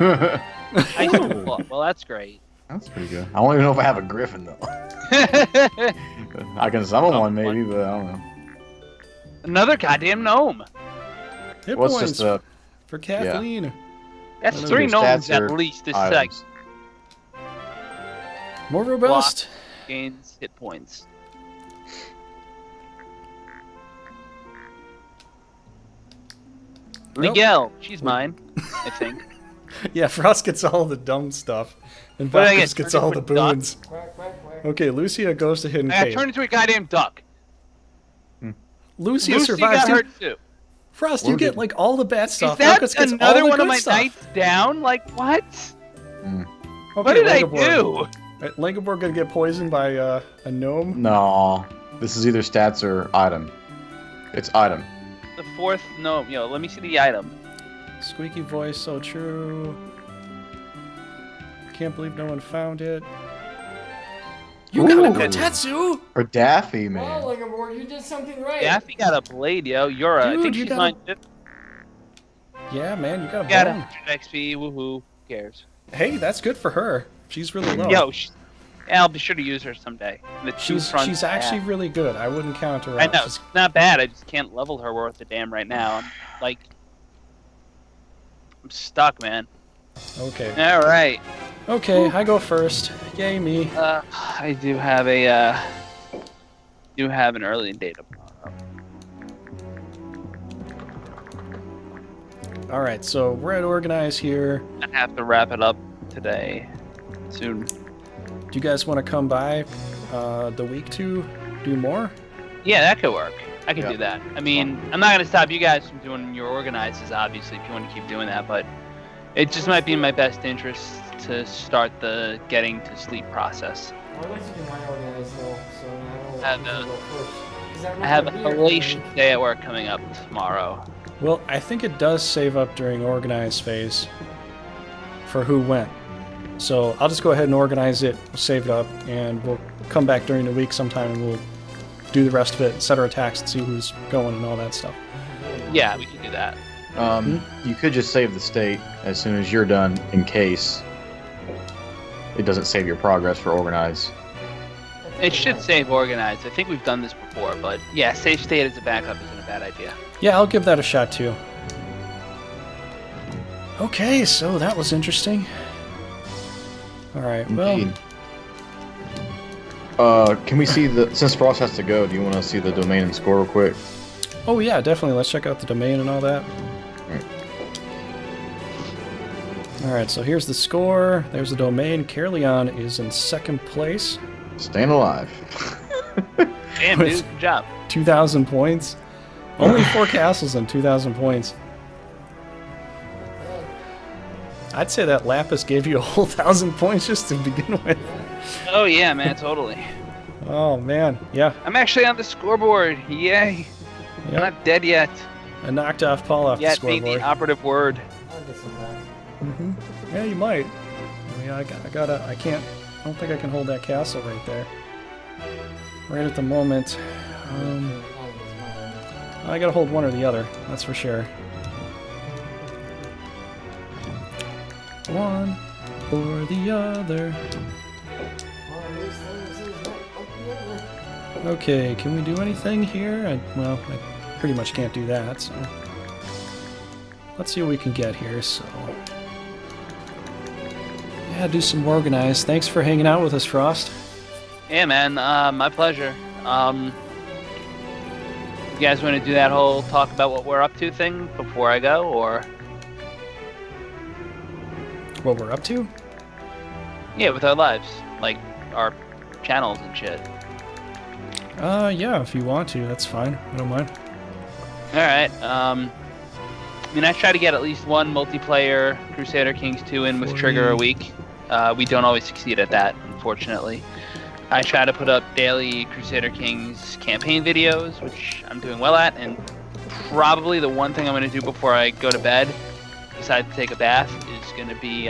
I do. Well, that's great. That's pretty good. I don't even know if I have a griffin, though. I can summon one, maybe, but I don't know. Another goddamn gnome. Hit What's points just a for Kathleen. That's I know 3 your gnomes stats at are least this items. sec. More robust. Gains hit points. Nope. Miguel, she's mine, I think. Yeah, Frost gets all the dumb stuff, and What did I Valkos get, gets turned all the into a duck? boons. Quack, quack, quack. Okay, Lucia goes to Hidden I got Cave. turned into a goddamn duck. Lucia Lucy survives. got Dude, hurt too. Frost, you Or get did- like all the bad stuff. Is that Valkos gets all another the one of good my stuff. knights down? Like, what? Okay, What did I do? Langabor gonna get poisoned by a gnome? No. This is either stats or item. It's item. The fourth, no, let me see the item. Squeaky voice, so true. Can't believe no one found it. You got a Kotetsu! Or Daffy, Wow, man. Langabor, you did something right. Daffy got a blade, yo. You're a. I Dude, think you she's got mine. Yeah, man, you got a Got bone. 100 XP, woohoo. Who cares? Hey, that's good for her. She's really low. Yo, I'll be sure to use her someday. She's actually really good. I wouldn't count her out. I know, She's... it's not bad. I just can't level her worth a damn right now. I'm stuck, man. Okay. All right. Okay, I go first. Yay me. I do have an early date tomorrow. All right, so we're at Organize here. I have to wrap it up today, soon. Do you guys want to come by the week to do more? Yeah, that could work. I could do that. I mean, I'm not gonna stop you guys from doing your organizes, obviously, if you want to keep doing that, but it just might be in my best interest to start the getting to sleep process. I'd like to do my organize though, so I have a Halation day at work coming up tomorrow. Well, I think it does save up during Organize phase for who went. So I'll just go ahead and organize it, we'll save it up, and we'll come back during the week sometime and we'll do the rest of it, set our attacks and see who's going and all that stuff. Yeah, we can do that. You could just save the state as soon as you're done, in case it doesn't save your progress for Organize. It should save organized. I think we've done this before, but yeah, save state as a backup isn't a bad idea. Yeah, I'll give that a shot too. Okay, so that was interesting. Alright, well... can we see the... Since Frost has to go, do you want to see the domain and score real quick? Oh yeah, definitely. Let's check out the domain and all that. Alright, so here's the score. There's the domain. Caerleon is in second place. Staying alive. Damn, dude, good job. 2,000 points. Only 4 castles and 2,000 points. I'd say that Lapis gave you a whole 1,000 points just to begin with. Oh yeah, man, totally. Oh man, yeah. I'm actually on the scoreboard. Yay. I'm not dead yet. I knocked off Paul off the scoreboard. Being the operative word. I'll get some back. Yeah, you might. I mean, I can't. I don't think I can hold that castle right there. Right at the moment. I gotta hold one or the other. That's for sure. One or the other. Okay, can we do anything here? Well, I pretty much can't do that, so... Let's see what we can get here, so... Yeah, do some organize. Thanks for hanging out with us, Frost. Yeah, man, my pleasure. You guys want to do that whole talk about what we're up to thing before I go, or...? What we're up to? Yeah, with our lives. Like, our channels and shit. Yeah, if you want to, that's fine. I don't mind. Alright, I mean, I try to get at least one multiplayer Crusader Kings 2 in with Trigger a week. We don't always succeed at that, unfortunately. I try to put up daily Crusader Kings campaign videos, which I'm doing well at, and probably the one thing I'm going to do before I go to bed, besides take a bath, is going to be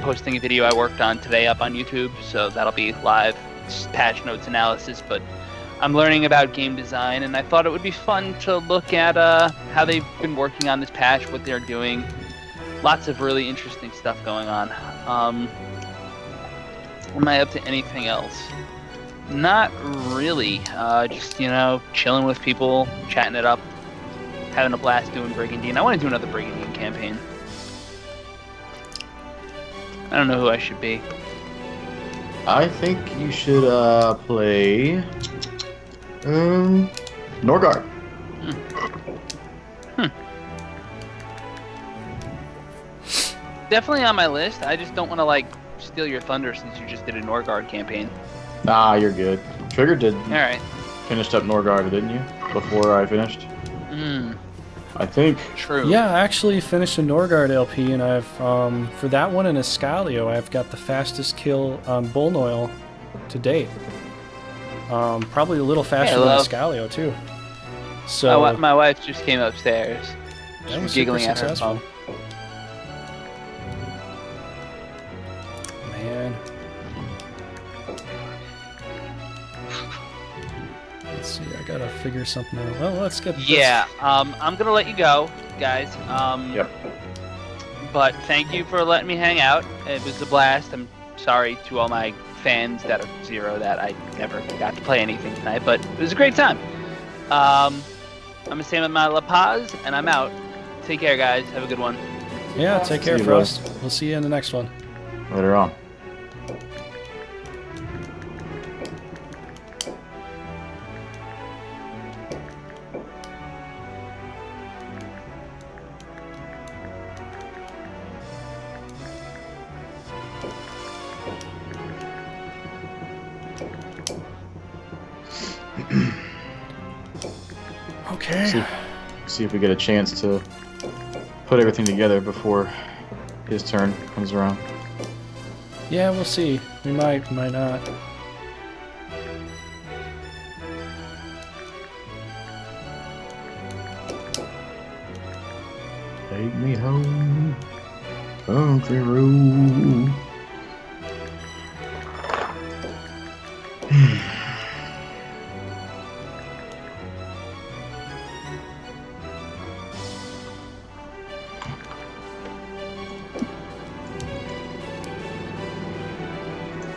posting a video I worked on today up on YouTube, so that'll be live. It's patch notes analysis, but I'm learning about game design, and I thought it would be fun to look at how they've been working on this patch, what they're doing. Lots of really interesting stuff going on. Am I up to anything else? Not really. Just, you know, chilling with people, chatting it up, having a blast doing Brigandine. I want to do another Brigandine campaign. I don't know who I should be. I think you should play Norgard. Definitely on my list. I just don't want to like steal your thunder since you just did a Norgard campaign. Nah, you're good. Trigger did. All right. Finished up Norgard, didn't you? Before I finished. I think. True. Yeah, I actually finished a Norgard LP, and I've for that one in Escalio, I've got the fastest kill on Bullnoil to date. Probably a little faster than Escalio too. So my wife just came upstairs. She was giggling at her phone. Man. Let's see, I gotta figure something out. Well, let's get this. Yeah, I'm gonna let you go, guys. Yep. But thank you for letting me hang out. It was a blast. I'm sorry to all my fans that are 0 that I never got to play anything tonight, but it was a great time. I'm gonna stay with my La Paz, and I'm out. Take care, guys. Have a good one. Yeah, take care, Frost. We'll see you in the next one. Later on. Okay. See if we get a chance to put everything together before his turn comes around. Yeah, we'll see. We might not. Take me home, country road.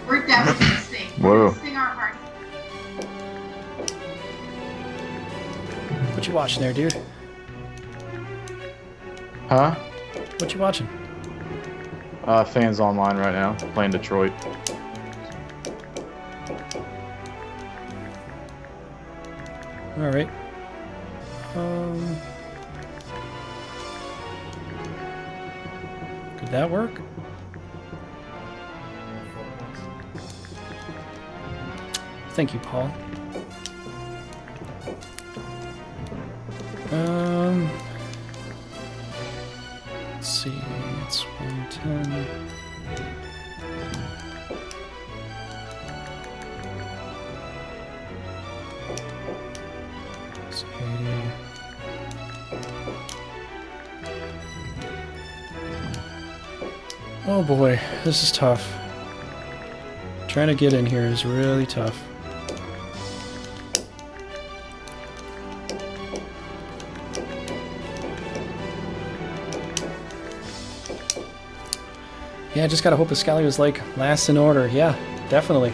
We're definitely gonna sing. Whoa. We're sing our hearts. What you watching there, dude? Huh? What you watching? Fans online right now, playing Detroit. All right. Could that work? Thank you, Paul. Let's see, it's 110. It's 80. Oh boy, this is tough. Trying to get in here is really tough. Yeah, I just gotta hope Iscalio is like last in order. Yeah, definitely.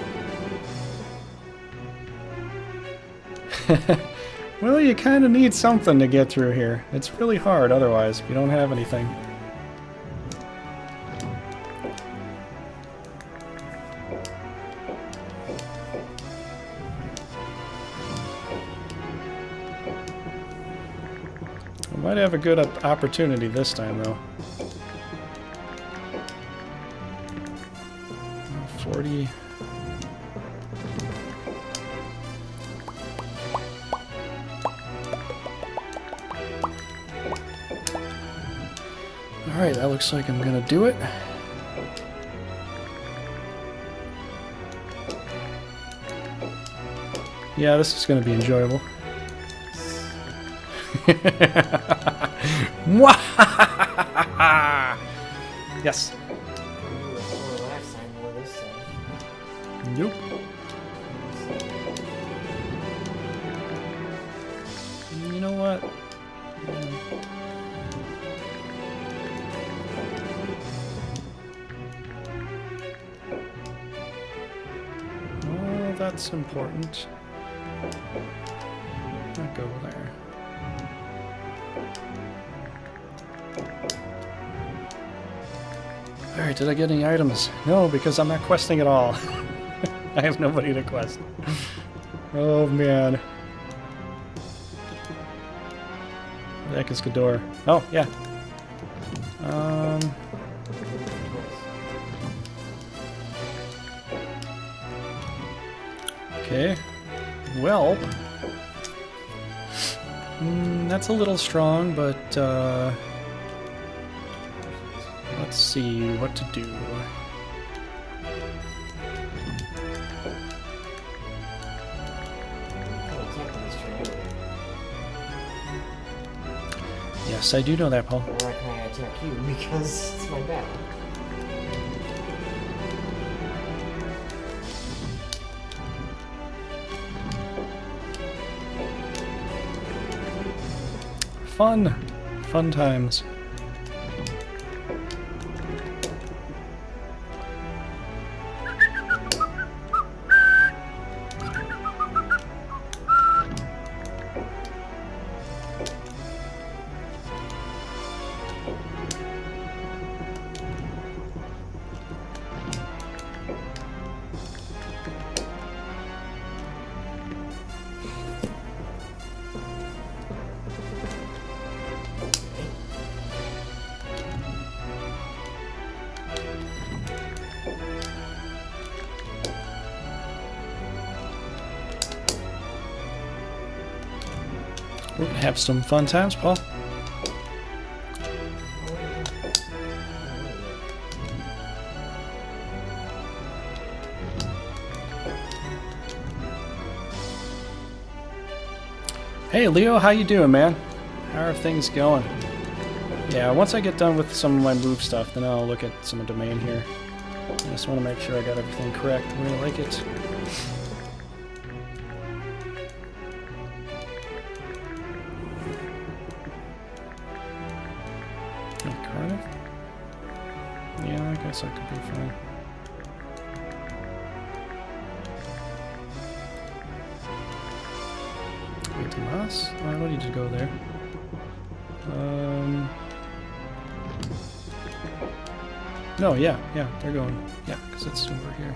Well, you kind of need something to get through here. It's really hard otherwise if you don't have anything. I might have a good opportunity this time, though. 40. Alright, that looks like I'm gonna do it. Yeah, this is gonna be enjoyable. Yes. Nope. You know what? Oh, that's important. I'll go there. Alright, did I get any items? No, because I'm not questing at all. I have nobody to quest. Oh man. Where the heck is Ghidorah? Oh, yeah. Okay. Well. That's a little strong, but let's see what to do. Yes, I do know that, Paul. Or can I attack you because it's my battle? Fun times. We're gonna have some fun times, Paul. Hey Leo, how you doing, man? How are things going? Yeah, once I get done with some of my move stuff, then I'll look at some of domain here. I just want to make sure I got everything correct the way I like it. Yeah, I guess I could be fine. Wait, Tomas? I don't need to go there. No, yeah, they're going. Yeah, because it's over here.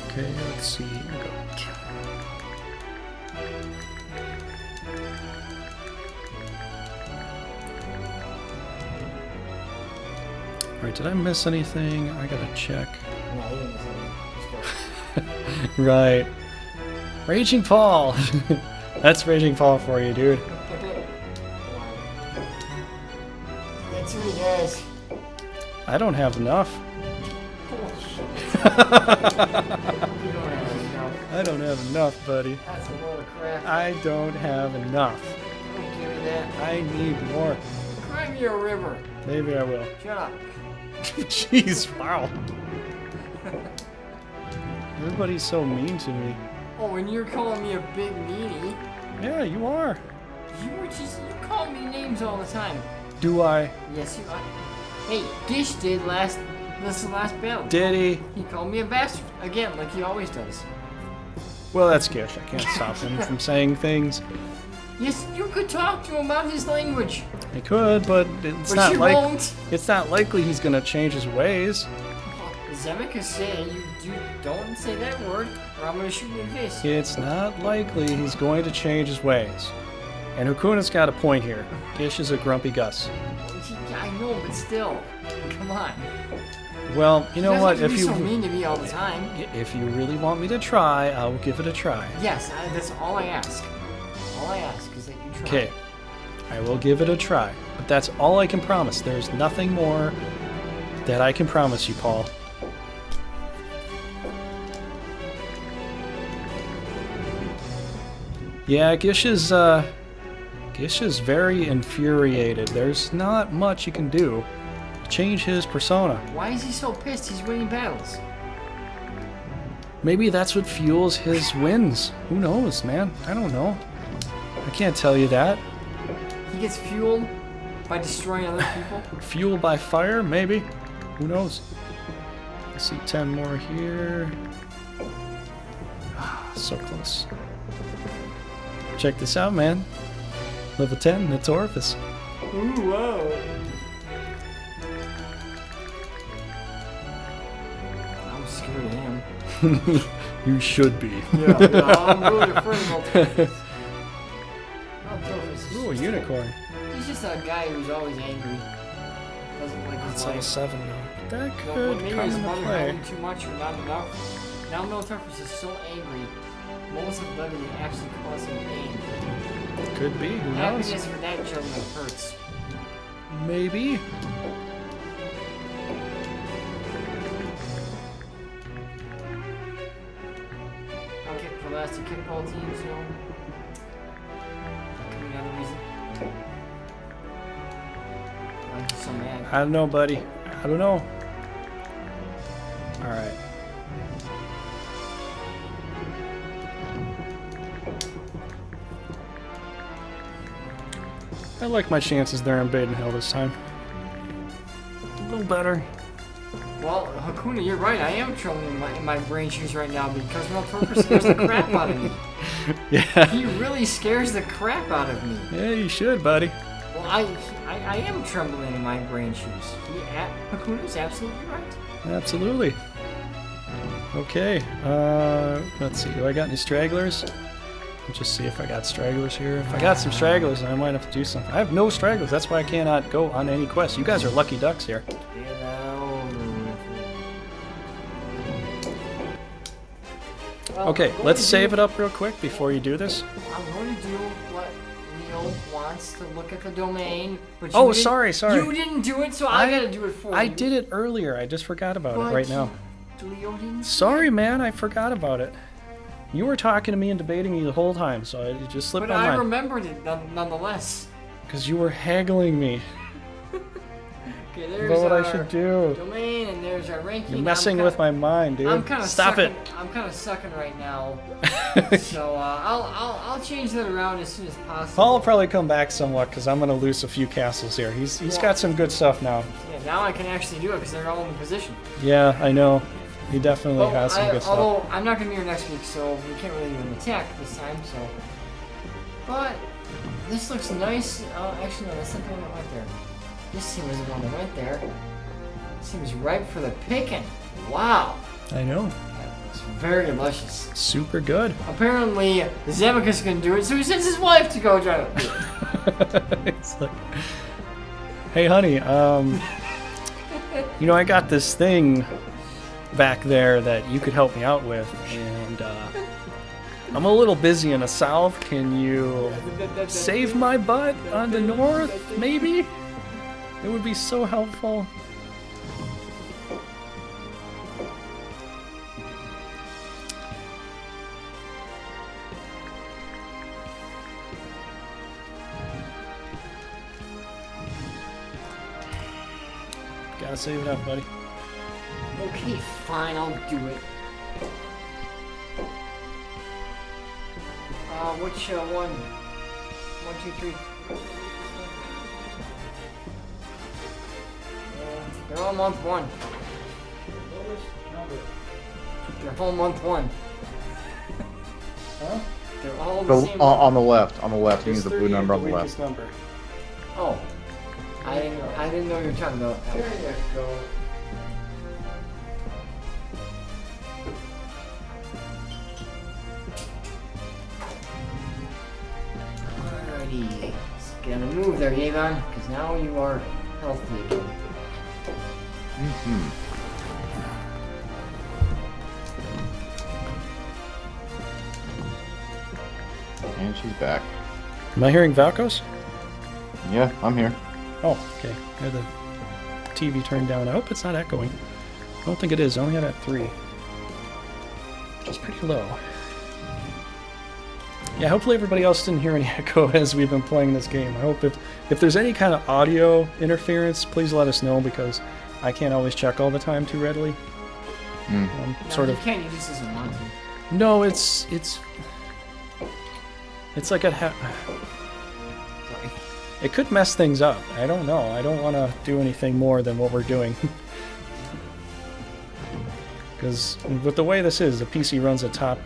Okay, let's see. Alright, did I miss anything? I gotta check. No, you didn't miss anything. Right. Raging Paul! That's Raging Paul for you, dude. That's who he has. I don't have enough. You don't have enough. I don't have enough, buddy. That's a load of crap. I don't have enough. Don't give me that. I need more. Cry me a river. Maybe I will. Shut up. Jeez, wow. Everybody's so mean to me. Oh, and you're calling me a big meanie. Yeah, you are. You call me names all the time. Do I? Yes, you are. Hey, Gish did this is the last battle. Did he? He called me a bastard. Again, like he always does. Well, that's Gish. I can't stop him from saying things. Yes, you could talk to him about his language. I could, but it's But not you like won't. it's not likely he's gonna change his ways. Zemek is saying you don't say that word, or I'm gonna shoot you in the face. It's not likely he's going to change his ways. And Hakuna's got a point here. Gish is a grumpy Gus. I know, but still, come on. Well, you know what? If you so mean to me all the time. If you really want me to try, I'll give it a try. Yes, that's all I ask. All I ask is that you try. Okay, I will give it a try. But that's all I can promise. There's nothing more that I can promise you, Paul. Yeah, Gish is very infuriated. There's not much you can do to change his persona. Why is he so pissed? He's winning battles. Maybe that's what fuels his wins. Who knows, man? I don't know. I can't tell you that. He gets fueled by destroying other people? Fueled by fire? Maybe. Who knows? I see 10 more here. Ah, so close. Check this out, man. Level 10, it's Orifice. Ooh, whoa. I'm scared of him. You should be. Yeah, I'm really afraid of Orifice. Ooh, a unicorn. He's just a guy who's always angry. Doesn't like his It's life. level 7 now. That So could maybe come his into mother play. having too much or not enough. Now Miltarfus is so angry most of them actually causing pain. Could be. Who knows? Happiness for that gentleman hurts. Maybe. I'll kick for last to kickball teams, you know. That could be another reason. I'm just so mad. I don't know, buddy. I don't know. Alright. I like my chances there in Badenhill this time. A little better. Well, Hakuna, you're right. I am trolling in my brain shoes right now because Meltorka scares the crap out of me. Yeah. He really scares the crap out of me. Yeah, you should, buddy. Well, I am trembling in my brain shoes. Hakuna's absolutely right. Absolutely. Okay. Let's see. Do I got any stragglers? Let's just see if I got stragglers here. If I got some stragglers, I might have to do something. I have no stragglers. That's why I cannot go on any quest. You guys are lucky ducks here. Okay, let's save it up real quick before you do this. I'm going to do what Leo wants to look at the domain. But Oh, sorry. You didn't do it, so I got to do it for you. I did it earlier. I just forgot about it right now. Leo didn't. Sorry, man. I forgot about it. You were talking to me and debating me the whole time, so it just slipped my mind. But I remembered it nonetheless. Because you were haggling me. Okay, there's about what our I should do. Domain, and there's our ranking. You're messing with my mind, dude. I'm kind of Stop sucking, it. I'm kind of sucking right now. So I'll change that around as soon as possible. Paul will probably come back somewhat because I'm gonna lose a few castles here. He's got some good stuff now. Yeah, now I can actually do it because they're all in position. Yeah, I know. He definitely has some good stuff. Although I'm not gonna be here next week, so we can't really do an attack this time. So, but this looks nice. Actually, no, that's not the one that went there. This seems the one that went there. Seems ripe for the picking. Wow. I know. It's very luscious. Super good. Apparently, Zamicus can do it, so he sends his wife to go try to do it. It's like, hey, honey, you know, I got this thing back there that you could help me out with, and I'm a little busy in the south. Can you save my butt on the north, maybe? It would be so helpful. Gotta save it up, buddy. Okay, fine, I'll do it. Which one? 1, 2, 3. They're all month 1. They're all month 1. Huh? They're all the same. On the left. On the left. You use the blue number on the left. Number. Oh. I didn't know you were talking about that. There you go. Alrighty. Gonna move there, Yavon, because now you are healthy again. And she's back. Am I hearing Valkos? Yeah, I'm here. Oh, okay. I had the TV turned down. I hope it's not echoing. I don't think it is. I only had it at 3. Which is pretty low. Yeah, hopefully everybody else didn't hear any echo as we've been playing this game. I hope if there's any kind of audio interference, please let us know, because I can't always check all the time too readily. No, you can't. You just doesn't want to. No, it's like sorry. It could mess things up. I don't know. I don't want to do anything more than what we're doing. Because with the way this is, the PC runs at top,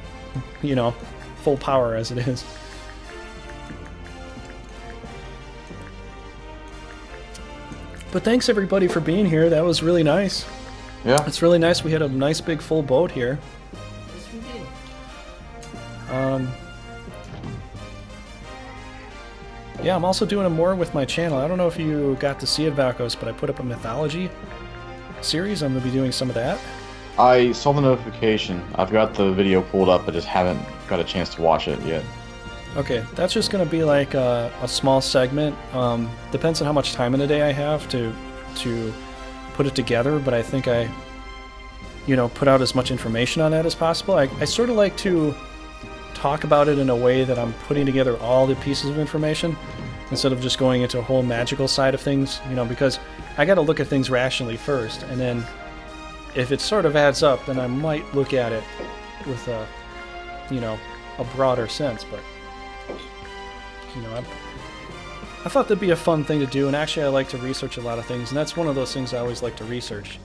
you know, full power as it is. But thanks everybody for being here. That was really nice. Yeah. It's really nice. We had a nice big full boat here. Yes, we did. Yeah, I'm also doing more with my channel. I don't know if you got to see it, Valkos, but I put up a mythology series. I'm going to be doing some of that. I saw the notification. I've got the video pulled up, but just haven't got a chance to watch it yet. Okay, that's just going to be like a small segment. Depends on how much time in the day I have to put it together, but I think I, put out as much information on that as possible. I sort of like to talk about it in a way that I'm putting together all the pieces of information instead of just going into a whole magical side of things, because I got to look at things rationally first, and then if it sort of adds up, then I might look at it with a broader sense, but I thought that'd be a fun thing to do, and actually I like to research a lot of things, and that's one of those things I always like to research,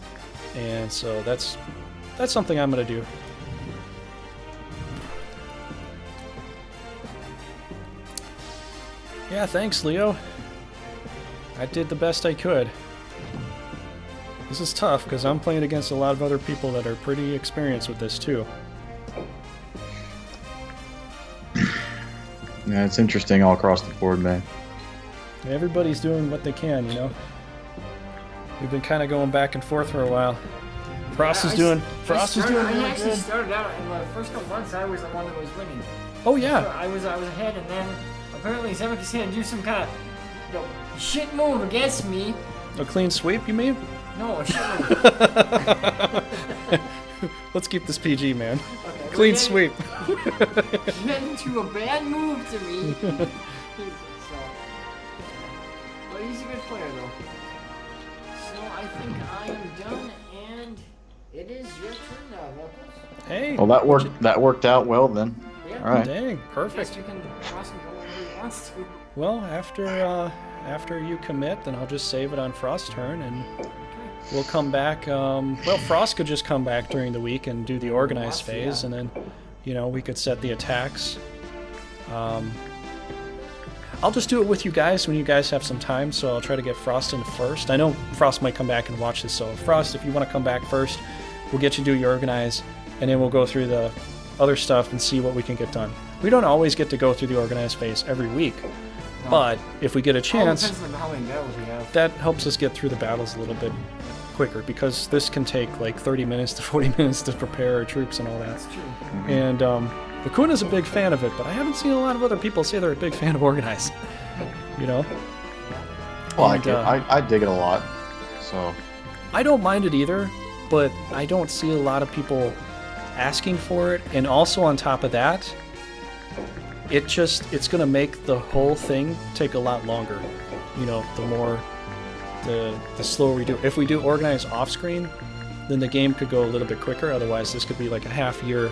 and so that's something I'm going to do. Yeah, thanks, Leo. I did the best I could. This is tough, because I'm playing against a lot of other people that are pretty experienced with this, too. Yeah, it's interesting all across the board, man. Everybody's doing what they can, We've been kind of going back and forth for a while. Frost is doing really I actually good. started out in the first couple months. I was the one that was winning. Oh yeah. I was ahead, and then apparently Zemek is going to do some kind of shit move against me. A clean sweep, you mean? No, a shit move. Let's keep this PG, man. Okay, Clean sweep. Went into a bad move to me. But he's a good player, though. So I think I am done, and it is your turn now, Valkos. Hey. Well, that worked out well then. Yeah. All right. Dang, perfect. Yes, you can cross and go wherever he wants to. Well, after you commit, then I'll just save it on Frost's turn, and we'll come back. Well, Frost could just come back during the week and do the organized phase, and then, we could set the attacks. I'll just do it with you guys when you guys have some time, so I'll try to get Frost in first. I know Frost might come back and watch this, so Frost, if you want to come back first, we'll get you to do your organize, and then we'll go through the other stuff and see what we can get done. We don't always get to go through the organized phase every week, but if we get a chance, how many battles we have. that helps us get through the battles a little bit quicker, because this can take like 30 minutes to 40 minutes to prepare our troops and all that. That's true. And Akuna's a big fan of it, but I haven't seen a lot of other people say they're a big fan of organize. Well, I dig it a lot, so. I don't mind it either, but I don't see a lot of people asking for it, and also on top of that, it's gonna make the whole thing take a lot longer. The slower we do. If we do organize off screen, then the game could go a little bit quicker. Otherwise, this could be like a half-year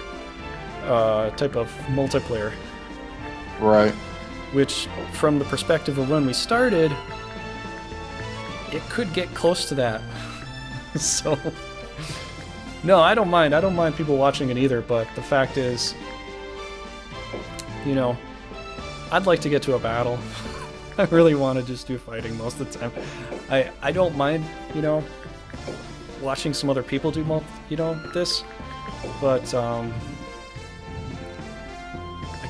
type of multiplayer. Right. Which, from the perspective of when we started, it could get close to that. So, no, I don't mind. I don't mind people watching it either, but the fact is, I'd like to get to a battle. I really want to just do fighting most of the time. I don't mind, watching some other people do, this, but I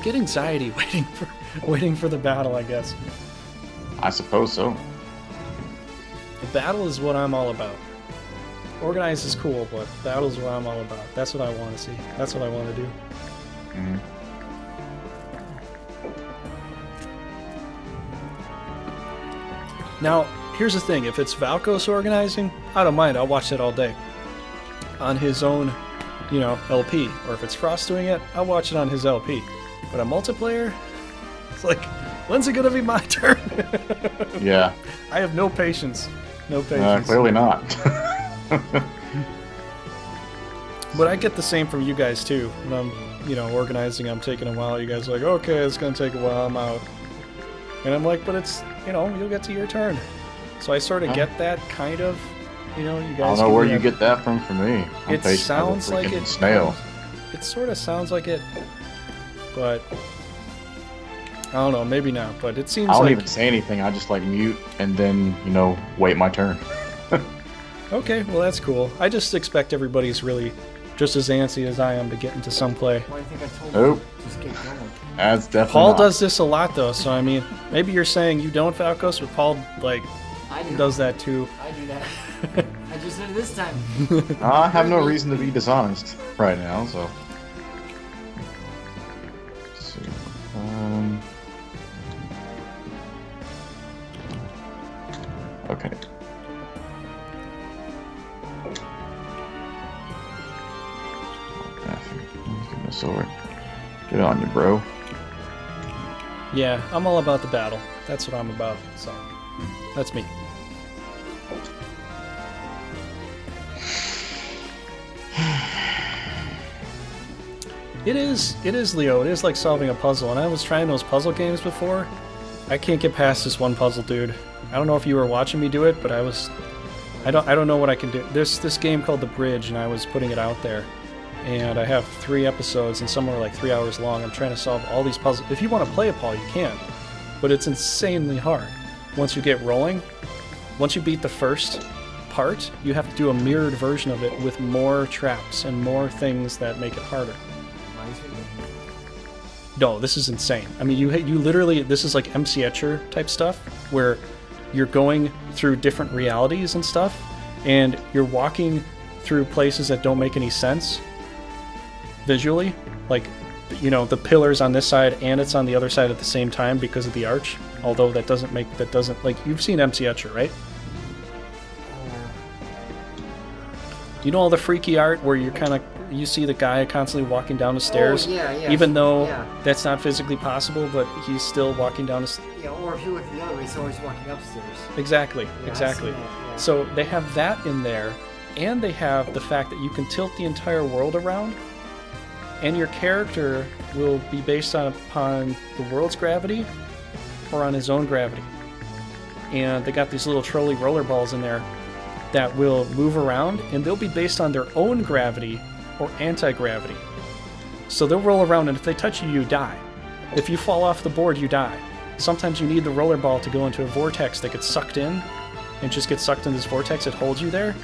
get anxiety waiting for the battle, I guess. I suppose so. The battle is what I'm all about. Organize is cool, but battle is what I'm all about. That's what I want to see. That's what I want to do. Mm-hmm. Now, here's the thing. If it's Valkos organizing, I don't mind. I'll watch that all day. On his own, LP. Or if it's Frost doing it, I'll watch it on his LP. But a multiplayer, it's like, when's it going to be my turn? Yeah. I have no patience. No patience. Clearly not. But I get the same from you guys, too. When I'm, organizing, I'm taking a while. You guys are like, okay, it's going to take a while. I'm out. And I'm like, but it's, you'll get to your turn. So I sort of get that kind of, you guys. I don't know where you get that from me. It sounds like it. Snail. It sort of sounds like it, but I don't know, maybe not. But it seems like. I don't even say anything. I just mute and then wait my turn. Okay, well that's cool. I just expect everybody's really just as antsy as I am to get into some play. Well, I think I told Nope. you, just get going. That's definitely Paul not. does this a lot though, so I mean, maybe you're saying you don't, Valkos, but Paul I do. does that too. I do that. I just did it this time. I have no reason to be dishonest right now, so. Let's see. Okay. Get this over. Get on you, bro. Yeah, I'm all about the battle. That's what I'm about. So, that's me. It is, Leo. It is like solving a puzzle. And I was trying those puzzle games before. I can't get past this one puzzle, dude. I don't know if you were watching me do it, but I don't know what I can do. There's this game called The Bridge, and I was putting it out there. And I have 3 episodes, and some are like 3 hours long. I'm trying to solve all these puzzles. If you want to play it, Paul, you can. But it's insanely hard. Once you get rolling, once you beat the first part, you have to do a mirrored version of it with more traps and more things that make it harder. No, this is insane. I mean, you literally, this is like MC Etcher type stuff, where you're going through different realities and stuff, and you're walking through places that don't make any sense visually. Like, you know, the pillar's on this side and it's on the other side at the same time because of the arch. Although that doesn't, like, you've seen MC Etcher, right? You know all the freaky art where you're kind of, you see the guy constantly walking down the stairs, even though that's not physically possible, but he's still walking down the stairs. Yeah, or if you look the other way, he's always walking upstairs. Exactly, Yeah, exactly. I've seen that, yeah. So they have that in there, and they have the fact that you can tilt the entire world around, and your character will be based upon the world's gravity or on his own gravity. And they got these little trolley roller balls in there that will move around, and they'll be based on their own gravity or anti-gravity. So they'll roll around, and if they touch you, you die. If you fall off the board, you die. Sometimes you need the roller ball to go into a vortex that gets sucked in, and just get sucked in this vortex. It holds you there,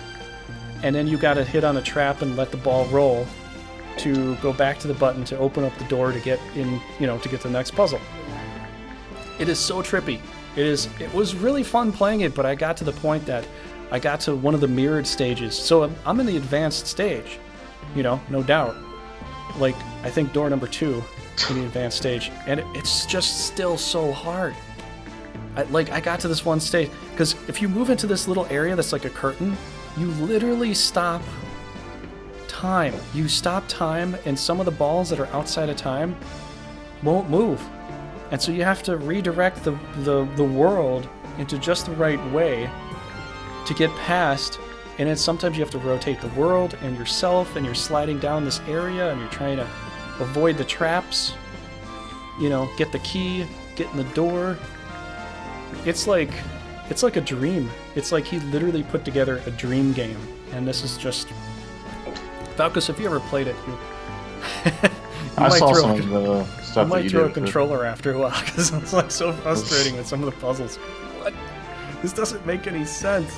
and then you gotta hit on a trap and let the ball roll to go back to the button to open up the door to get in, you know, to get to the next puzzle. It is so trippy. It was really fun playing it, but I got to the point that I got to one of the mirrored stages. So I'm in the advanced stage, you know, no doubt. Like, I think door number 2 in the advanced stage, and it's just still so hard. I got to this one stage, because if you move into this little area that's like a curtain, you literally stop time. You stop time, and some of the balls that are outside of time won't move. And so you have to redirect the world into just the right way to get past. And then sometimes you have to rotate the world and yourself, and you're sliding down this area, and you're trying to avoid the traps, you know, get the key, get in the door. It's like a dream. It's like he literally put together a dream game, and this is just... Valkos, if you ever played it, I saw some of the stuff that you did. You might throw a controller after a while, because it's like so frustrating with some of the puzzles. What? This doesn't make any sense.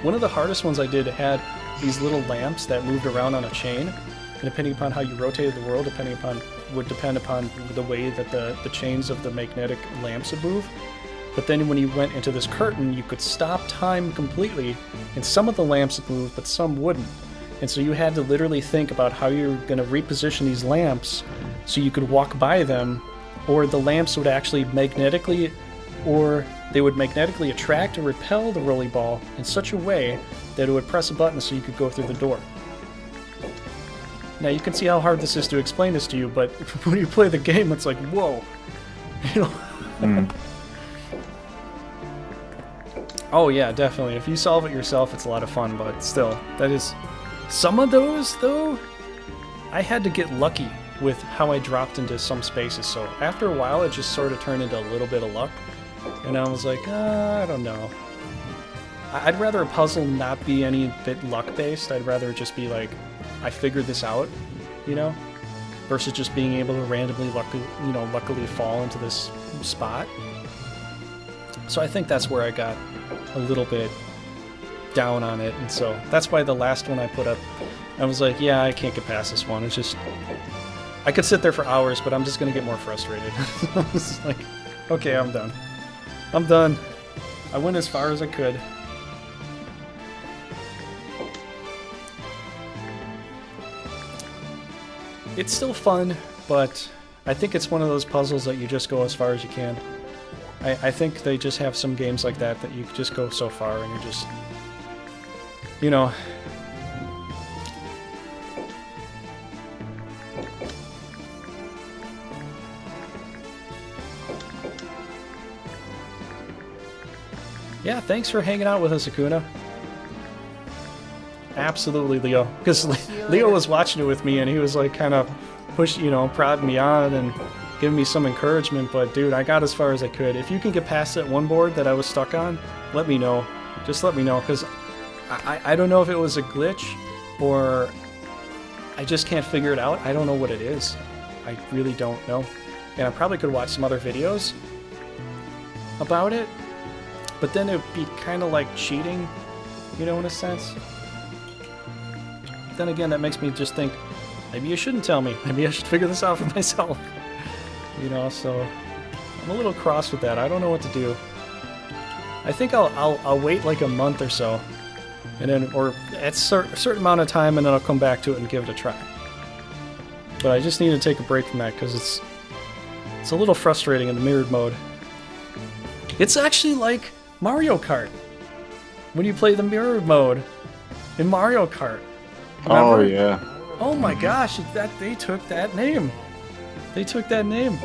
One of the hardest ones I did had these little lamps that moved around on a chain, and depending upon how you rotated the world, would depend upon the way that the chains of the magnetic lamps would move. But then when you went into this curtain, you could stop time completely, and some of the lamps would move, but some wouldn't. And so you had to literally think about how you're going to reposition these lamps so you could walk by them, or the lamps would actually magnetically, or they would magnetically attract or repel the rolly ball in such a way that it would press a button so you could go through the door. Now you can see how hard this is to explain this to you, but when you play the game, it's like, whoa. You know? Oh yeah, definitely. If you solve it yourself, it's a lot of fun, but still, that is... Some of those, though, I had to get lucky with how I dropped into some spaces, so after a while, it just sort of turned into a little bit of luck, and I was like, I don't know. I'd rather a puzzle not be any bit luck-based. I'd rather it just be like, I figured this out, you know, versus just being able to randomly, luckily fall into this spot. So I think that's where I got a little bit down on it, and so that's why the last one I put up, I was like, yeah, I can't get past this one. It's just, I could sit there for hours, but I'm just gonna get more frustrated. I was like, okay, I'm done. I went as far as I could. it's still fun, but I think it's one of those puzzles that you just go as far as you can. I think they just have some games like that that you just go so far and you're just, you know. Yeah, thanks for hanging out with us, Akuna. Absolutely, Leo. Because Leo was watching it with me and he was like kind of prodding me on and giving me some encouragement. But dude, I got as far as I could. If you can get past that one board that I was stuck on, let me know. Just let me know, because I don't know if it was a glitch or I just can't figure it out. I don't know what it is. I really don't know. And I probably could watch some other videos about it. But then it would be kind of like cheating, you know, in a sense. Then again, that makes me just think, maybe you shouldn't tell me. Maybe I should figure this out for myself. You know, so I'm a little cross with that. I don't know what to do. I think I'll wait like a month or so, and then, or at a certain amount of time, and then I'll come back to it and give it a try. But I just need to take a break from that because it's a little frustrating in the mirrored mode. It's actually like Mario Kart when you play the mirrored mode in Mario Kart. Remember? Oh yeah. Oh my gosh! They took that name. They took that name.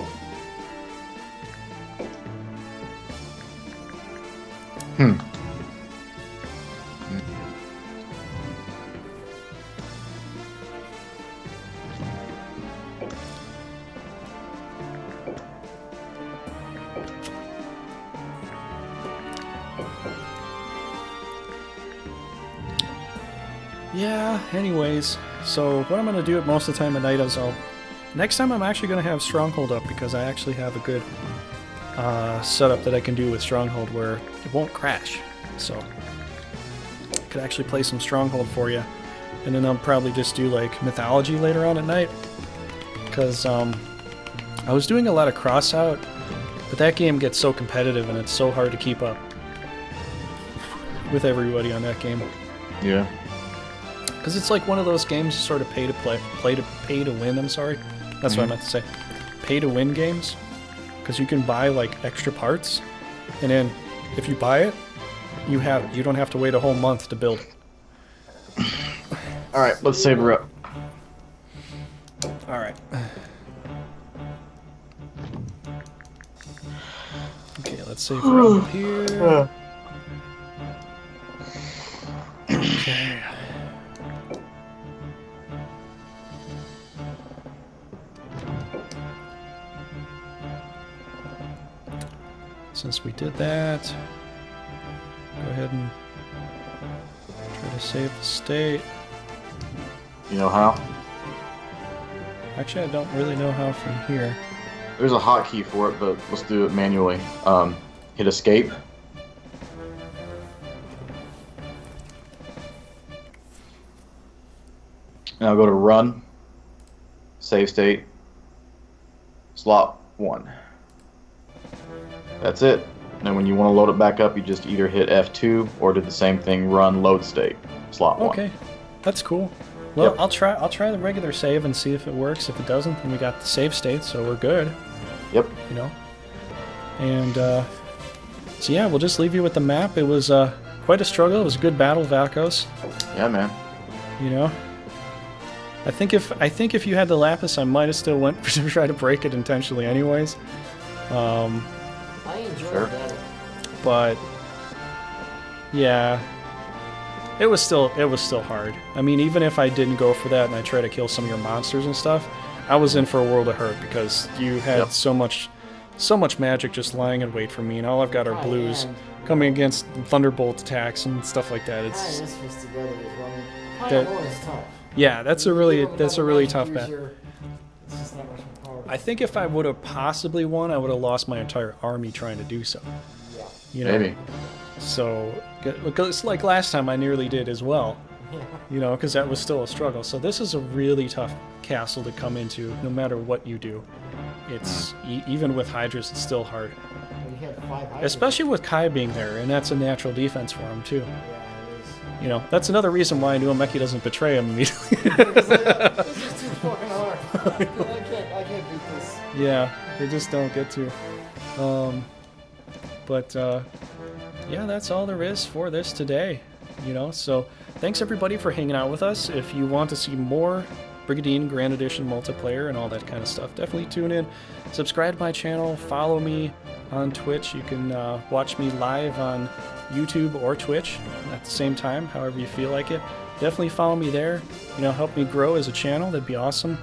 Yeah, anyways, so what I'm going to do most of the time at night is next time I'm actually going to have Stronghold up, because I actually have a good setup that I can do with Stronghold where it won't crash. So I could actually play some Stronghold for you, and then I'll probably just do like Mythology later on at night, because I was doing a lot of Crossout, but that game gets so competitive and it's so hard to keep up with everybody on that game. Yeah. Because it's like one of those games, sort of pay to win. I'm sorry, that's what I meant to say. Pay to win games, because you can buy like extra parts, and then if you buy it, you have it. You don't have to wait a whole month to build it. All right, let's save her up. All right. Okay, let's save her up here. Okay. Since we did that, go ahead and try to save the state. You know how? Actually, I don't really know how from here. There's a hotkey for it, but let's do it manually. Hit escape. Now go to run, save state, slot 1. That's it. And when you want to load it back up, you just either hit F2 or do the same thing, run load state, slot 1. Okay, that's cool. Well, Yep. I'll try the regular save and see if it works. If it doesn't, then we got the save state, so we're good. Yep. You know. And so yeah, we'll just leave you with the map. It was quite a struggle. It was a good battle, Valkos. Yeah, man. You know. I think if you had the lapis, I might have still went to try to break it intentionally, anyways. I enjoyed that. But yeah, it was still hard. I mean, even if I didn't go for that and I tried to kill some of your monsters and stuff, I was in for a world of hurt, because you had so much magic just lying in wait for me, and all I've got are blues coming against thunderbolt attacks and stuff like that. It's this was together as well. I mean, is tough. Yeah, that's a really tough bet. It's just not much more power. I think if I would have possibly won, I would have lost my entire army trying to do so. Yeah. You know? Maybe. So, because like last time I nearly did as well. Yeah. You know, because that was still a struggle. So this is a really tough castle to come into, no matter what you do. It's even with Hydras, it's still hard. Well, you had 5 Hydras. Especially with Kai being there, and that's a natural defense for him too. Yeah, it is. You know, that's another reason why I knew Meki doesn't betray him immediately. This is too fucking hard. I can't beat this. Yeah, they just don't get to. Yeah, that's all there is for this today. You know, so thanks everybody for hanging out with us. If you want to see more Brigandine Grand Edition multiplayer and all that kind of stuff, definitely tune in. Subscribe to my channel, follow me on Twitch. You can watch me live on YouTube or Twitch at the same time, however you feel like it. Definitely follow me there. You know, help me grow as a channel. That'd be awesome.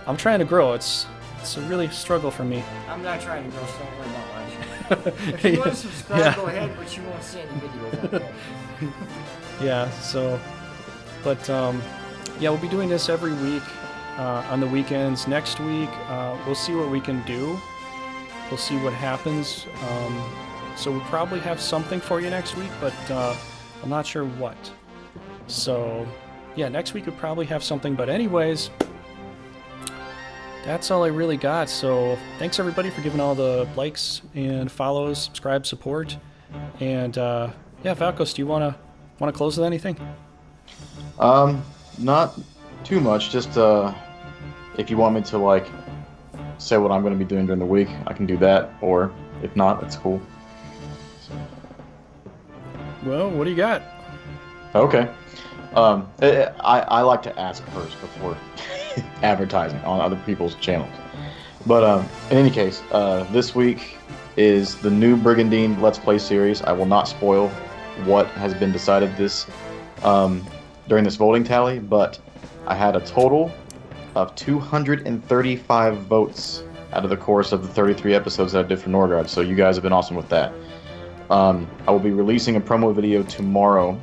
I'm trying to grow. It's a really struggle for me. I'm not trying to grow, so don't worry about my channel. If you want to subscribe, go ahead, but you won't see any videos on there. Yeah, so, but, yeah, we'll be doing this every week on the weekends. Next week, we'll see what we can do. We'll see what happens. So we'll probably have something for you next week, but I'm not sure what. So, yeah, next week we'll probably have something. But anyways, that's all I really got. So thanks everybody for giving all the likes and follows, subscribe, support. And yeah, Valkos, do you want to close with anything? Not too much. Just if you want me to like say what I'm going to be doing during the week, I can do that. Or if not, it's cool. Well, what do you got? Okay. I like to ask first before advertising on other people's channels. But in any case, this week is the new Brigandine Let's Play series. I will not spoil what has been decided this during this voting tally, but I had a total of 235 votes out of the course of the 33 episodes that I did for Norgard, so you guys have been awesome with that. I will be releasing a promo video tomorrow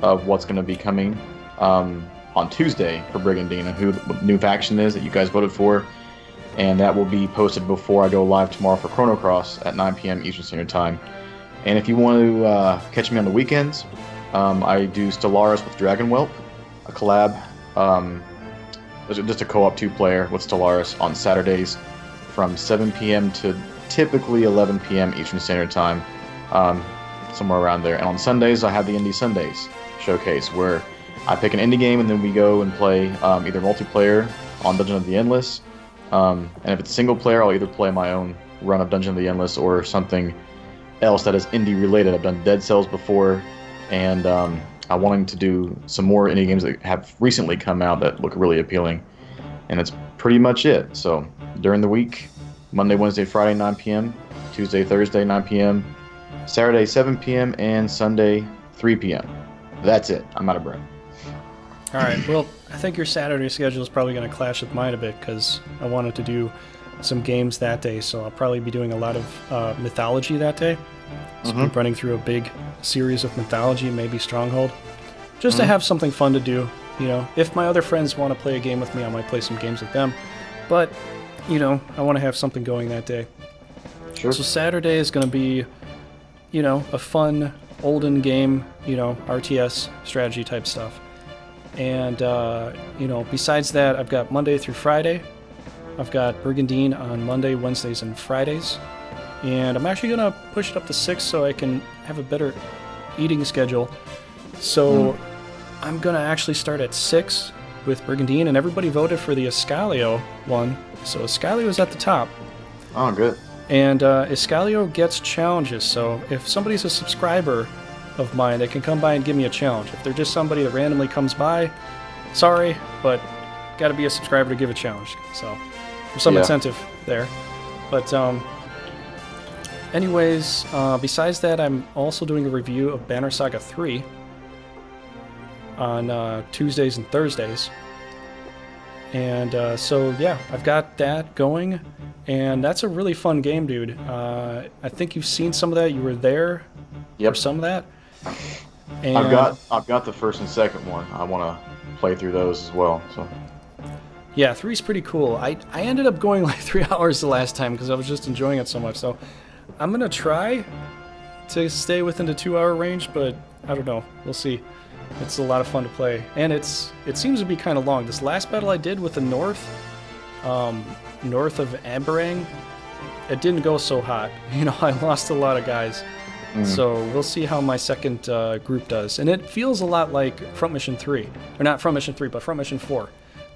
of what's going to be coming on Tuesday for Brigandine and who the new faction is that you guys voted for, and that will be posted before I go live tomorrow for Chrono Cross at 9 p.m. Eastern Standard Time. And if you want to catch me on the weekends, I do Stellaris with Dragonwhelp, a collab. Just a co-op 2-player with Stellaris on Saturdays from 7 p.m. to typically 11 p.m. Eastern Standard Time, somewhere around there. And on Sundays, I have the Indie Sundays showcase where I pick an indie game and then we go and play either multiplayer on Dungeon of the Endless, and if it's single player, I'll either play my own run of Dungeon of the Endless or something else that is indie related. I've done Dead Cells before, and I'm wanting to do some more indie games that have recently come out that look really appealing, and that's pretty much it. So during the week, Monday, Wednesday, Friday, 9 p.m., Tuesday, Thursday, 9 p.m., Saturday, 7 p.m., and Sunday, 3 p.m. That's it. I'm out of breath. All right. Well, I think your Saturday schedule is probably going to clash with mine a bit because I wanted to do some games that day, so I'll probably be doing a lot of mythology that day. So we'll be running through a big series of mythology, maybe Stronghold, just to have something fun to do. You know, if my other friends want to play a game with me, I might play some games with them. But, you know, I want to have something going that day. Sure. So Saturday is going to be, you know, a fun, olden game, you know, RTS strategy type stuff. And, you know, besides that, I've got Monday through Friday. I've got Brigandine on Monday, Wednesdays, and Fridays. And I'm actually going to push it up to 6 so I can have a better eating schedule. So I'm going to actually start at 6 with Brigandine, and everybody voted for the Iscalio one. So Iscalio is at the top. Oh, good. And Iscalio gets challenges, so if somebody's a subscriber of mine, they can come by and give me a challenge. If they're just somebody that randomly comes by, sorry, but got to be a subscriber to give a challenge. So there's some incentive there. But anyways, besides that, I'm also doing a review of Banner Saga 3 on Tuesdays and Thursdays. And so yeah, I've got that going, and that's a really fun game, dude. I think you've seen some of that. You were there for some of that. And I've got the first and second one. I want to play through those as well. So yeah, 3's pretty cool. I ended up going like 3 hours the last time because I was just enjoying it so much. So I'm gonna try to stay within the 2-hour range, but I don't know. We'll see. It's a lot of fun to play, and it seems to be kind of long. This last battle I did with the north of Amberang, it didn't go so hot. You know, I lost a lot of guys, So we'll see how my second group does. And it feels a lot like Front Mission 3. Or not Front Mission 3, but Front Mission 4.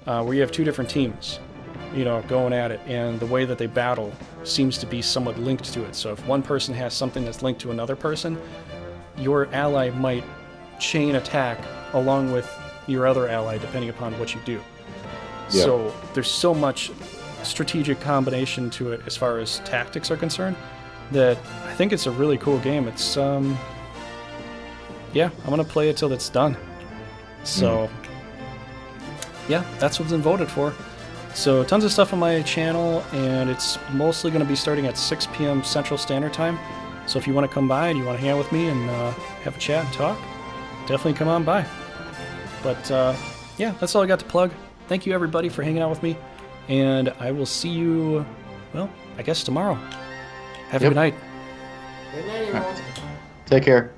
Where you have two different teams, you know, going at it. And the way that they battle seems to be somewhat linked to it. So if one person has something that's linked to another person, your ally might chain attack along with your other ally, depending upon what you do. Yeah. So there's so much strategic combination to it as far as tactics are concerned that I think it's a really cool game. It's yeah, I'm gonna play it till it's done. So yeah, that's what's been voted for. So tons of stuff on my channel, and it's mostly going to be starting at 6 p.m. Central Standard Time. So if you want to come by and you want to hang out with me and have a chat and talk, definitely come on by. But yeah, that's all I got to plug. Thank you everybody for hanging out with me, and I will see you, well, I guess tomorrow. Have a good night. Good night, everyone. Take care.